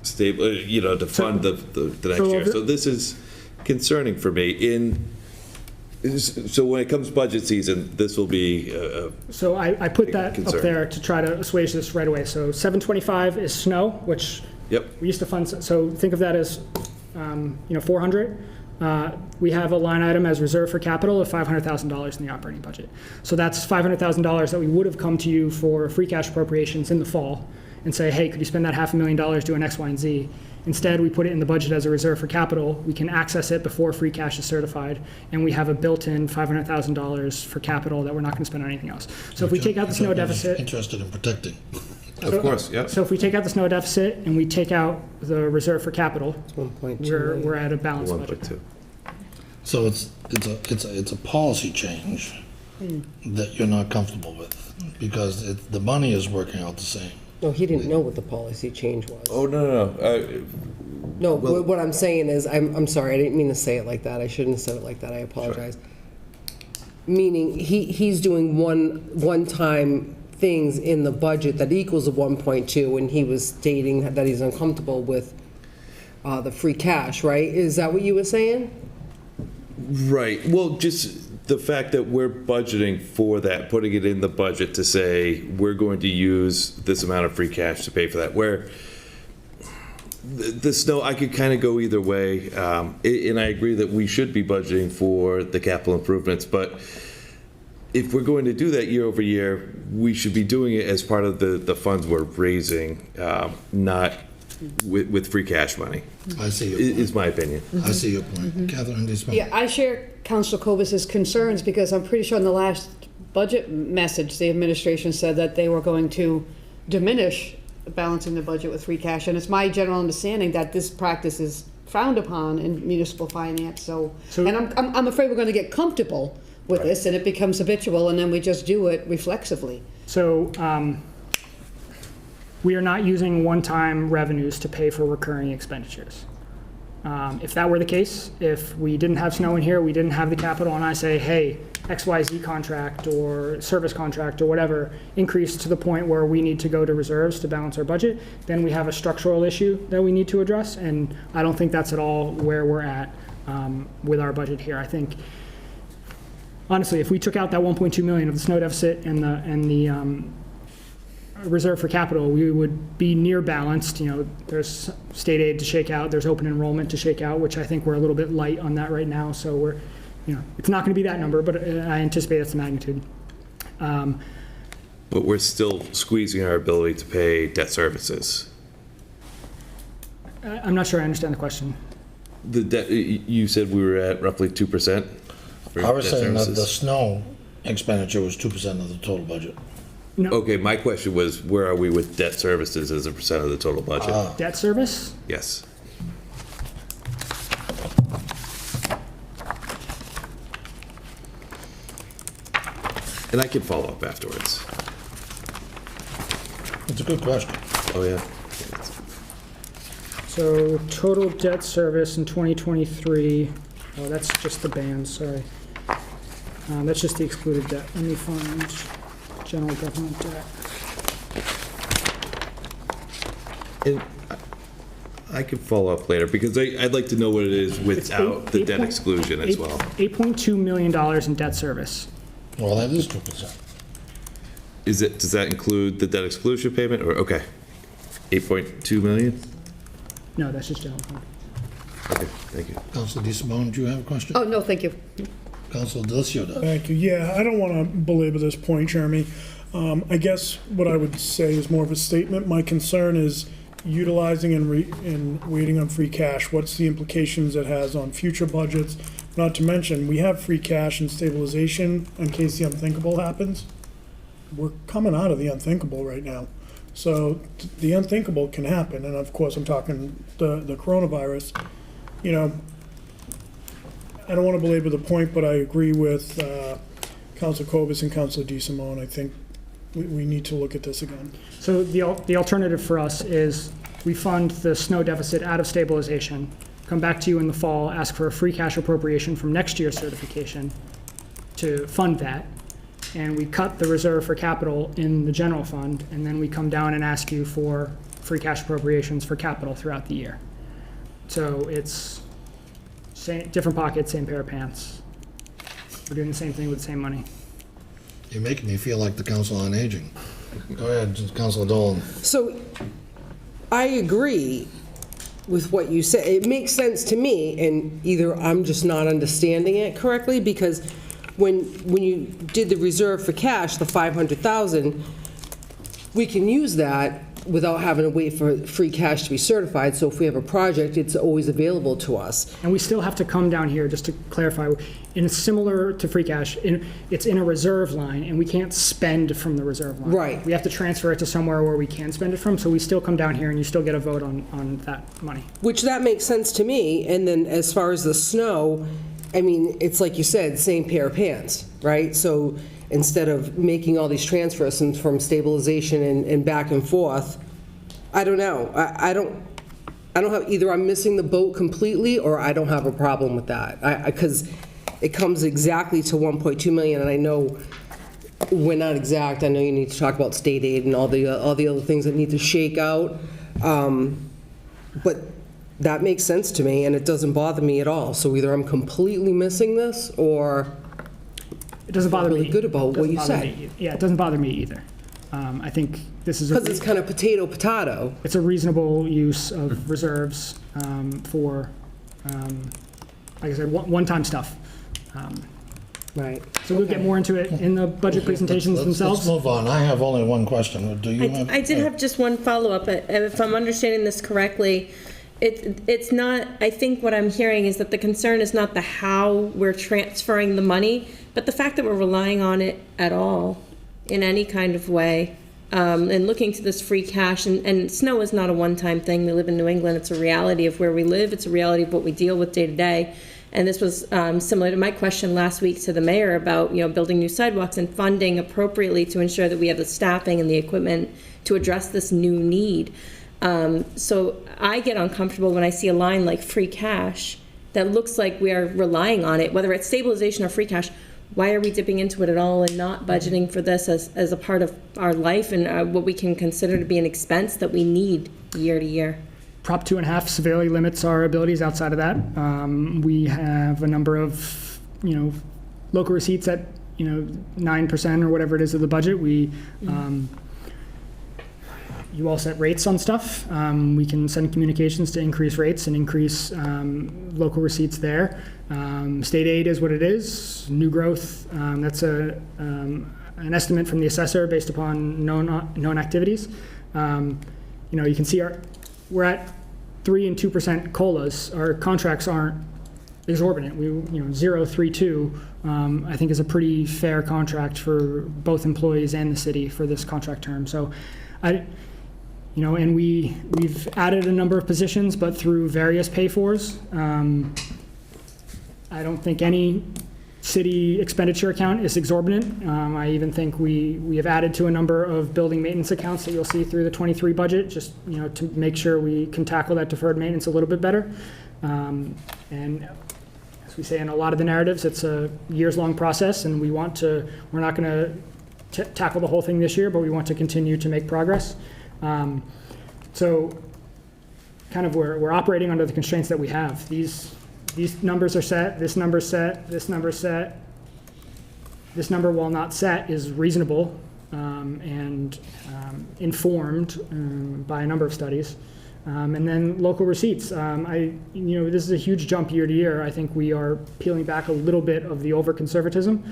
stable, to fund the next year. So this is concerning for me. So when it comes budget season, this will be So I put that concern. up there to try to assuage this right away. So 725 is snow, which Yep. we used to fund. So think of that as 400. We have a line item as reserve for capital of $500,000 in the operating budget. So that's $500,000 that we would have come to you for free cash appropriations in the fall and say, hey, could you spend that $500,000 doing X, Y, and Z? Instead, we put it in the budget as a reserve for capital. We can access it before free cash is certified, and we have a built-in $500,000 for capital that we're not going to spend on anything else. So if we take out the snow deficit, Interested in protecting. of course, yeah. so if we take out the snow deficit and we take out the reserve for capital, 1.2. we're at a balanced budget. 1.2. So it's a policy change that you're not comfortable with, because the money is working out the same. No, he didn't know what the policy change was. Oh, no. No, what I'm saying is, I'm sorry, I didn't mean to say it like that. I shouldn't have said it like that. I apologize. Meaning, he's doing one-time things in the budget that equals a 1.2, and he was stating that he's uncomfortable with the free cash, right? Is that what you were saying? Right. Well, just the fact that we're budgeting for that, putting it in the budget to say we're going to use this amount of free cash to pay for that, where the snow, I could kind of go either way. And I agree that we should be budgeting for the capital improvements, but if we're going to do that year over year, we should be doing it as part of the funds we're raising, not with free cash money. I see your point. Is my opinion. I see your point. Catherine D. Smith. Yeah, I share Councilor Cobus's concerns because I'm pretty sure in the last budget message, the administration said that they were going to diminish balancing the budget with free cash. And it's my general understanding that this practice is frowned upon in municipal finance. So and I'm afraid we're going to get comfortable with this and it becomes habitual and then we just do it reflexively. So we are not using one-time revenues to pay for recurring expenditures. If that were the case, if we didn't have snow in here, we didn't have the capital, and I say, hey, XYZ contract or service contract or whatever increased to the point where we need to go to reserves to balance our budget, then we have a structural issue that we need to address, and I don't think that's at all where we're at with our budget here. I think, honestly, if we took out that 1.2 million of the snow deficit and the reserve for capital, we would be near balanced. There's state aid to shake out, there's open enrollment to shake out, which I think we're a little bit light on that right now. So we're, it's not going to be that number, but I anticipate that's the magnitude. But we're still squeezing our ability to pay debt services. I'm not sure I understand the question. The debt, you said we were at roughly 2%? for I was debt saying that the services? snow expenditure was 2% of the total budget. Okay, my question was, where are we with debt services as a percent of the total budget? Debt service? Yes. And I can follow up afterwards. It's a good question. Oh, yeah. So total debt service in 2023, oh, that's just the band, sorry. That's just the excluded debt. Let me find general government debt. And I could follow up later, because I'd like to know what it is without the debt exclusion as well. $8.2 million in debt service. Well, that is 2%. Does that include the debt exclusion payment, or, okay, 8.2 million? No, that's just general fund. Okay, thank you. Councilor DeSimone, do you have a question? Oh, no, thank you. Councilor Delicio does. Thank you. Yeah, I don't want to belabor this point, Jeremy. I guess what I would say is more of a statement. My concern is utilizing and waiting on free cash. What's the implications it has on future budgets? Not to mention, we have free cash and stabilization in case the unthinkable happens. We're coming out of the unthinkable right now. So the unthinkable can happen, and of course, I'm talking the coronavirus. You know, I don't want to belabor the point, but I agree with Councilor Kovas and Councilor DeSimone. I think we need to look at this again. So the alternative for us is we fund the snow deficit out of stabilization, come back to you in the fall, ask for a free cash appropriation from next year's certification to fund that, and we cut the reserve for capital in the general fund, and then we come down and ask you for free cash appropriations for capital throughout the year. So it's different pockets, same pair of pants. We're doing the same thing with the same money. You're making me feel like the Council on Aging. Go ahead, Councilor Dolan. So I agree with what you said. It makes sense to me, and either I'm just not understanding it correctly, because when you did the reserve for cash, the 500,000, we can use that without having to wait for free cash to be certified. So if we have a project, it's always available to us. And we still have to come down here, just to clarify, in similar to free cash, it's in a reserve line, and we can't spend from the reserve line. Right. We have to transfer it to somewhere where we can spend it from, so we still come down here and you still get a vote on that money. Which that makes sense to me. And then as far as the snow, I mean, it's like you said, same pair of pants, right? So instead of making all these transfers from stabilization and back and forth, I don't know. I don't have, either I'm missing the boat completely or I don't have a problem with that. Because it comes exactly to 1.2 million, and I know we're not exact. I know you need to talk about state aid and all the other things that need to shake out. But that makes sense to me, and it doesn't bother me at all. So either I'm completely missing this, or It doesn't bother really me. good about what Doesn't you bother said. me. Yeah, it doesn't bother me either. I think this is Because it's kind of potato. it's a reasonable use of reserves for, like I said, one-time stuff. Right. So we'll get more into it in the budget presentations Let's themselves. move on. I have only one question. Do you have? I did have just one follow-up. If I'm understanding this correctly, it's not, I think what I'm hearing is that the concern is not the how we're transferring the money, but the fact that we're relying on it at all in any kind of way, and looking to this free cash. And snow is not a one-time thing. We live in New England. It's a reality of where we live. It's a reality of what we deal with day to day. And this was similar to my question last week to the mayor about, building new sidewalks and funding appropriately to ensure that we have the staffing and the equipment to address this new need. So I get uncomfortable when I see a line like free cash that looks like we are relying on it, whether it's stabilization or free cash. Why are we dipping into it at all and not budgeting for this as a part of our life and what we can consider to be an expense that we need year to year? Prop 2.5 severely limits our abilities outside of that. We have a number of, local receipts at, 9% or whatever it is of the budget. We, you all set rates on stuff. We can send communications to increase rates and increase local receipts there. State aid is what it is. New growth, that's an estimate from the assessor based upon known activities. You can see we're at 3 and 2% COLAs. Our contracts aren't exorbitant. 0.32, I think, is a pretty fair contract for both employees and the city for this contract term. So, and we've added a number of positions, but through various pay-fors. I don't think any city expenditure account is exorbitant. I even think we have added to a number of building maintenance accounts that you'll see through the 23 budget, just to make sure we can tackle that deferred maintenance a little bit better. And as we say in a lot of the narratives, it's a years-long process, and we're not going to tackle the whole thing this year, but we want to continue to make progress. So kind of we're operating under the constraints that we have. These numbers are set, this number's set, this number's set. This number, while not set, is reasonable and informed by a number of studies. And then local receipts. This is a huge jump year to year. I think we are peeling back a little bit of the over-conservatism.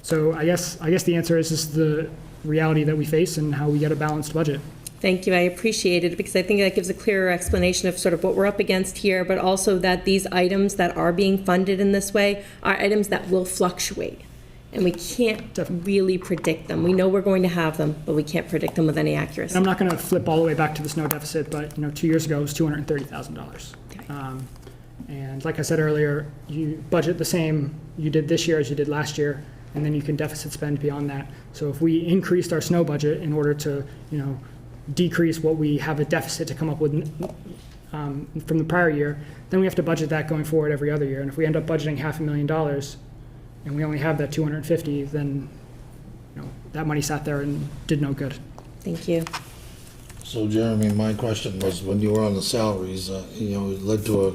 So I guess the answer is just the reality that we face and how we get a balanced budget. Thank you. I appreciate it because I think that gives a clearer explanation of sort of what we're up against here, but also that these items that are being funded in this way are items that will fluctuate. And we can't really predict them. We know we're going to have them, but we can't predict them with any accuracy. And I'm not going to flip all the way back to the snow deficit, but 2 years ago it was $230,000. Okay. And like I said earlier, you budget the same you did this year as you did last year, and then you can deficit spend beyond that. So if we increased our snow budget in order to, decrease what we have a deficit to come up with from the prior year, then we have to budget that going forward every other year. And if we end up budgeting $500,000 and we only have that 250, then that money sat there and did no good. Thank you. So Jeremy, my question was, when you were on the salaries, it led to a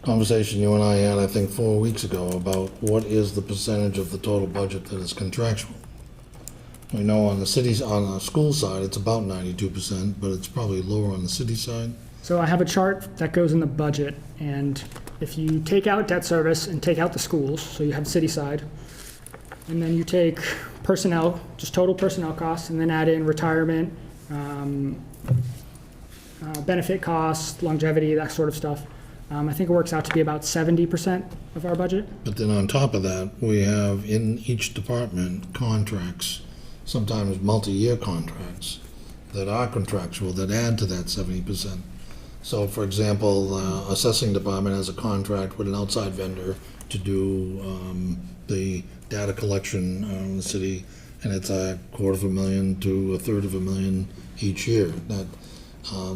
conversation you and I had, I think 4 weeks ago, about what is the percentage of the total budget that is contractual. We know on the school side, it's about 92%, but it's probably lower on the city side. So I have a chart that goes in the budget, and if you take out debt service and take out the schools, so you have city side, and then you take personnel, just total personnel costs, and then add in retirement, benefit costs, longevity, that sort of stuff. I think it works out to be about 70% of our budget. But then on top of that, we have in each department contracts, sometimes multi-year contracts that are contractual that add to that 70%. So for example, assessing department has a contract with an outside vendor to do the data collection in the city, and it's $250,000 to $350,000 each year. That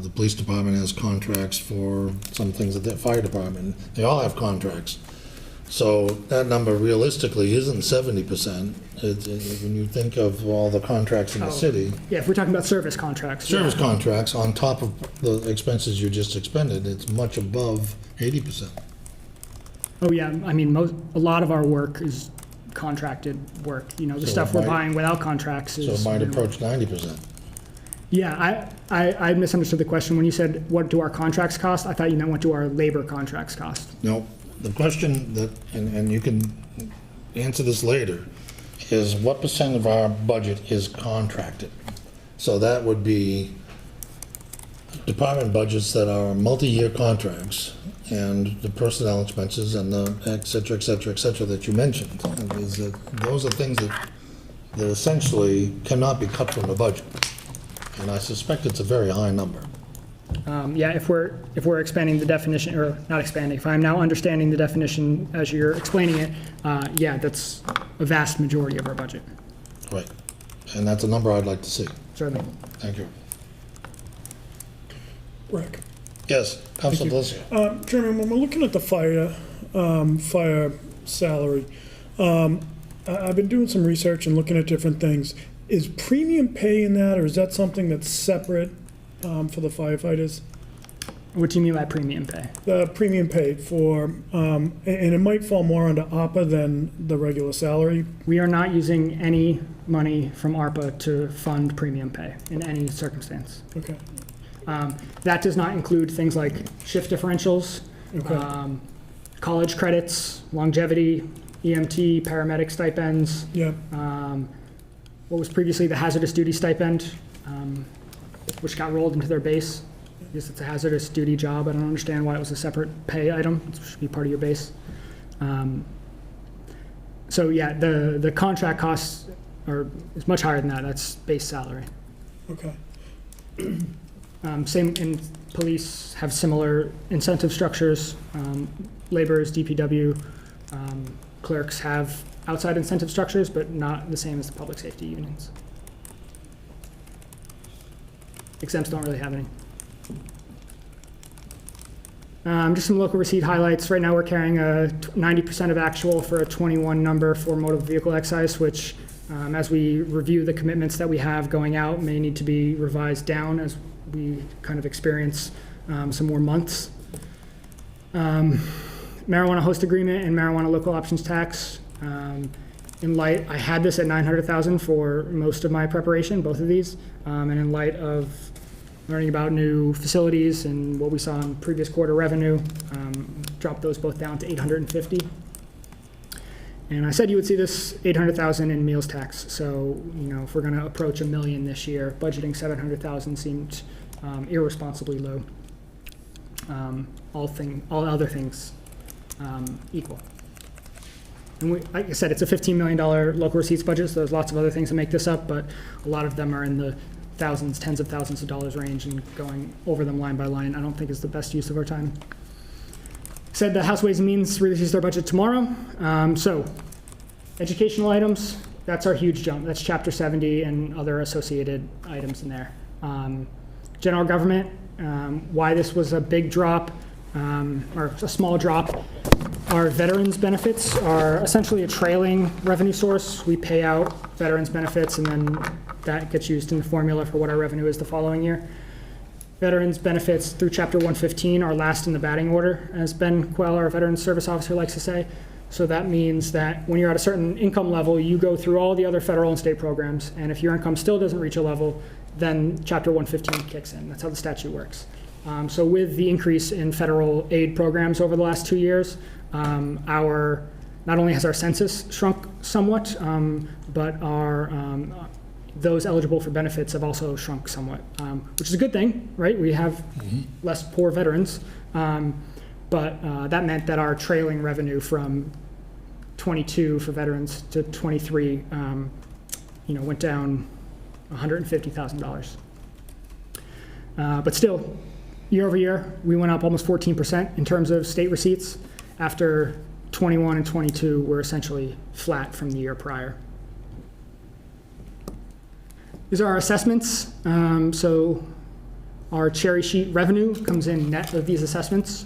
the police department has contracts for some things at the fire department. They all have contracts. So that number realistically isn't 70%. When you think of all the contracts in the city. Yeah, if we're talking about service contracts. Service contracts on top of the expenses you just expended, it's much above 80%. Oh yeah, I mean, a lot of our work is contracted work. The So stuff it we're might- buying without contracts is. So it might approach 90%. Yeah, I misunderstood the question. When you said, what do our contracts cost? I thought you meant what do our labor contracts cost? No, the question that, and you can answer this later, is what percent of our budget is contracted? So that would be department budgets that are multi-year contracts and the personnel expenses and the et cetera, et cetera, et cetera that you mentioned. And is that those are things that essentially cannot be cut from the budget. And I suspect it's a very high number. Yeah, if we're expanding the definition, or not expanding, if I'm now understanding the definition as you're explaining it, yeah, that's a vast majority of our budget. Right. And that's a number I'd like to see. Certainly. Thank you. Rick. Yes, Councilor Delicio. Jeremy, when we're looking at the fire salary, I've been doing some research and looking at different things. Is premium pay in that, or is that something that's separate for the firefighters? What do you mean by premium pay? The premium paid for, and it might fall more under ARPA than the regular salary. We are not using any money from ARPA to fund premium pay in any circumstance. Okay. That does not include things like shift differentials, Okay. college credits, longevity, EMT, paramedic stipends, Yeah. what was previously the hazardous duty stipend, which got rolled into their base. Because it's a hazardous duty job. I don't understand why it was a separate pay item. It should be part of your base. So yeah, the contract costs is much higher than that. That's base salary. Okay. Same in police, have similar incentive structures. Laborers, DPW, clerks have outside incentive structures, but not the same as the public safety unions. Exempts don't really have any. Just some local receipt highlights. Right now we're carrying a 90% of actual for a 21 number for motor vehicle excise, which as we review the commitments that we have going out may need to be revised down as we kind of experience some more months. Marijuana host agreement and marijuana local options tax. In light, I had this at 900,000 for most of my preparation, both of these, and in light of learning about new facilities and what we saw in previous quarter revenue, dropped those both down to 850. And I said you would see this 800,000 in meals tax. So, if we're going to approach $1 million this year, budgeting 700,000 seemed irresponsibly low. All other things equal. And like I said, it's a $15 million local receipts budget, so there's lots of other things that make this up, but a lot of them are in the thousands, tens of thousands of dollars range, and going over them line by line I don't think is the best use of our time. Said the House Ways and Means releases their budget tomorrow. So educational items, that's our huge jump. That's Chapter 70 and other associated items in there. General government, why this was a big drop, or a small drop. Our veterans benefits are essentially a trailing revenue source. We pay out veterans benefits and then that gets used in the formula for what our revenue is the following year. Veterans benefits through Chapter 115 are last in the batting order, as Ben Quell, our Veterans Service Officer, likes to say. So that means that when you're at a certain income level, you go through all the other federal and state programs, and if your income still doesn't reach a level, then Chapter 115 kicks in. That's how the statute works. So with the increase in federal aid programs over the last 2 years, not only has our census shrunk somewhat, but those eligible for benefits have also shrunk somewhat, which is a good thing, right? We have less poor veterans, but that meant that our trailing revenue from 22 for veterans to 23, went down $150,000. But still, year over year, we went up almost 14% in terms of state receipts, after 21 and 22 were essentially flat from the year prior. These are our assessments. So our cherry sheet revenue comes in net of these assessments.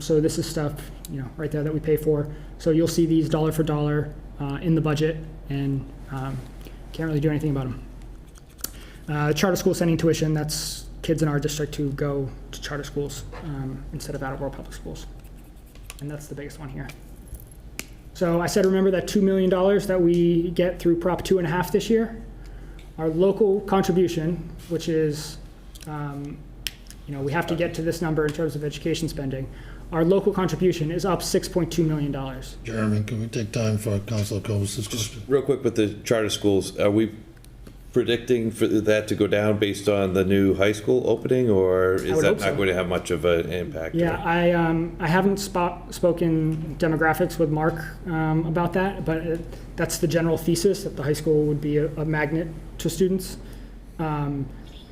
So this is stuff, right there that we pay for. So you'll see these dollar for dollar in the budget, and can't really do anything about them. Charter school sending tuition, that's kids in our district who go to charter schools instead of Attleboro public schools. And that's the biggest one here. So I said, remember that $2 million that we get through Prop 2.5 this year? Our local contribution, which is, we have to get to this number in terms of education spending. Our local contribution is up $6.2 million. Jeremy, can we take time for Councilor Kovas' question? Real quick with the charter schools, are we predicting for that to go down based on the new high school opening, or is that not going to have much of an impact? Yeah, I haven't spoken demographics with Mark about that, but that's the general thesis, that the high school would be a magnet to students.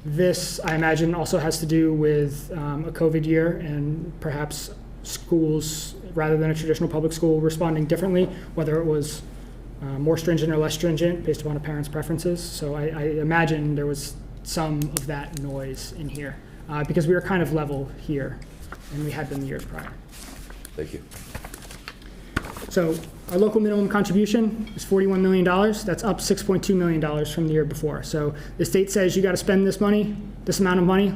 This, I imagine, also has to do with a COVID year and perhaps schools, rather than a traditional public school, responding differently, whether it was more stringent or less stringent based upon a parent's preferences. So I imagine there was some of that noise in here because we were kind of level here, and we had been the years prior. Thank you. So our local minimum contribution is $41 million. That's up $6.2 million from the year before. So the state says you got to spend this money, this amount of money,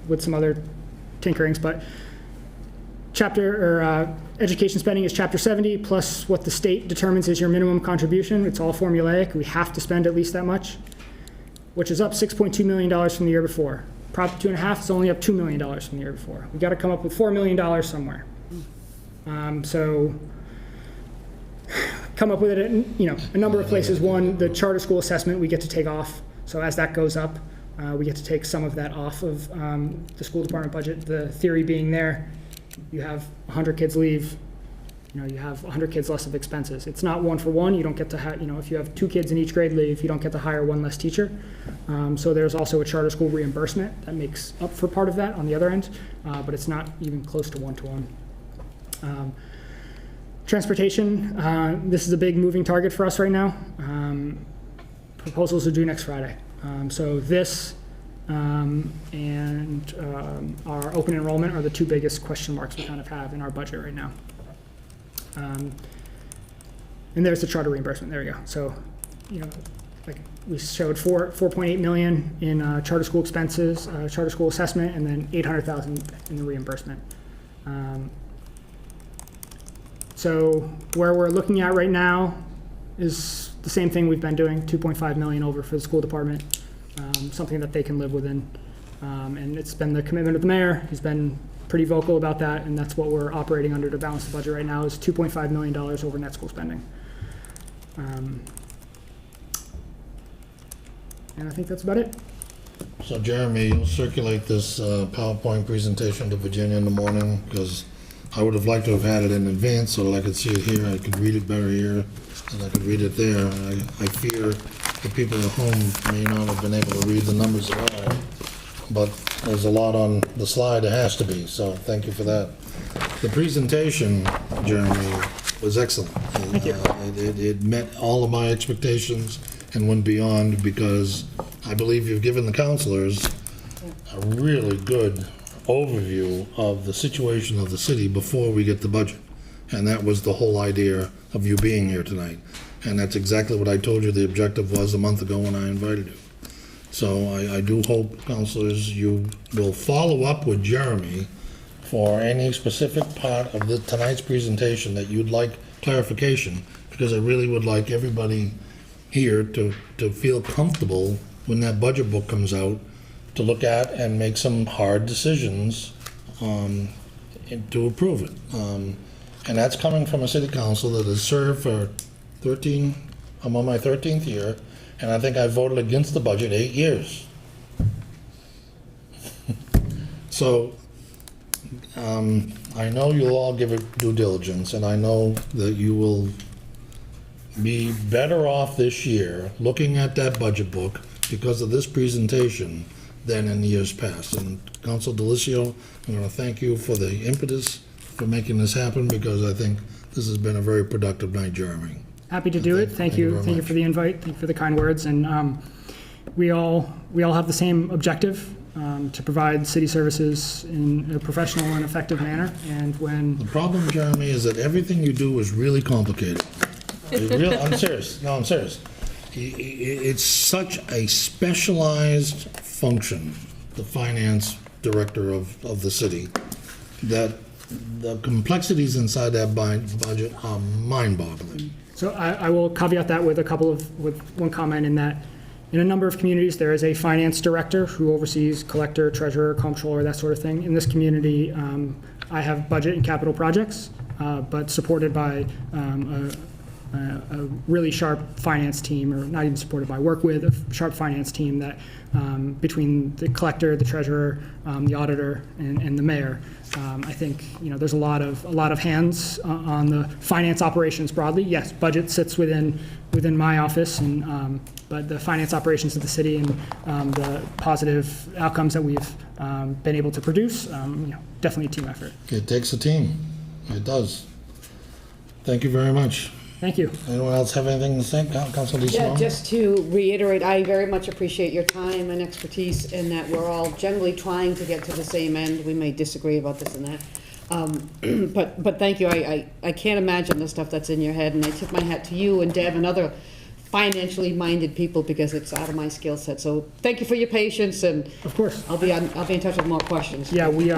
with some other tinkerings, but education spending is Chapter 70 plus what the state determines is your minimum contribution. It's all formulaic. We have to spend at least that much, which is up $6.2 million from the year before. Prop 2.5 is only up $2 million from the year before. We got to come up with $4 million somewhere. So come up with it at, a number of places. One, the charter school assessment we get to take off. So as that goes up, we get to take some of that off of the school department budget. The theory being there, you have 100 kids leave, you have 100 kids less of expenses. It's not one for one. You don't get to have, if you have 2 kids in each grade leave, you don't get to hire 1 less teacher. So there's also a charter school reimbursement that makes up for part of that on the other end, but it's not even close to one-to-one. Transportation, this is a big moving target for us right now. Proposals are due next Friday. So this and our open enrollment are the 2 biggest question marks we kind of have in our budget right now. And there's the charter reimbursement. There we go. So, like we showed, 4.8 million in charter school expenses, charter school assessment, and then 800,000 in the reimbursement. So where we're looking at right now is the same thing we've been doing, 2.5 million over for the school department, something that they can live within. And it's been the commitment of the mayor. He's been pretty vocal about that, and that's what we're operating under to balance the budget right now is $2.5 million over net school spending. And I think that's about it. So Jeremy, you'll circulate this PowerPoint presentation to Virginia in the morning, because I would have liked to have had it in advance so that I could see it here. I could read it better here and I could read it there. I fear the people at home may not have been able to read the numbers at all, but there's a lot on the slide. There has to be, so thank you for that. The presentation, Jeremy, was excellent. Thank you. It met all of my expectations and went beyond, because I believe you've given the counselors a really good overview of the situation of the city before we get the budget. And that was the whole idea of you being here tonight. And that's exactly what I told you the objective was a month ago when I invited you. So I do hope, counselors, you will follow up with Jeremy for any specific part of tonight's presentation that you'd like clarification, because I really would like everybody here to feel comfortable when that budget book comes out, to look at and make some hard decisions to approve it. And that's coming from a city council that has served for I'm on my 13th year, and I think I voted against the budget 8 years. So I know you'll all give it due diligence, and I know that you will be better off this year looking at that budget book because of this presentation than in years past. And Council Delicio, I'm going to thank you for the impetus for making this happen, because I think this has been a very productive night, Jeremy. Happy to do it. Thank you. Thank you for the invite. Thank you for the kind words. And we all have the same objective, to provide city services in a professional and effective manner. And when the problem, Jeremy, is that everything you do is really complicated. I'm serious. No, I'm serious. It's such a specialized function, the finance director of the city, that the complexities inside that budget are mind-boggling. So I will caveat that with one comment, in that in a number of communities there is a finance director who oversees collector, treasurer, comptroller, that sort of thing. In this community, I have budget and capital projects, but supported by a really sharp finance team, or not even supported by, work with a sharp finance team that between the collector, the treasurer, the auditor, and the mayor. I think there's a lot of hands on the finance operations broadly. Yes, budget sits within my office, and but the finance operations of the city and the positive outcomes that we've been able to produce, definitely a team effort. It takes a team. It does. Thank you very much. Thank you. Anyone else have anything to say? Councilor DeSimone? Yeah, just to reiterate, I very much appreciate your time and expertise, in that we're all generally trying to get to the same end. We may disagree about this and that. But thank you. I can't imagine the stuff that's in your head, and I tip my hat to you and Deb and other financially minded people because it's out of my skill set. So thank you for your patience, and Of course. I'll be in touch with more questions. Yeah, we're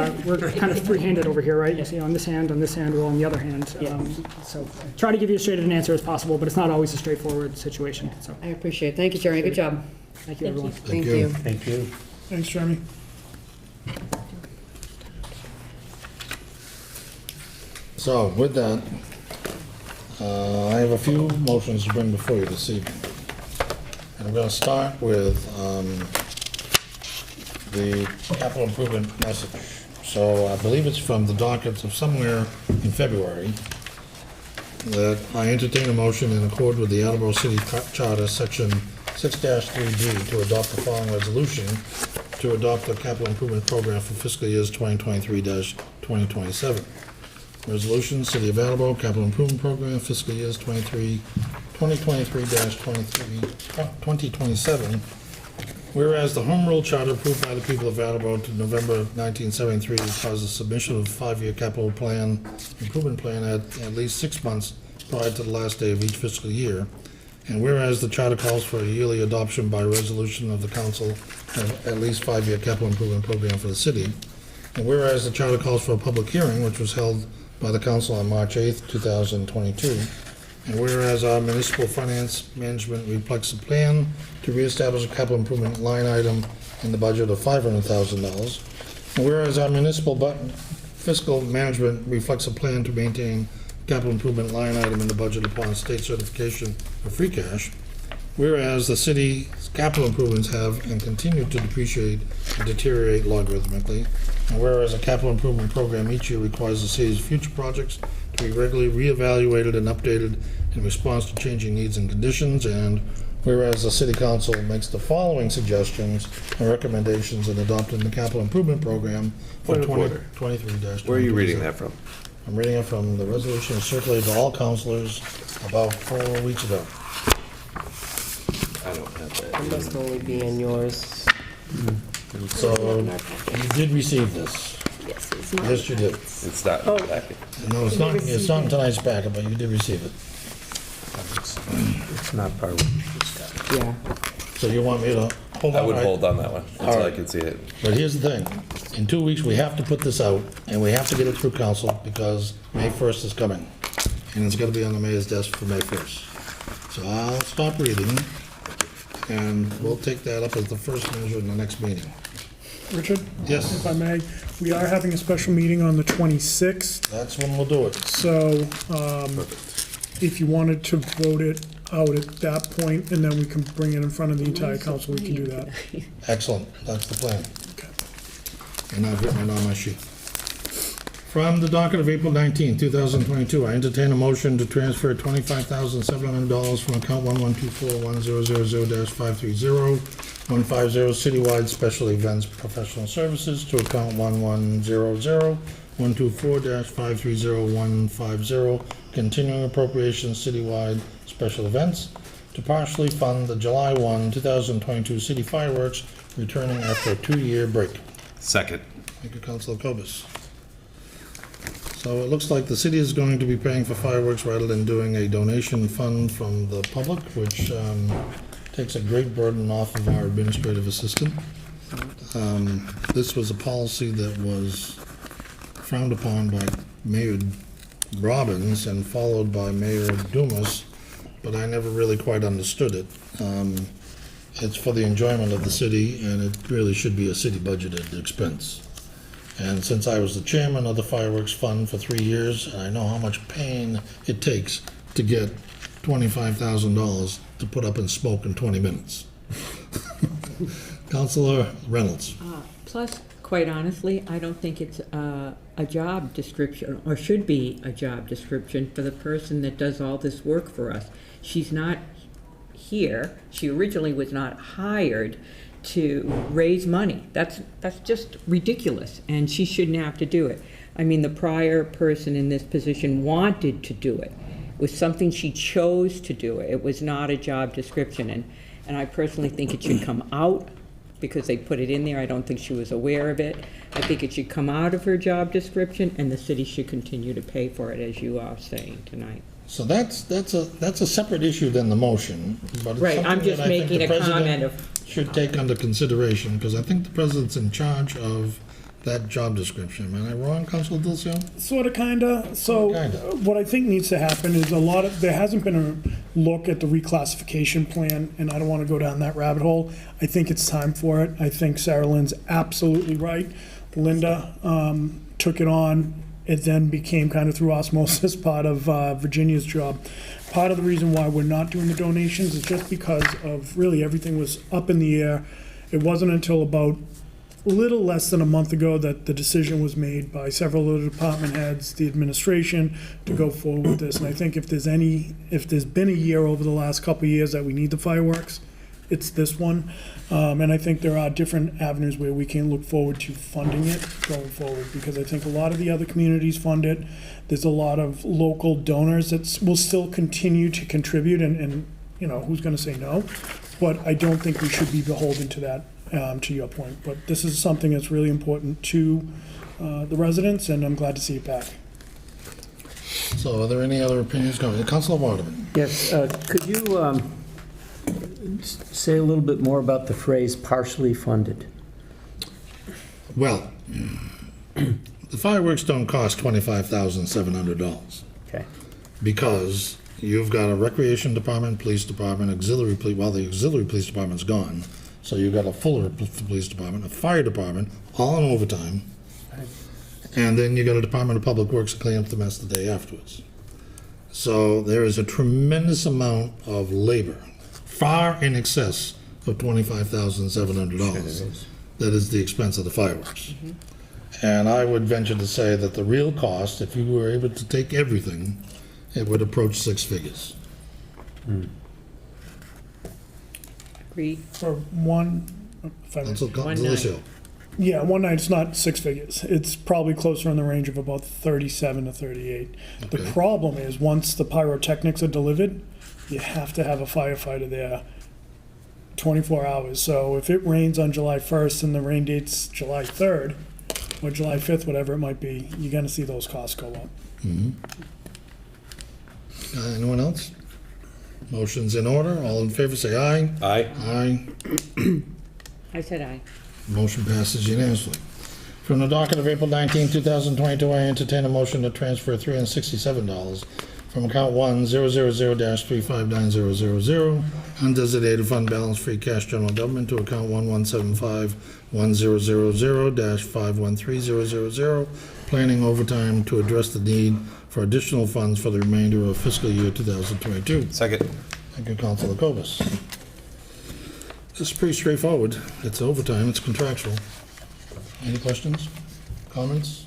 kind of three-handed over here, right? You see, on this hand, well, on the other hand. Yeah. So try to give you as straight an answer as possible, but it's not always a straightforward situation, so I appreciate it. Thank you, Jeremy. Good job. thank you, everyone. Thank you. Thank you. Thanks, Jeremy. So with that, I have a few motions to bring before you this evening. And I'm going to start with the capital improvement message. So I believe it's from the dockets of somewhere in February that I entertain a motion in accord with the Attleboro City Charter, Section 6-3D, to adopt the following resolution to adopt the capital improvement program for fiscal years 2023-2027. Resolution, City of Attleboro Capital Improvement Program, fiscal years 2023-2027. Whereas the Home Rule Charter approved by the people of Attleboro to November 1973 requires the submission of a 5-year capital plan, improvement plan at least 6 months prior to the last day of each fiscal year. And whereas the charter calls for a yearly adoption by resolution of the council of at least 5-year capital improvement program for the city. And whereas the charter calls for a public hearing, which was held by the council on March 8th, 2022. And whereas our municipal finance management reflects a plan to reestablish a capital improvement line item in the budget of $500,000. And whereas our municipal fiscal management reflects a plan to maintain capital improvement line item in the budget upon state certification of free cash. Whereas the city's capital improvements have and continue to depreciate and deteriorate logarithmically. And whereas a capital improvement program each year requires the city's future projects to be regularly reevaluated and updated in response to changing needs and conditions. And whereas the city council makes the following suggestions and recommendations in adopting the capital improvement program for Point of order. 2023-2027. Where are you reading that from? I'm reading it from the resolution circulated to all councilors about 4 weeks ago. I don't have It that. must only be in yours. So you did receive this. Yes, it's not. Yes, you did. It's not in the packet. No, it's not in tonight's packet, but you did receive it. It's not part of what you just got. Yeah. So you want me to hold on? I would right? hold on that one until I right. can see it. But here's the thing. In 2 weeks, we have to put this out, and we have to get it through council because May 1st is coming. And it's gonna be on the mayor's desk for May 1st. So I'll stop reading, and we'll take that up as the first measure in the next meeting. Richard? Yes. If I may, we are having a special meeting on the 26th, That's when we'll do it. so if you wanted to vote it out at that point, and then we can bring it in front of the entire council, we can do that. Excellent, that's the plan. Okay. And I've written it on my sheet. From the docket of April 19, 2022, I entertain a motion to transfer $25,700 from account 11241000-530 Citywide Special Events Professional Services to account 1100-124-530-150 Continuing Appropriations Citywide Special Events to partially fund the July 1, 2022 city fireworks returning after a 2-year break. Second. Thank you, Councilor Cobus. So it looks like the city is going to be paying for fireworks rather than doing a donation fund from the public, which takes a great burden off of our administrative assistant. This was a policy that was frowned upon by Mayor Robbins and followed by Mayor Dumas, but I never really quite understood it. It's for the enjoyment of the city, and it really should be a city budgeted expense. And since I was the chairman of the fireworks fund for 3 years, and I know how much pain it takes to get $25,000 to put up in smoke in 20 minutes. Councilor Reynolds. Plus, quite honestly, I don't think it's a job description, or should be a job description for the person that does all this work for us. She's not here, she originally was not hired to raise money. That's just ridiculous, and she shouldn't have to do it. I mean, the prior person in this position wanted to do it. It was something she chose to do. It was not a job description, and I personally think it should come out because they put it in there. I don't think she was aware of it. I think it should come out of her job description, and the city should continue to pay for it, as you are saying tonight. So that's a separate issue than the motion, but it's Right, I'm something just that I think making the a president comment of, should take under consideration, because I think the president's in charge of that job description. Am I wrong, Councilor Delcio? Sort of, kinda. So Kinda. what I think needs to happen is there hasn't been a look at the reclassification plan, and I don't want to go down that rabbit hole. I think it's time for it. I think Sarah Lynn's absolutely right. Linda took it on. It then became kind of through osmosis part of Virginia's job. Part of the reason why we're not doing the donations is just because of really everything was up in the air. It wasn't until about a little less than a month ago that the decision was made by several of the department heads, the administration, to go forward with this. And I think if there's been a year over the last couple of years that we need the fireworks, it's this one. And I think there are different avenues where we can look forward to funding it going forward, because I think a lot of the other communities fund it. There's a lot of local donors that will still continue to contribute, and you know, who's gonna say no? But I don't think we should be beholden to that, to your point. But this is something that's really important to the residents, and I'm glad to see it back. So are there any other opinions going? Councilor Waterman? Yes, could you say a little bit more about the phrase partially funded? Well, the fireworks don't cost $25,700 Okay. because you've got a recreation department, police department, auxiliary police, well, the auxiliary police department's gone, so you've got a fuller police department, a fire department, all in overtime, and then you got a Department of Public Works to clean up the mess the day afterwards. So there is a tremendous amount of labor, far in excess of $25,700. That is the expense of the fireworks. And I would venture to say that the real cost, if you were able to take everything, it would approach six figures. agree, For one, if I may- That's a One Delcio. Yeah, one night, it's not six figures. It's probably closer in the range of about 37 to 38. The Okay. problem is, once the pyrotechnics are delivered, you have to have a firefighter there 24 hours. So if it rains on July 1st and the rain date's July 3rd, or July 5th, whatever it might be, you're gonna see those costs go up. Anyone else? Motion's in order. All in favor, say aye. Aye. Aye. I said aye. Motion passes unanimously. From the docket of April 19, 2022, I entertain a motion to transfer $367 from account 1-000-3590000, undesignated fund balance free cash general government, to account 1175-1000-513000, planning overtime to address the need for additional funds for the remainder of fiscal year 2022. Second. Thank you, Councilor Cobus. This is pretty straightforward. It's overtime, it's contractual. Any questions, comments?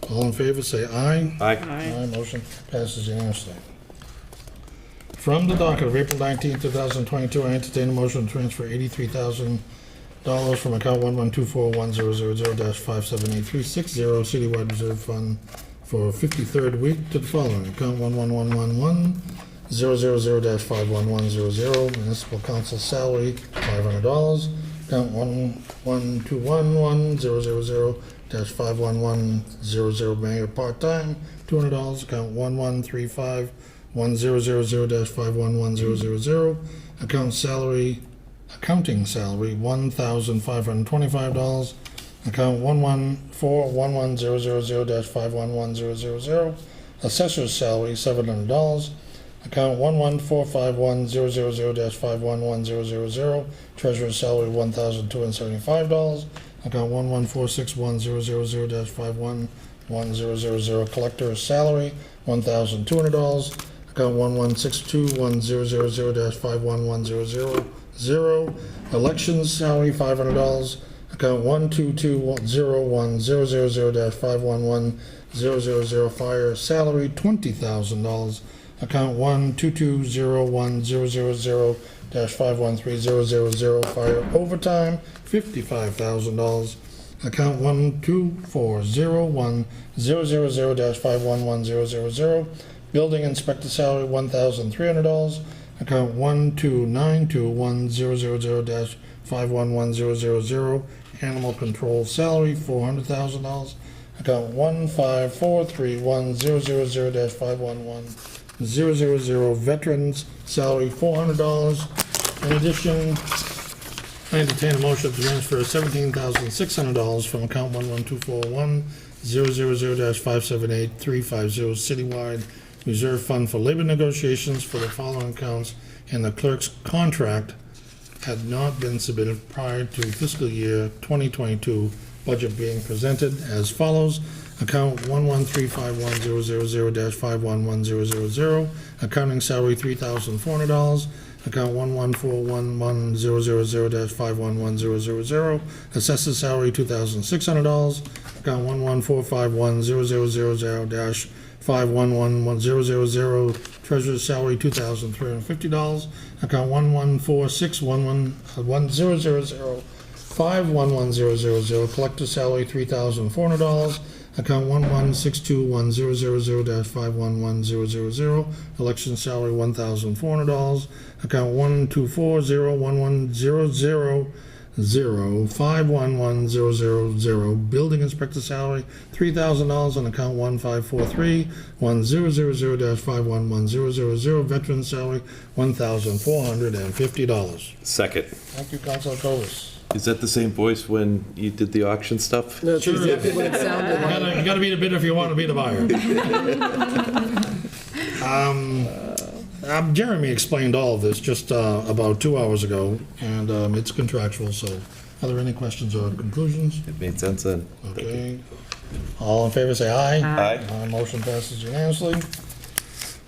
All in favor, say aye. Aye. Aye, motion passes unanimously. From the docket of April 19, 2022, I entertain a motion to transfer $83,000 from account 1124100-57836 Citywide Reserve Fund for 53rd week to the following: account 11111-000-51100, municipal council salary, $500. Account 11211-000-51100, mayor part-time, $200. Account 1135-1000-51100, accounting salary, $1,525. Account 1141100-51100, assessor's salary, $700. Account 1145100-51100, treasurer's salary, $1,275. Account 1161000-51100, collector's salary, $1,200. Account 1162100-51100, elections salary, $500. Account 1220100-51100, fire salary, $20,000. Account 1220100-51300, fire overtime, $55,000. Account 1240100-51100, building inspector salary, $1,300. Account 1292100-51100, animal control salary, $400,000. Account 1543100-51100, 000, veterans salary $400. In addition, I entertain a motion to transfer $17,600 from account 11241 000-578-350 Citywide Reserve Fund for labor negotiations for the following accounts, and the clerk's contract had not been submitted prior to fiscal year 2022 budget being presented as follows. Account 1135100-511000, accounting salary $3,400. Account 1141100-511000, assessor salary $2,600. Account 1151000-511100, treasurer's salary $2,350. Account 1161100-511000, collector's salary $3,400. Account 1162100-511000, election salary $1,400. Account 124011000-511000, building inspector salary $3,000 on account 1543100-511000, veteran salary $1,450. Second. Thank you, Councilor Colas. Is that the same voice when you did the auction stuff? That's Sure. exactly what it sounded like. You gotta be the bidder if you want to be the buyer. Jeremy explained all of this just about 2 hours ago, and it's contractual, so are there any questions or conclusions? It made sense then. Okay. All in favor, say aye. Aye. Motion passes unanimously.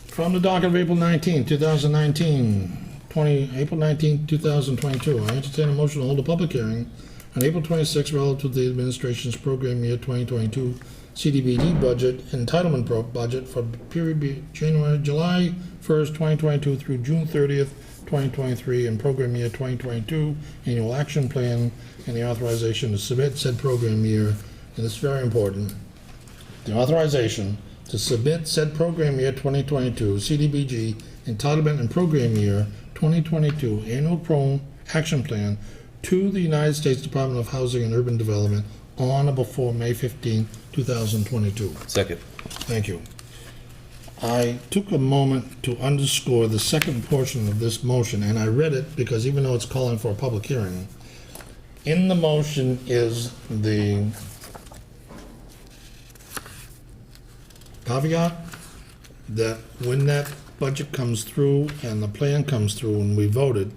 From the docket of April 19, 2019, April 19, 2022, I entertain a motion to hold a public hearing on April 26 relative to the administration's program year 2022 CDBG budget, entitlement budget for period July 1st, 2022 through June 30th, 2023, and program year 2022 annual action plan, and the authorization to submit said program year, and it's very important, the authorization to submit said program year 2022 CDBG entitlement and program year 2022 annual action plan to the United States Department of Housing and Urban Development on or before May 15, 2022. Second. Thank you. I took a moment to underscore the second portion of this motion, and I read it because even though it's calling for a public hearing, in the motion is the caveat that when that budget comes through and the plan comes through and we voted,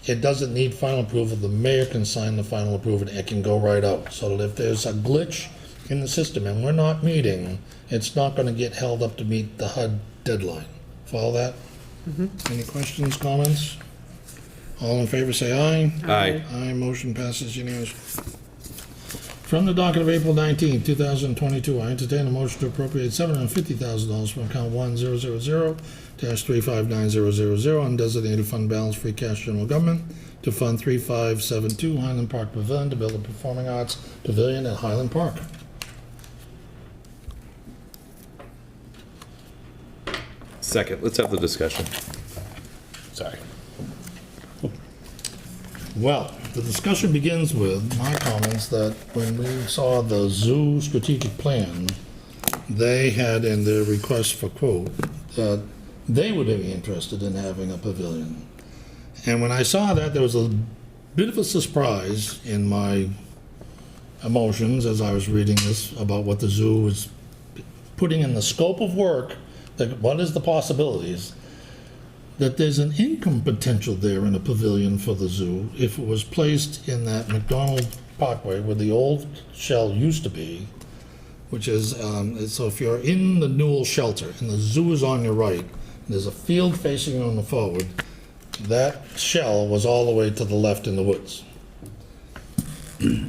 it doesn't need final approval. The mayor can sign the final approval and it can go right out. So that if there's a glitch in the system and we're not meeting, it's not going to get held up to meet the HUD deadline. Follow that? Any questions, comments? All in favor say aye. Aye. Aye, motion passes unanimously. From the docket of April 19, 2022, I entertain a motion to appropriate $750,000 from account 1-000-359000, undesignated fund balance, free cash general government, to fund 3572 Highland Park Pavilion to build a performing arts pavilion at Highland Park. Second. Let's have the discussion. Sorry. Well, the discussion begins with my comments that when we saw the zoo strategic plan, they had in their request for quote that they would be interested in having a pavilion. And when I saw that, there was a bit of a surprise in my emotions as I was reading this about what the zoo was putting in the scope of work, that what is the possibilities, that there's an income potential there in a pavilion for the zoo if it was placed in that McDonald Parkway where the old shell used to be, which is, so if you're in the Newell shelter and the zoo is on your right, and there's a field facing you on the forward, that shell was all the way to the left in the woods.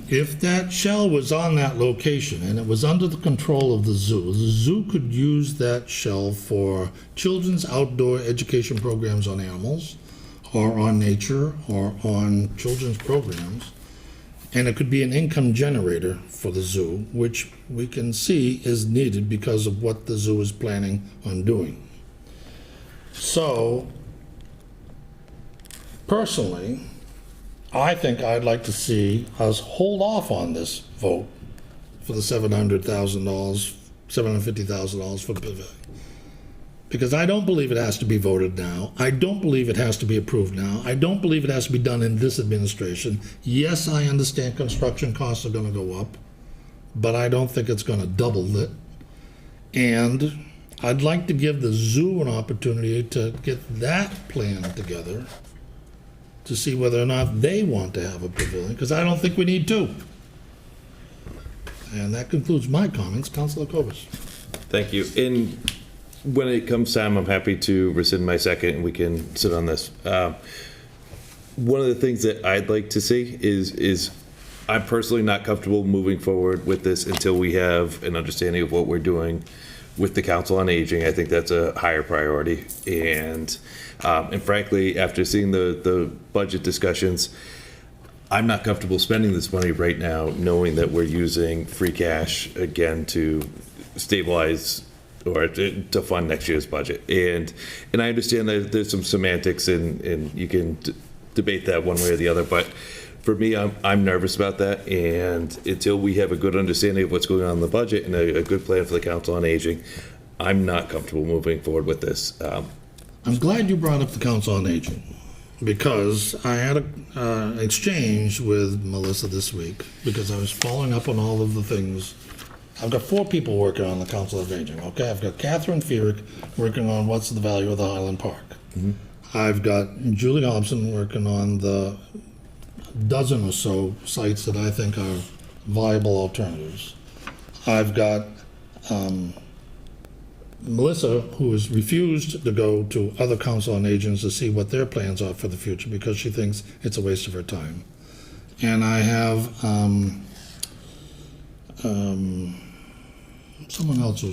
If that shell was on that location and it was under the control of the zoo could use that shell for children's outdoor education programs on animals or on nature or on children's programs, and it could be an income generator for the zoo, which we can see is needed because of what the zoo is planning on doing. So, personally, I think I'd like to see us hold off on this vote for the $750,000 for the pavilion. Because I don't believe it has to be voted now. I don't believe it has to be approved now. I don't believe it has to be done in this administration. Yes, I understand construction costs are gonna go up, but I don't think it's gonna double it. And I'd like to give the zoo an opportunity to get that plan together to see whether or not they want to have a pavilion, because I don't think we need two. And that concludes my comments. Councilor Cobus. Thank you. And when it comes time, I'm happy to rescind my second and we can sit on this. One of the things that I'd like to see is I'm personally not comfortable moving forward with this until we have an understanding of what we're doing with the Council on Aging. I think that's a higher priority. And frankly, after seeing the budget discussions, I'm not comfortable spending this money right now, knowing that we're using free cash again to stabilize or to fund next year's budget. And I understand that there's some semantics and you can debate that one way or the other, but for me, I'm nervous about that. And until we have a good understanding of what's going on in the budget and a good plan for the Council on Aging, I'm not comfortable moving forward with this. I'm glad you brought up the Council on Aging, because I had an exchange with Melissa this week, because I was following up on all of the things. I've got 4 people working on the Council of Aging, okay? I've got Catherine Fierick working on what's the value of the Highland Park. I've got Julie Hobson working on the dozen or so sites that I think are viable alternatives. I've got Melissa, who has refused to go to other Council on Agents to see what their plans are for the future because she thinks it's a waste of her time. And I have someone else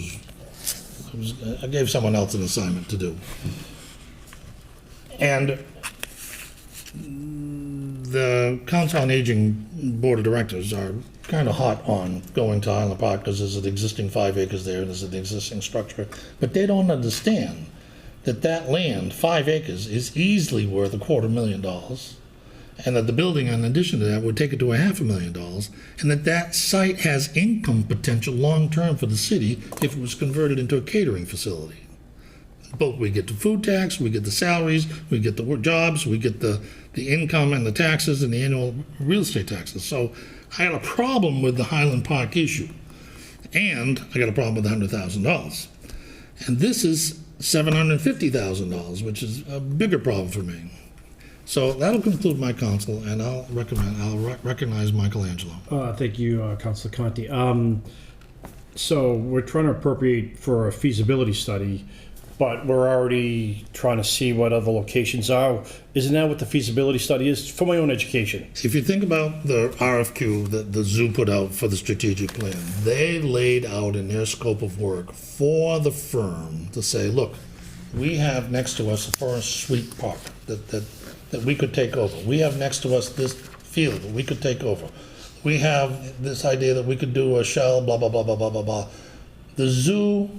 I gave someone else an assignment to do. And the Council on Aging Board of Directors are kind of hot on going to Highland Park because there's an existing 5 acres there and there's an existing structure. But they don't understand that that land, 5 acres, is easily worth $250,000, and that the building, in addition to that, would take it to $500,000, and that site has income potential long-term for the city if it was converted into a catering facility. Both, we get the food tax, we get the salaries, we get the jobs, we get the income and the taxes and the annual real estate taxes. So I had a problem with the Highland Park issue, and I got a problem with $100,000. And this is $750,000, which is a bigger problem for me. So that'll conclude my counsel, and I'll recognize Michelangelo. Thank you, Councilor Conti. So we're trying to appropriate for a feasibility study, but we're already trying to see what other locations are. Isn't that what the feasibility study is? For my own education. If you think about the RFQ that the zoo put out for the strategic plan, they laid out in their scope of work for the firm to say, look, we have next to us a Forest Suite Park that we could take over. We have next to us this field that we could take over. We have this idea that we could do a shell, blah, blah, blah, blah, blah, blah, blah. The zoo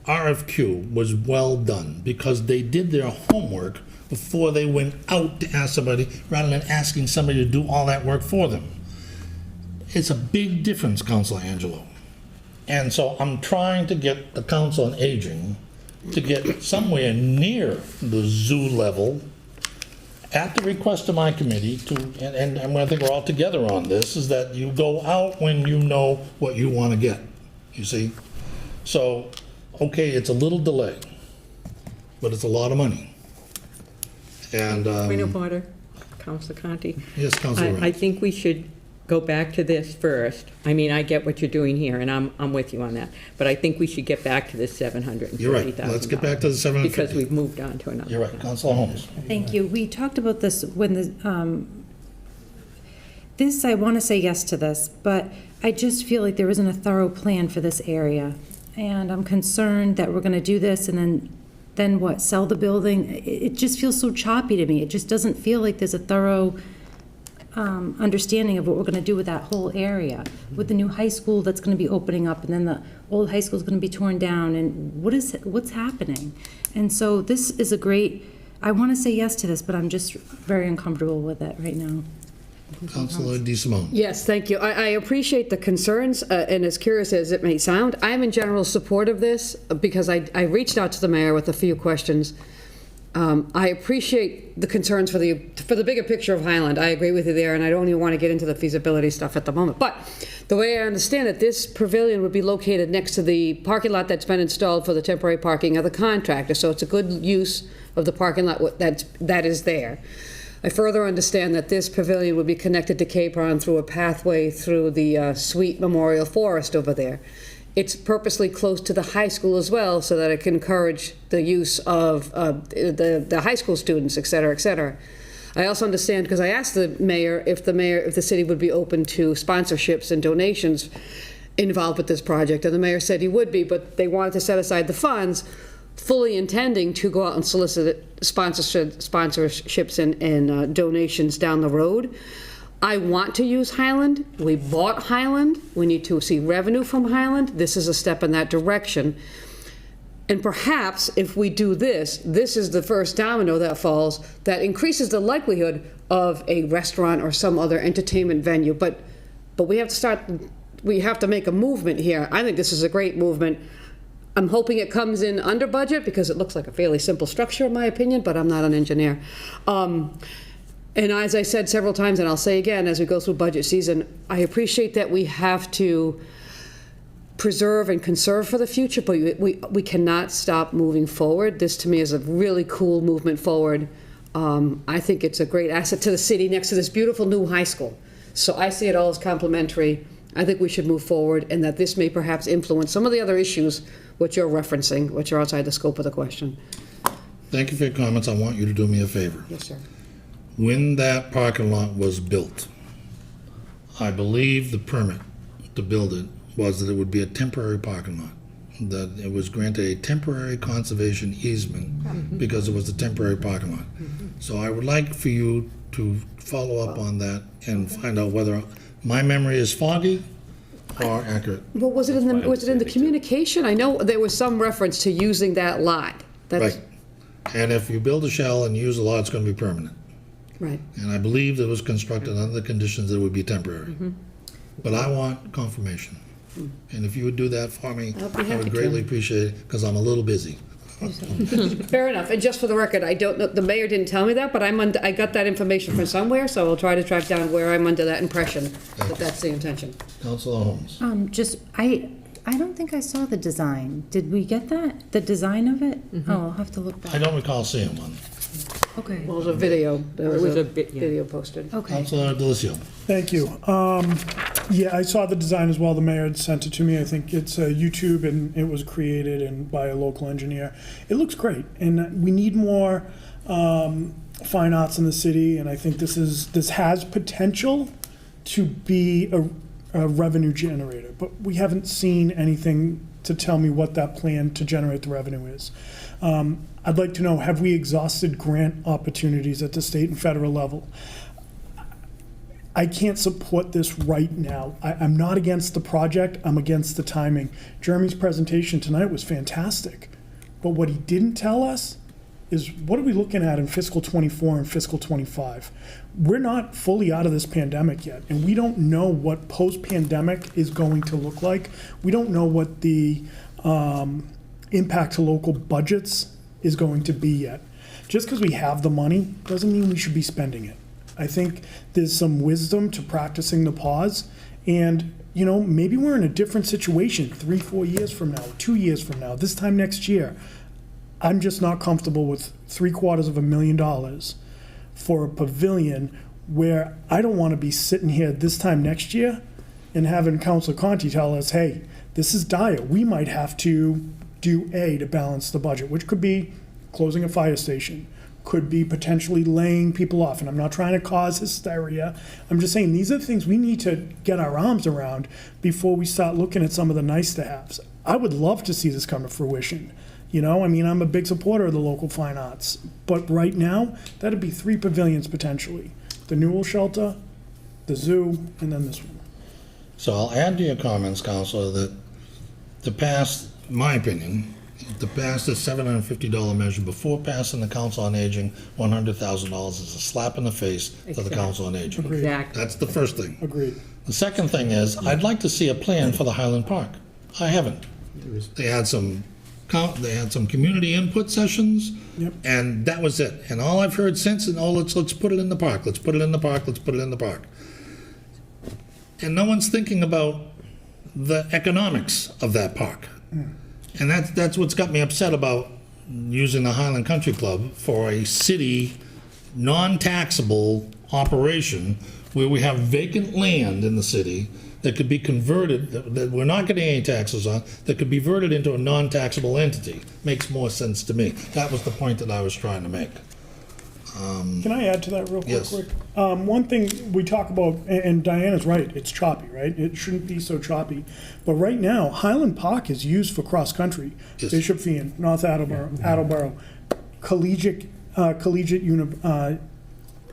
RFQ was well done because they did their homework before they went out to ask somebody, rather than asking somebody to do all that work for them. It's a big difference, Councilor Angelo. And so I'm trying to get the Council on Aging to get somewhere near the zoo level at the request of my committee and I think we're all together on this, is that you go out when you know what you want to get, you see? So, okay, it's a little delay, but it's a lot of money. And Point of order, Councilor Conti. yes, Councilor I think we should go back to this first. I mean, I get what you're doing here, and I'm with you on that. But I think we should get back to this $750,000. You're right. Let's get back to the $750,000. Because we've moved on to another. You're right, Councilor Holmes. Thank you. We talked about this when this, I want to say yes to this, but I just feel like there isn't a thorough plan for this area. And I'm concerned that we're going to do this and then what, sell the building? It just feels so choppy to me. It just doesn't feel like there's a thorough understanding of what we're going to do with that whole area, with the new high school that's going to be opening up, and then the old high school is going to be torn down, and what's happening? And so this is a great, I want to say yes to this, but I'm just very uncomfortable with it right now. Councilor DeSimone. Yes, thank you. I appreciate the concerns, and as curious as it may sound, I'm in general support of this because I reached out to the mayor with a few questions. I appreciate the concerns for the bigger picture of Highland. I agree with you there, and I don't even want to get into the feasibility stuff at the moment. But the way I understand it, this pavilion would be located next to the parking lot that's been installed for the temporary parking of the contractor, so it's a good use of the parking lot that is there. I further understand that this pavilion would be connected to Capron through a pathway through the Sweet Memorial Forest over there. It's purposely close to the high school as well, so that it can encourage the use of the high school students, et cetera, et cetera. I also understand, because I asked the mayor if the city would be open to sponsorships and donations involved with this project, and the mayor said he would be, but they wanted to set aside the funds, fully intending to go out and solicit sponsorships and donations down the road. I want to use Highland. We bought Highland. We need to see revenue from Highland. This is a step in that direction. And perhaps if we do this, this is the first domino that falls that increases the likelihood of a restaurant or some other entertainment venue. But we have to make a movement here. I think this is a great movement. I'm hoping it comes in under budget because it looks like a fairly simple structure in my opinion, but I'm not an engineer. And as I said several times, and I'll say again as we go through budget season, I appreciate that we have to preserve and conserve for the future, but we cannot stop moving forward. This to me is a really cool movement forward. I think it's a great asset to the city next to this beautiful new high school. So I see it all as complementary. I think we should move forward, and that this may perhaps influence some of the other issues which you're referencing, which are outside the scope of the question. Thank you for your comments. I want you to do me a favor. Yes, sir. When that parking lot was built, I believe the permit to build it was that it would be a temporary parking lot, that it was granted a temporary conservation easement because it was a temporary parking lot. So I would like for you to follow up on that and find out whether my memory is foggy or accurate. Well, was it in the communication? I know there was some reference to using that lot. Right. And if you build a shell and use a lot, it's going to be permanent. Right. And I believe it was constructed under the conditions that it would be temporary. But I want confirmation. And if you would do that for me, I'll be I happy would to. greatly appreciate it, because I'm a little busy. Fair enough. And just for the record, I don't know, the mayor didn't tell me that, but I got that information from somewhere, so I'll try to track down where I'm under that impression that that's the intention. Councilor Holmes. I don't think I saw the design. Did we get that? The design of it? Oh, I'll have to look back. I don't recall seeing one. Okay, Well, it was a video. There was was a a bit, yeah. video posted. okay. Councilor Delizio. Thank you. Yeah, I saw the design as well. The mayor had sent it to me. I think it's YouTube, and it was created by a local engineer. It looks great, and we need more fine arts in the city, and I think this has potential to be a revenue generator, but we haven't seen anything to tell me what that plan to generate the revenue is. I'd like to know, have we exhausted grant opportunities at the state and federal level? I can't support this right now. I'm not against the project, I'm against the timing. Jeremy's presentation tonight was fantastic, but what he didn't tell us is what are we looking at in fiscal '24 and fiscal '25? We're not fully out of this pandemic yet, and we don't know what post-pandemic is going to look like. We don't know what the impact to local budgets is going to be yet. Just because we have the money doesn't mean we should be spending it. I think there's some wisdom to practicing the pause, and maybe we're in a different situation 3-4 years from now, 2 years from now, this time next year. I'm just not comfortable with $750,000 for a pavilion where I don't want to be sitting here this time next year and having Councilor Conti tell us, hey, this is dire. We might have to do A to balance the budget, which could be closing a fire station, could be potentially laying people off. And I'm not trying to cause hysteria. I'm just saying these are the things we need to get our arms around before we start looking at some of the nice to haves. I would love to see this come to fruition. I'm a big supporter of the local fine arts, but right now, that'd be 3 pavilions potentially. The Newell Shelter, the zoo, and then this one. So I'll add to your comments, Councilor, that the past, in my opinion, To pass the $750 measure before passing the Council on Aging, $100,000 is a slap in the face to the Council on Aging. Exactly. That's the first thing. Agreed. The second thing is, I'd like to see a plan for the Highland Park. I haven't. They had some community input sessions, Yep. and that was it. And all I've heard since is, let's put it in the park, let's put it in the park, let's put it in the park. And no one's thinking about the economics of that park. And that's what's got me upset about using the Highland Country Club for a city, non-taxable operation where we have vacant land in the city that could be converted, that we're not getting any taxes on, that could be converted into a non-taxable entity. Makes more sense to me. That was the point that I was trying to make. Can I add to that real quick, Yes. Rick? One thing we talk about, and Diana's right, it's choppy, right? It shouldn't be so choppy. But right now, Highland Park is used for cross-country. Yes. Bishop Fee, North Attleboro, collegiate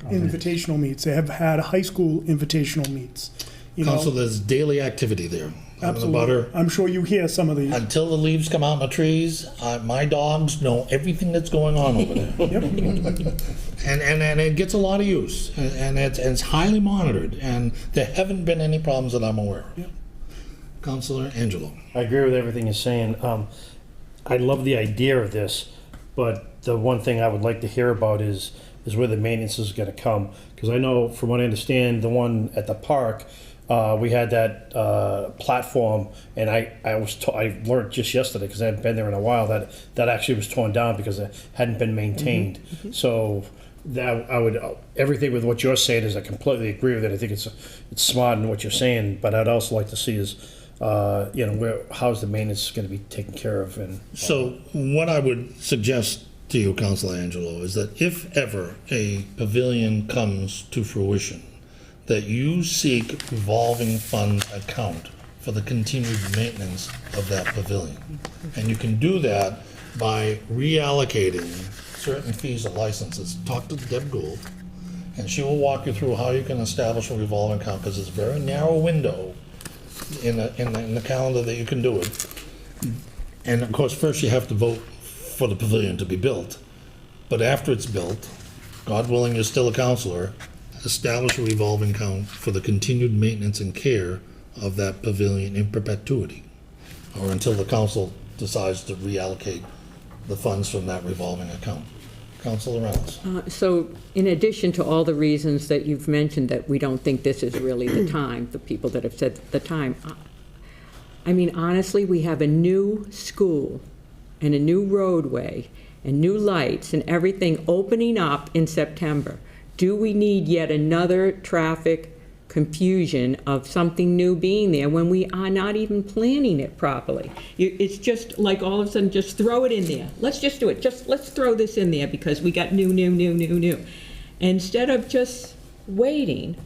invitational meets. They have had high school invitational meets. You know, Council, there's daily activity there. I'm in the butter. absolutely. I'm sure you hear some of these. Until the leaves come out in the trees, my dogs know everything that's going on over there. And it gets a lot of use, and it's highly monitored, and there haven't been any problems that I'm aware of. Yep. Councilor Angelo. I agree with everything you're saying. I love the idea of this, but the one thing I would like to hear about is where the maintenance is gonna come. Because I know, from what I understand, the one at the park, we had that platform, and I learned just yesterday, because I hadn't been there in a while, that actually was torn down because it hadn't been maintained. So that everything with what you're saying is, I completely agree with it. I think it's smart in what you're saying, but I'd also like to see is, how's the maintenance going to be taken care of? And So what I would suggest to you, Councilor Angelo, is that if ever a pavilion comes to fruition, that you seek revolving fund account for the continued maintenance of that pavilion. And you can do that by reallocating certain fees or licenses. Talk to Deb Gould, and she will walk you through how you can establish a revolving account, because it's a very narrow window in the calendar that you can do it. And of course, first you have to vote for the pavilion to be built. But after it's built, God willing, you're still a councilor, establish a revolving account for the continued maintenance and care of that pavilion in perpetuity, or until the council decides to reallocate the funds from that revolving account. Councilor Reynolds. So in addition to all the reasons that you've mentioned that we don't think this is really the time, the people that have said the time, I mean, honestly, we have a new school and a new roadway and new lights and everything opening up in September. Do we need yet another traffic confusion of something new being there when we are not even planning it properly? It's just like all of a sudden, just throw it in there. Let's just do it. Let's throw this in there because we got new. Instead of just waiting,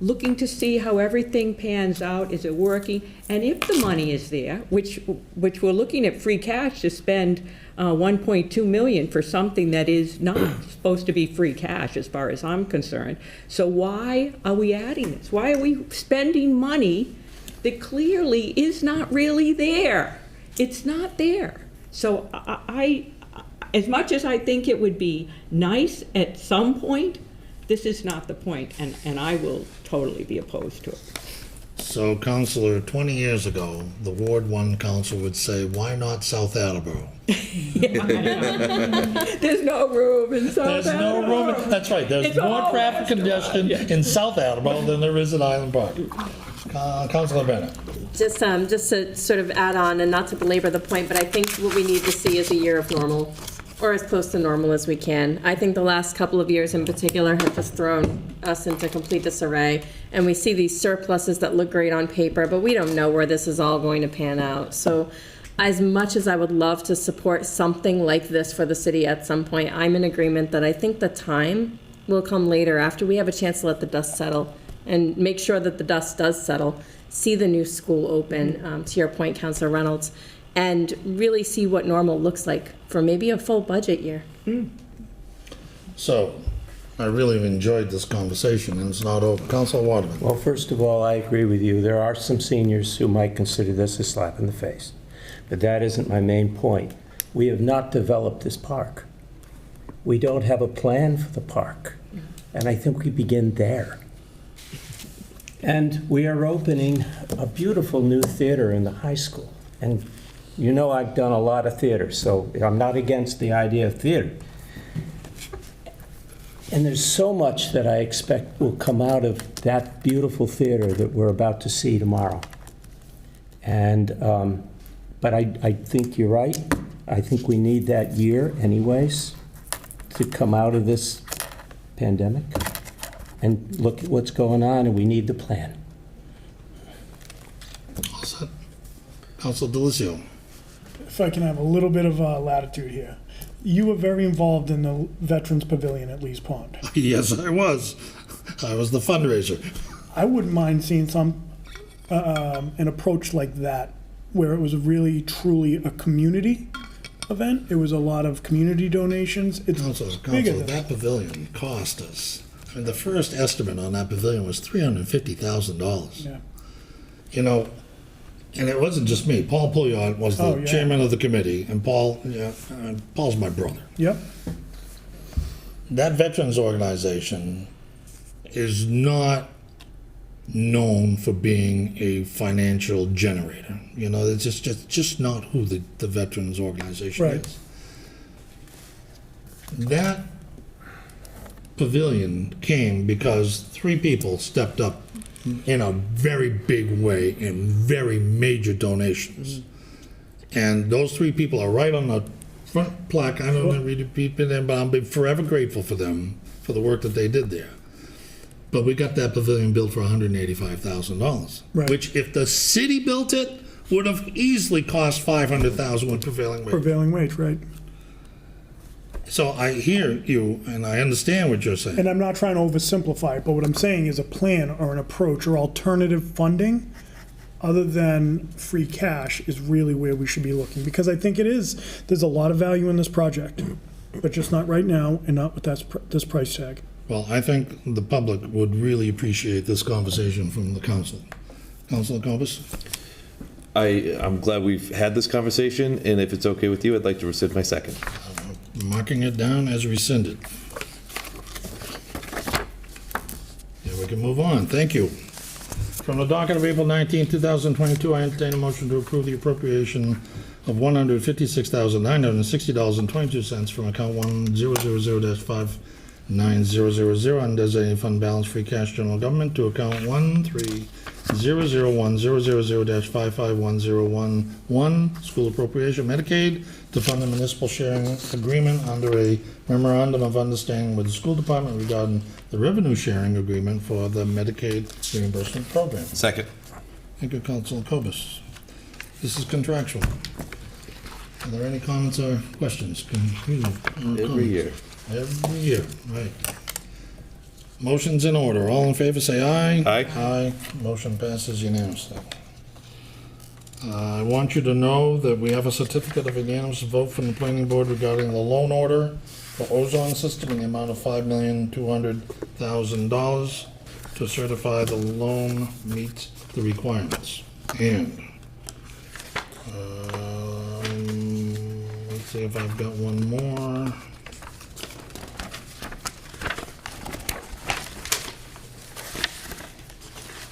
looking to see how everything pans out, is it working? And if the money is there, which we're looking at free cash to spend 1.2 million for something that is not supposed to be free cash as far as I'm concerned. So why are we adding this? Why are we spending money that clearly is not really there? It's not there. So I as much as I think it would be nice at some point, this is not the point, and I will totally be opposed to it. So, Councilor, 20 years ago, the Ward 1 council would say, why not South Attleboro? There's no room in South There's no room, that's right, there's It's more all traffic congestion in South Attleboro than there is in Island Park. Councilor Bennett. Just to sort of add on, and not to belabor the point, but I think what we need to see is a year of normal, or as close to normal as we can. I think the last couple of years in particular have just thrown us into complete disarray, and we see these surpluses that look great on paper, but we don't know where this is all going to pan out. So as much as I would love to support something like this for the city at some point, I'm in agreement that I think the time will come later after we have a chance to let the dust settle and make sure that the dust does settle, see the new school open, to your point, Councilor Reynolds, and really see what normal looks like for maybe a full budget year. So, I really have enjoyed this conversation, and it's not over. Councilor Waterman. Well, first of all, I agree with you. There are some seniors who might consider this a slap in the face, but that isn't my main point. we have not developed this park. We don't have a plan for the park. And I think we begin there. And we are opening a beautiful new theater in the high school. And you know I've done a lot of theater, so I'm not against the idea of theater. And there's so much that I expect will come out of that beautiful theater that we're about to see tomorrow. And, but I think you're right. I think we need that year anyways to come out of this pandemic and look at what's going on, and we need the plan. All set. Council Delizio. If I can have a little bit of latitude here. You were very involved in the Veterans Pavilion at Lee's Pond. Yes, I was. I was the fundraiser. I wouldn't mind seeing an approach like that, where it was really truly a community event. It was a lot of community donations. It's bigger than That pavilion cost us, I mean, the first estimate on that pavilion was $350,000. Yeah. You know, and it wasn't just me. Paul Pouillot was the chairman of the committee, and Paul's my brother. Yep. That veterans organization is not known for being a financial generator. You know, it's just not who the veterans organization Right. is. That pavilion came because 3 people stepped up in a very big way in very major donations. And those 3 people are right on the front plaque. I don't want to repeat them, but I'll be forever grateful for them for the work that they did there. But we got that pavilion built for $185,000, Right. which if the city built it, would have easily cost $500,000 with prevailing wage. Prevailing wage, right. So I hear you, and I understand what you're saying. And I'm not trying to oversimplify it, but what I'm saying is a plan or an approach or alternative funding other than free cash is really where we should be looking. Because I think there's a lot of value in this project, but just not right now and not with this price tag. Well, I think the public would really appreciate this conversation from the council. Councilor Cobus? I'm glad we've had this conversation, and if it's okay with you, I'd like to rescind my second. Marking it down as rescinded. Yeah, we can move on. Thank you. From the docket of April 19, 2022, I entertain a motion to approve the appropriation of $156,960.22 from account 100-59000 undesignated fund balance free cash general government to account 1300100-55101 school appropriation Medicaid to fund the municipal sharing agreement under a memorandum of understanding with the school department regarding the revenue sharing agreement for the Medicaid reimbursement program. Second. Thank you, Councilor Cobus. This is contractual. Are there any comments or questions? Every year. Every year, right. Motion's in order. All in favor, say aye. Aye. Aye. Motion passes unanimously. I want you to know that we have a certificate of unanimous vote from the planning board regarding the loan order for ozone system in the amount of $5,200,000 to certify the loan meets the requirements. And let's see if I've got one more.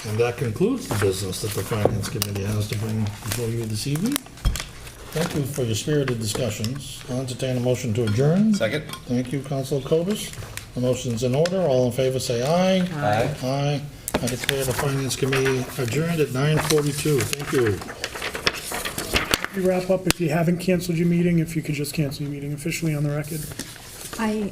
And that concludes the business that the Finance Committee has to bring before you this evening. Thank you for your spirited discussions. I'll entertain a motion to adjourn. Second. Thank you, Councilor Cobus. The motion's in order. All in favor, say aye. Aye. Aye. I declare the Finance Committee adjourned at 9:42. Thank you. You wrap up, if you haven't canceled your meeting, if you could just cancel your meeting officially on the record. I'm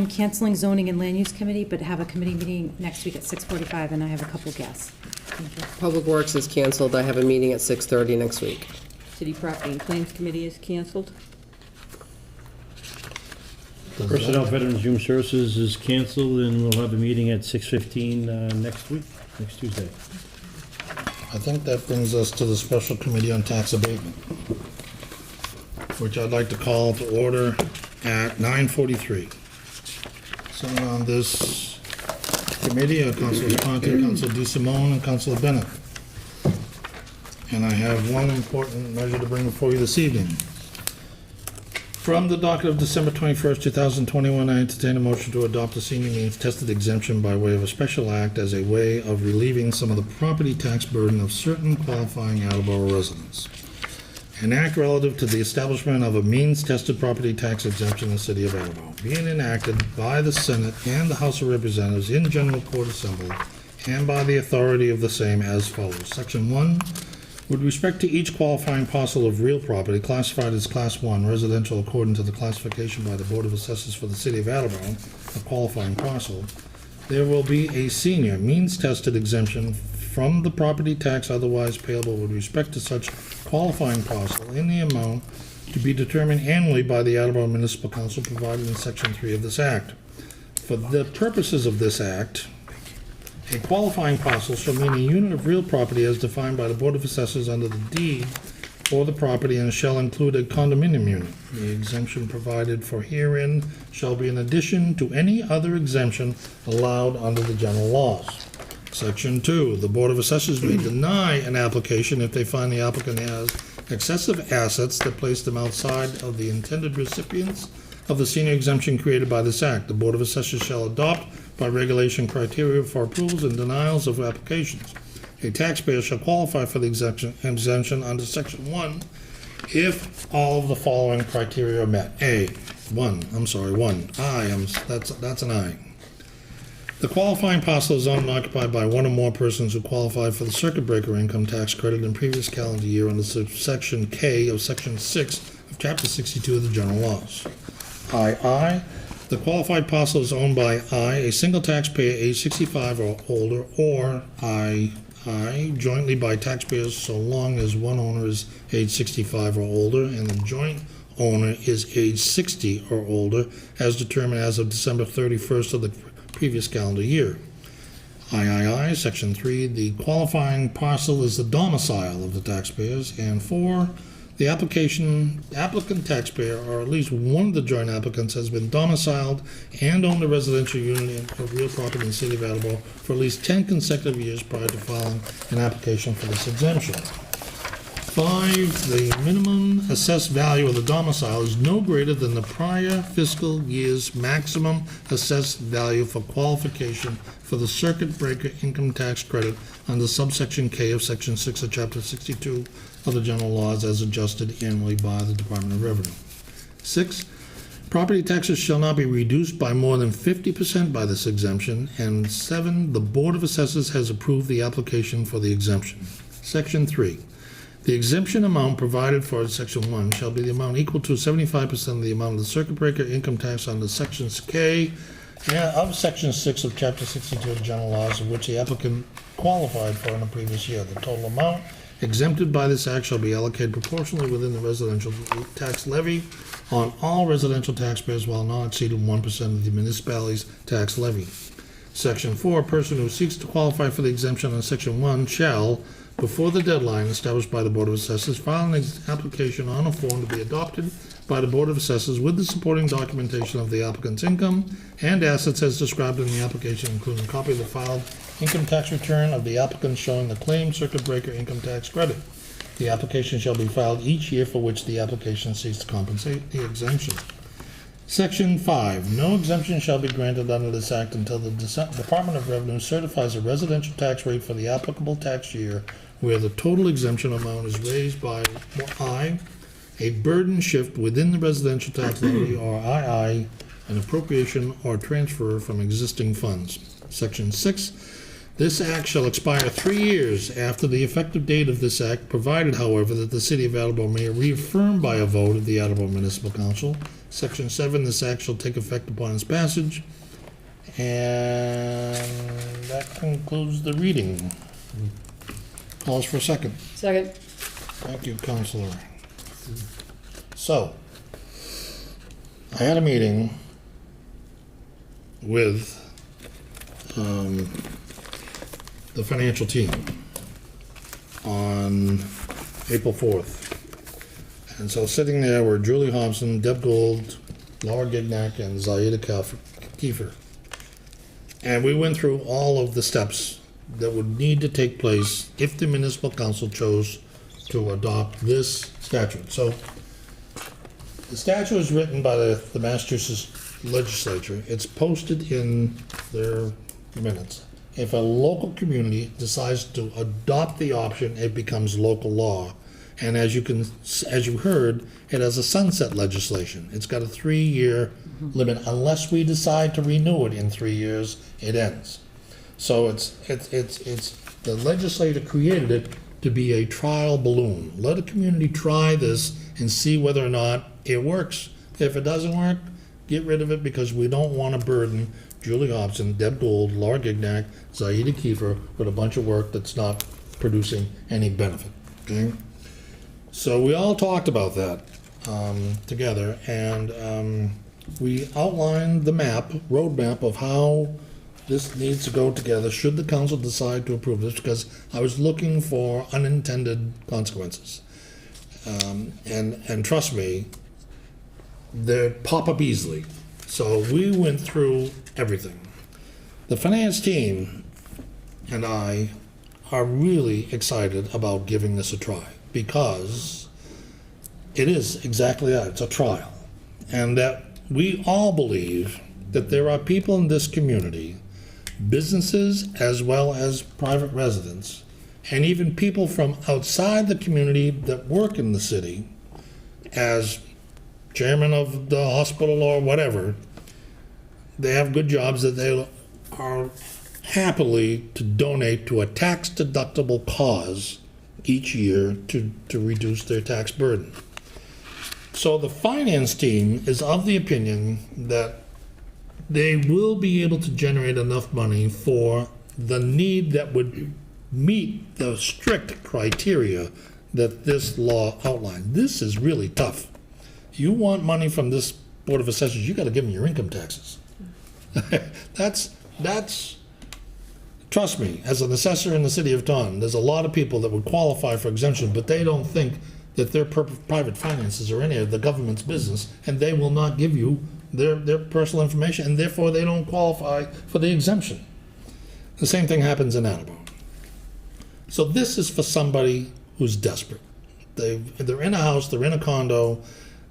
canceling zoning and land use committee, but have a committee meeting next week at 6:45, and I have a couple guests. Thank you. Public Works is canceled. I have a meeting at 6:30 next week. City Property and Claims Committee is canceled. Personnel Veterans Human Services is canceled, and we'll have a meeting at 6:15 next week, next Tuesday. I think that brings us to the Special Committee on Tax Abatement, which I'd like to call to order at 9:43. Sitting on this committee are Councilor Conti, Councilor DeSimone, and Councilor Bennett. And I have one important measure to bring before you this evening. From the docket of December 21st, 2021, I entertain a motion to adopt a senior means tested exemption by way of a special act as a way of relieving some of the property tax burden of certain qualifying Attleboro residents. An act relative to the establishment of a means-tested property tax exemption in the city of Attleboro, being enacted by the Senate and the House of Representatives in general court assembled, and by the authority of the same as follows. Section 1, with respect to each qualifying parcel of real property classified as Class 1 residential according to the classification by the Board of Assessors for the city of Attleboro, a qualifying parcel, there will be a senior means-tested exemption from the property tax otherwise payable with respect to such qualifying parcel in the amount to be determined annually by the Attleboro Municipal Council provided in Section 3 of this Act. For the purposes of this Act, a qualifying parcel shall mean a unit of real property as defined by the Board of Assessors under the deed for the property and shall include a condominium unit. The exemption provided for herein shall be in addition to any other exemption allowed under the general laws. Section 2, the Board of Assessors may deny an application if they find the applicant has excessive assets that place them outside of the intended recipients of the senior exemption created by this Act. The Board of Assessors shall adopt by regulation criteria for approvals and denials of applications. A taxpayer shall qualify for the exemption under Section 1 if all of the following criteria are met. One. That's an I. The qualifying parcel is owned and occupied by one or more persons who qualified for the circuit breaker income tax credit in previous calendar year under Section K of Section 6 of Chapter 62 of the general laws. II. The qualified parcel is owned by I, a single taxpayer age 65 or older, or II, jointly by taxpayers so long as one owner is age 65 or older and the joint owner is age 60 or older as determined as of December 31st of the previous calendar year. III, Section 3, the qualifying parcel is the domicile of the taxpayers, and 4, the applicant taxpayer or at least one of the joint applicants has been domiciled and owned a residential unit of real property in the city of Attleboro for at least 10 consecutive years prior to filing an application for this exemption. 5, the minimum assessed value of the domicile is no greater than the prior fiscal year's maximum assessed value for qualification for the circuit breaker income tax credit under subsection K of Section 6 of Chapter 62 of the general laws as adjusted annually by the Department of Revenue. 6, property taxes shall not be reduced by more than 50% by this exemption. And 7, the Board of Assessors has approved the application for the exemption. Section 3, the exemption amount provided for in Section 1 shall be the amount equal to 75% of the amount of the circuit breaker income tax under Sections K of Section 6 of Chapter 62 of the general laws of which the applicant qualified for in the previous year. The total amount exempted by this act shall be allocated proportionally within the residential tax levy on all residential taxpayers while not exceeding 1% of the municipality's tax levy. Section 4, a person who seeks to qualify for the exemption on Section 1 shall, before the deadline established by the Board of Assessors, file an application on a form to be adopted by the Board of Assessors with the supporting documentation of the applicant's income and assets as described in the application, including a copy of the filed income tax return of the applicant showing the claimed circuit breaker income tax credit. The application shall be filed each year for which the application seeks to compensate the exemption. Section 5, no exemption shall be granted under this act until the Department of Revenue certifies a residential tax rate for the applicable tax year where the total exemption amount is raised by I, a burden shift within the residential tax levy, or II, an appropriation or transfer from existing funds. Section 6, this act shall expire 3 years after the effective date of this act, provided, however, that the City of Attleboro may reaffirm by a vote of the Attleboro Municipal Council. Section 7, this act shall take effect upon its passage. And that concludes the reading. Calls for a second. Second. Thank you, Counselor. So, I had a meeting with the financial team on April 4th. And so sitting there were Julie Hobson, Deb Gold, Laura Gignac, and Zaida Kiefer. And we went through all of the steps that would need to take place if the municipal council chose to adopt this statute. So The statute was written by the Massachusetts legislature. It's posted in their minutes. If a local community decides to adopt the option, it becomes local law. And as you heard, it has a sunset legislation. It's got a 3-year limit. Unless we decide to renew it in 3 years, it ends. So it's the legislator created it to be a trial balloon. Let a community try this and see whether or not it works. If it doesn't work, get rid of it, because we don't want to burden Julie Hobson, Deb Gould, Laura Gignac, Zaida Kiefer with a bunch of work that's not producing any benefit. Okay? So we all talked about that together, and we outlined the roadmap of how this needs to go together should the council decide to approve this, because I was looking for unintended consequences. And trust me, they pop up easily. So we went through everything. The finance team and I are really excited about giving this a try, because it is exactly that. It's a trial. And that we all believe that there are people in this community, businesses as well as private residents, and even people from outside the community that work in the city as chairman of the hospital or whatever. They have good jobs that they are happily to donate to a tax-deductible cause each year to reduce their tax burden. So the finance team is of the opinion that they will be able to generate enough money for the need that would meet the strict criteria that this law outlined. This is really tough. You want money from this Board of Assessors, you got to give them your income taxes. That's, trust me, as an assessor in the city of Taunton, there's a lot of people that would qualify for exemption, but they don't think that their private finances are any of the government's business, and they will not give you their personal information, and therefore they don't qualify for the exemption. The same thing happens in Attleboro. So this is for somebody who's desperate. They're in a house, they're in a condo,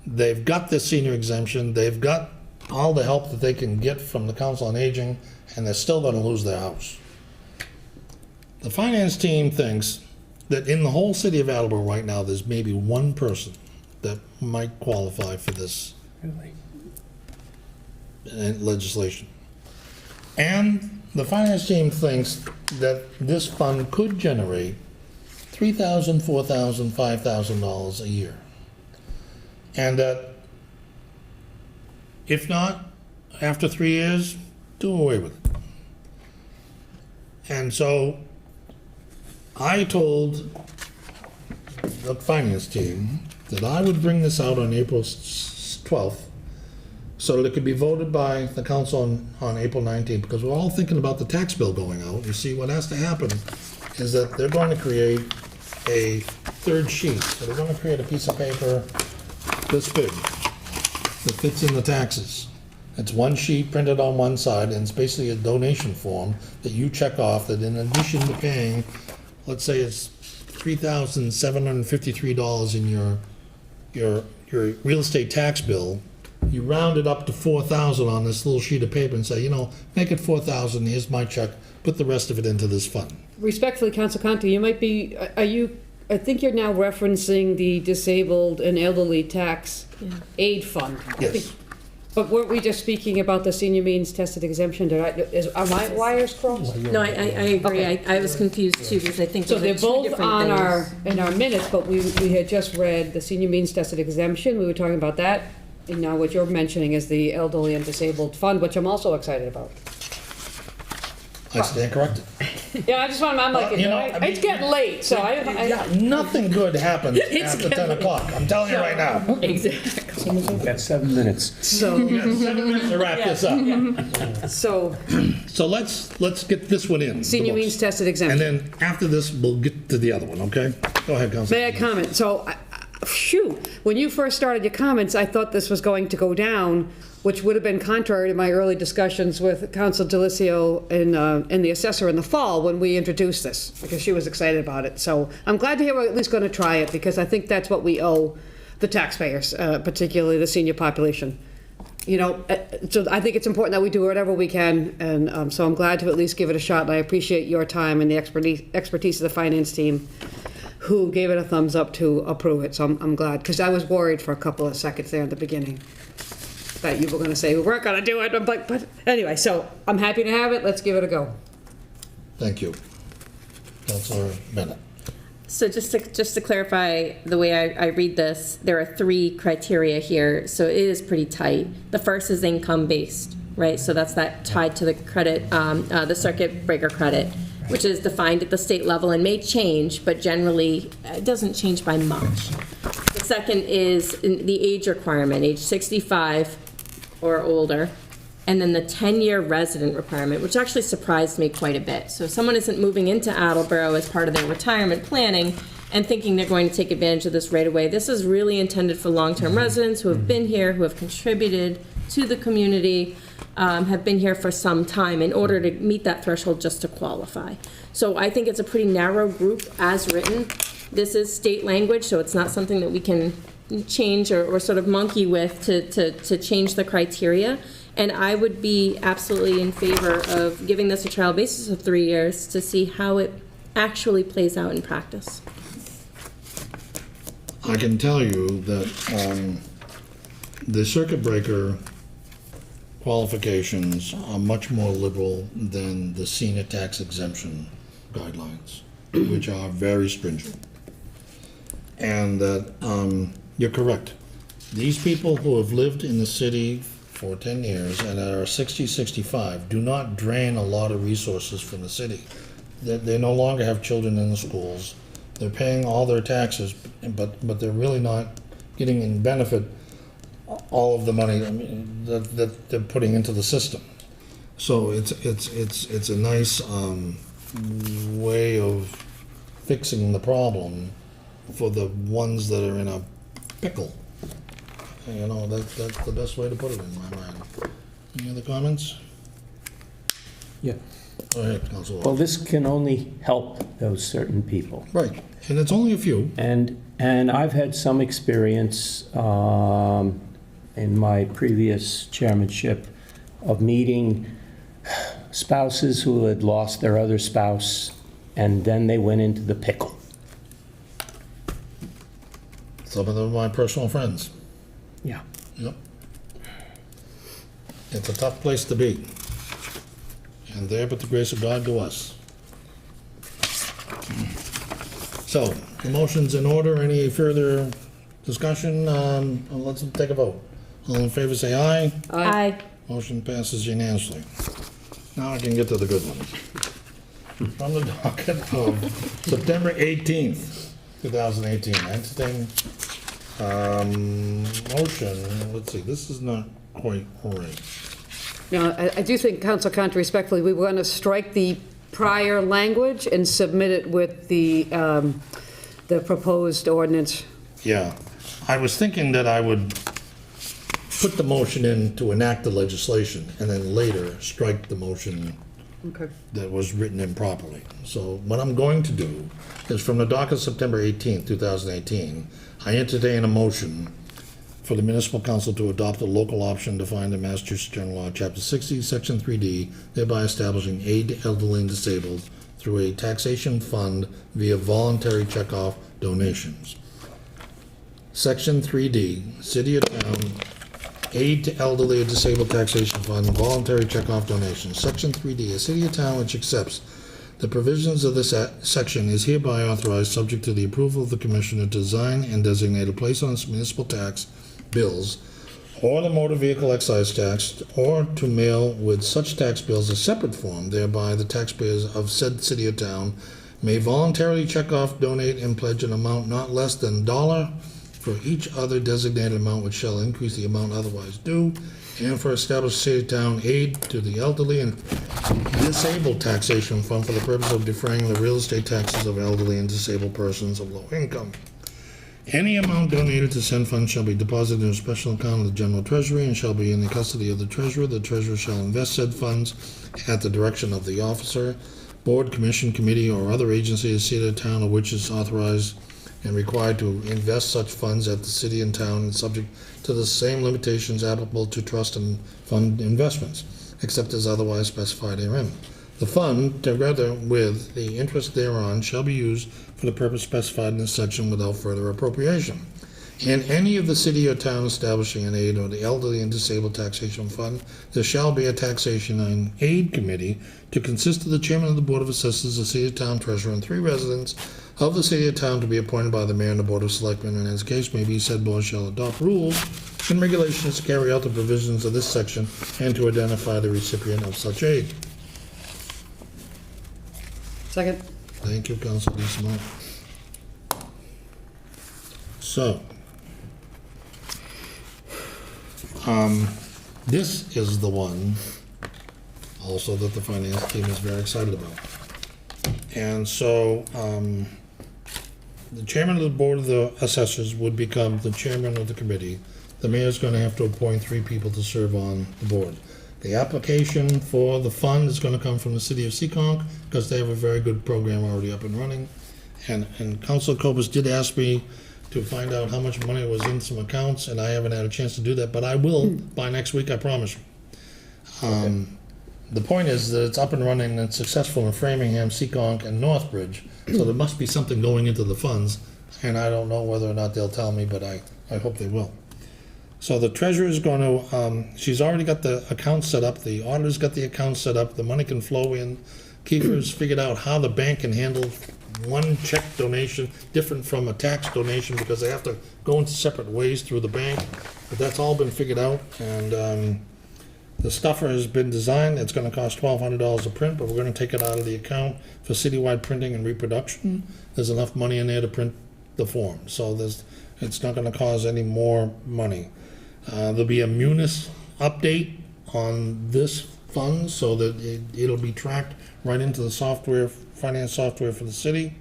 they've got their senior exemption, they've got all the help that they can get from the Council on Aging, and they're still going to lose their house. The finance team thinks that in the whole city of Attleboro right now, there's maybe one person that might qualify for this legislation. And the finance team thinks that this fund could generate $3,000, $4,000, $5,000 a year. And that if not, after 3 years, do away with it. And so I told the finance team that I would bring this out on April 12th so that it could be voted by the council on April 19th, because we're all thinking about the tax bill going out. You see, what has to happen is that they're going to create a third sheet. So they're going to create a piece of paper this big that fits in the taxes. It's one sheet printed on one side, and it's basically a donation form that you check off that in addition to paying, let's say it's $3,753 in your real estate tax bill, you round it up to $4,000 on this little sheet of paper and say, you know, make it $4,000, here's my check, put the rest of it into this fund. Respectfully, Council Conti, you might be, I think you're now referencing the Disabled and Elderly Tax Aid Fund. Yes. But weren't we just speaking about the senior means tested exemption? Are my wires crossed? No, I agree. Okay. I was confused too, because I think So those are they're two both different on things. in our minutes, but we had just read the senior means tested exemption. We were talking about that. And now what you're mentioning is the Elderly and Disabled Fund, which I'm also excited about. I stand corrected. Yeah, I just want, I'm like, You know, I mean, it's getting late, so Yeah, nothing good happens after 10 o'clock, I'm telling you right now. Exactly. We've got 7 minutes. So, We got 7 minutes to wrap this up. so So let's get this one in. the senior books. means tested And exemption. then after this, we'll get to the other one, okay? Go ahead, Councilor. May I comment? So, when you first started your comments, I thought this was going to go down, which would have been contrary to my early discussions with Council Delicio and the assessor in the fall when we introduced this, because she was excited about it. So I'm glad to hear we're at least going to try it, because I think that's what we owe the taxpayers, particularly the senior population. You know, so I think it's important that we do whatever we can, and so I'm glad to at least give it a shot, and I appreciate your time and the expertise of the finance team who gave it a thumbs up to approve it, so I'm glad, because I was worried for a couple of seconds there at the beginning that you were going to say, we weren't going to do it, but anyway, so I'm happy to have it, let's give it a go. Thank you. Councilor Bennett. So just to clarify the way I read this, there are 3 criteria here, so it is pretty tight. The first is income-based, right? So that's that tied to the credit, the circuit breaker credit, which is defined at the state level and may change, but generally it doesn't change by much. The second is the age requirement, age 65 or older. And then the 10-year resident requirement, which actually surprised me quite a bit. So if someone isn't moving into Attleboro as part of their retirement planning and thinking they're going to take advantage of this right away, this is really intended for long-term residents who have been here, who have contributed to the community, have been here for some time in order to meet that threshold just to qualify. So I think it's a pretty narrow group as written. This is state language, so it's not something that we can change or sort of monkey with to change the criteria. And I would be absolutely in favor of giving this a trial basis of 3 years to see how it actually plays out in practice. I can tell you that the circuit breaker qualifications are much more liberal than the senior tax exemption guidelines, which are very stringent. And that you're correct. These people who have lived in the city for 10 years and are 60, 65 do not drain a lot of resources from the city. They no longer have children in the schools. They're paying all their taxes, but they're really not getting in benefit all of the money that they're putting into the system. So it's a nice way of fixing the problem for the ones that are in a pickle. You know, that's the best way to put it in my mind. Any other comments? Yeah. Go ahead, Councilor. Well, this can only help those certain people. Right, and it's only a few. And I've had some experience in my previous chairmanship of meeting spouses who had lost their other spouse, and then they went into the pickle. Some of them are my personal friends. Yeah. Yep. It's a tough place to be. And there but the grace of God to us. So, the motion's in order. Any further discussion? Let's take a vote. All in favor say aye. Aye. Motion passes unanimously. Now I can get to the good ones. From the docket of September 18th, 2018, entertain motion, let's see, this is not quite right. Now, I do think, Council Conti, respectfully, we were going to strike the prior language and submit it with the proposed ordinance. Yeah, I was thinking that I would put the motion in to enact the legislation and then later strike the motion Okay. that was written improperly. So what I'm going to do is from the docket September 18th, 2018, I entertain a motion for the municipal council to adopt a local option defined in Massachusetts General Law, Chapter 60, Section 3D, thereby establishing aid to elderly and disabled through a taxation fund via voluntary checkoff donations. Section 3D, City of Town, Aid to Elderly or Disabled Taxation Fund, Voluntary Checkoff Donations. Section 3D, a city or town which accepts the provisions of this section is hereby authorized, subject to the approval of the commissioner, to design and designate a place on its municipal tax bills or the motor vehicle excise tax, or to mail with such tax bills a separate form, thereby the taxpayers of said city or town may voluntarily check off, donate, and pledge an amount not less than $1 for each other designated amount which shall increase the amount otherwise due, and for established city town aid to the elderly and disabled taxation fund for the purpose of defraying the real estate taxes of elderly and disabled persons of low income. Any amount donated to said fund shall be deposited in a special account of the general treasury and shall be in the custody of the treasurer. The treasurer shall invest said funds at the direction of the officer, board, commission, committee, or other agency of city or town of which is authorized and required to invest such funds at the city and town and subject to the same limitations applicable to trust and fund investments, except as otherwise specified herein. The fund, together with the interest thereon, shall be used for the purpose specified in this section without further appropriation. In any of the city or town establishing an aid or the elderly and disabled taxation fund, there shall be a taxation and aid committee to consist of the chairman of the Board of Assessors, the city or town treasurer, and 3 residents of the city or town to be appointed by the mayor and the Board of Selectmen, and as the case may be, said board shall adopt rules and regulations to carry out the provisions of this section and to identify the recipient of such aid. Second. Thank you, Councilor DeSimone. So, this is the one also that the finance team is very excited about. And so, the chairman of the Board of the Assessors would become the chairman of the committee. The mayor's gonna have to appoint 3 people to serve on the board. The application for the fund is gonna come from the city of Seekonk, because they have a very good program already up and running. And Councilor Cobus did ask me to find out how much money was in some accounts, and I haven't had a chance to do that, but I will by next week, I promise you. The point is that it's up and running and it's successful in Framingham, Seekonk, and Northbridge, so there must be something going into the funds, and I don't know whether or not they'll tell me, but I hope they will. So the treasurer's going to, she's already got the account set up, the auditor's got the account set up, the money can flow in. Kiefer's figured out how the bank can handle one check donation different from a tax donation because they have to go into separate ways through the bank. But that's all been figured out, and the stuffer has been designed. It's going to cost $1,200 a print, but we're going to take it out of the account for citywide printing and reproduction. There's enough money in there to print the form, so it's not going to cause any more money. There'll be a munis update on this fund so that it'll be tracked right into the software, finance software for the city.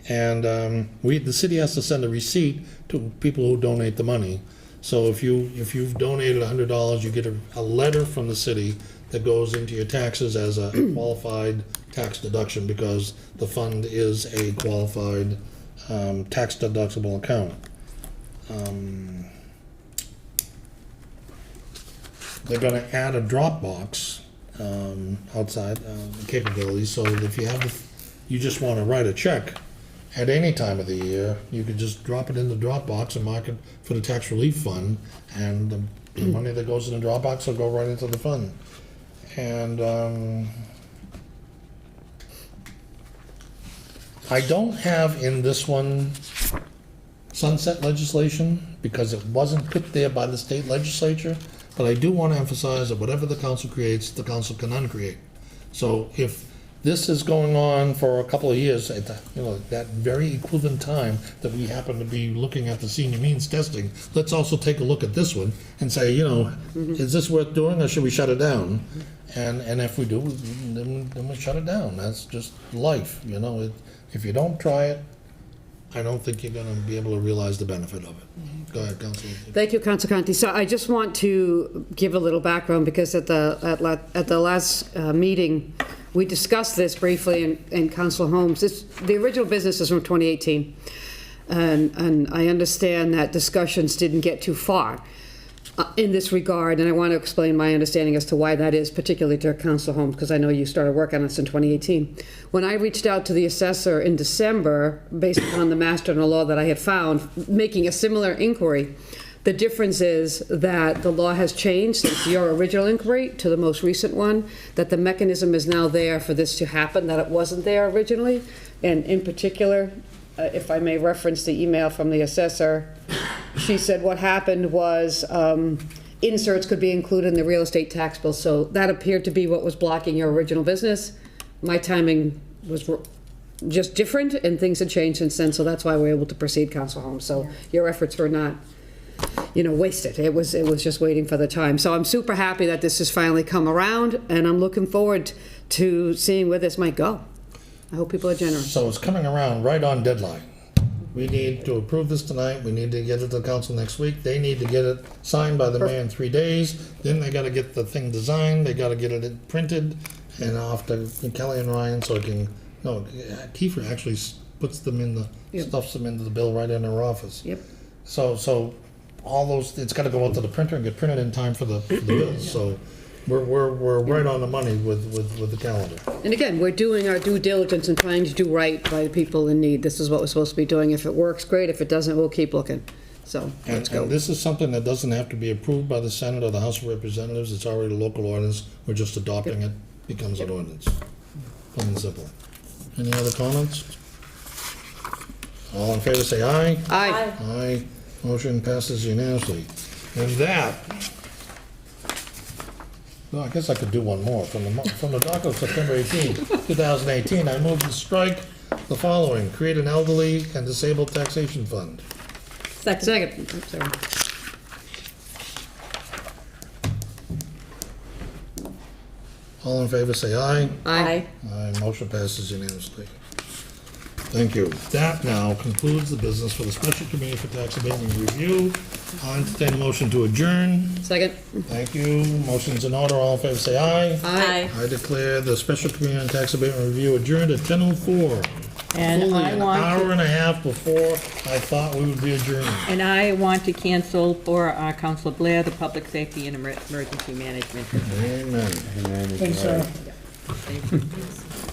And the city has to send a receipt to people who donate the money. So if you've donated $100, you get a letter from the city that goes into your taxes as a qualified tax deduction because the fund is a qualified tax deductible account. They're going to add a Dropbox outside capability, so that if you just want to write a check at any time of the year, you could just drop it in the Dropbox and mark it for the tax relief fund, and the money that goes in the Dropbox will go right into the fund. And I don't have in this one sunset legislation because it wasn't put there by the state legislature. But I do want to emphasize that whatever the council creates, the council can uncreate. So if this is going on for a couple of years, at that very equivalent time that we happen to be looking at the senior means testing, let's also take a look at this one and say, is this worth doing or should we shut it down? And if we do, then we shut it down. That's just life, If you don't try it, I don't think you're going to be able to realize the benefit of it. Go ahead, Councilor. Thank you, Councilor Conti. So I just want to give a little background because at the last meeting, we discussed this briefly in Councilor Holmes. The original business is from 2018, and I understand that discussions didn't get too far in this regard, and I want to explain my understanding as to why that is, particularly to Councilor Holmes, because I know you started work on this in 2018. When I reached out to the assessor in December, based upon the master and the law that I had found, making a similar inquiry, the difference is that the law has changed since your original inquiry to the most recent one, that the mechanism is now there for this to happen, that it wasn't there originally. And in particular, if I may reference the email from the assessor, she said what happened was inserts could be included in the real estate tax bill. So that appeared to be what was blocking your original business. My timing was just different and things had changed since then. So that's why we were able to proceed, Councilor Holmes. So your efforts were not, wasted. It was just waiting for the time. So I'm super happy that this has finally come around, and I'm looking forward to seeing where this might go. I hope people are generous. So it's coming around right on deadline. We need to approve this tonight. We need to get it to the council next week. They need to get it signed by the mayor in 3 days. Then they got to get the thing designed. They got to get it printed and off to Kelly and Ryan so it can. No, Kiefer actually puts them in the, Yep. stuffs them into the bill right in her office. Yep. So all those, it's gotta go out to the printer and get printed in time for the bills, so we're right on the money with the calendar. And again, we're doing our due diligence and trying to do right by the people in need. This is what we're supposed to be doing. If it works, great. If it doesn't, we'll keep looking. So, let's And go. this is something that doesn't have to be approved by the Senate or the House of Representatives, it's already a local ordinance, we're just adopting it, becomes an ordinance. Plain and simple. Any other comments? All in favor, say aye. Aye. Aye, motion passes unanimously. And that, well, I guess I could do one more. From the docket of September 18, 2018, I move to strike the following: create an elderly and disabled taxation fund. Second. I'm sorry. All in favor, say aye. Aye. Aye, motion passes unanimously. Thank you. That now concludes the business for the Special Committee for Tax Abatement Review. I'll entertain a motion to adjourn. Second. Thank you. Motion's in order. All in favor, say aye. Aye. I declare the Special Committee on Tax Abatement Review adjourned at 10:04. And Fully I an want hour to, and a half before I thought we would be adjourned. and I want to cancel for Councilor Blair, the Public Safety and Emergency Management. Amen. And then- Thanks, Sarah. Thank you.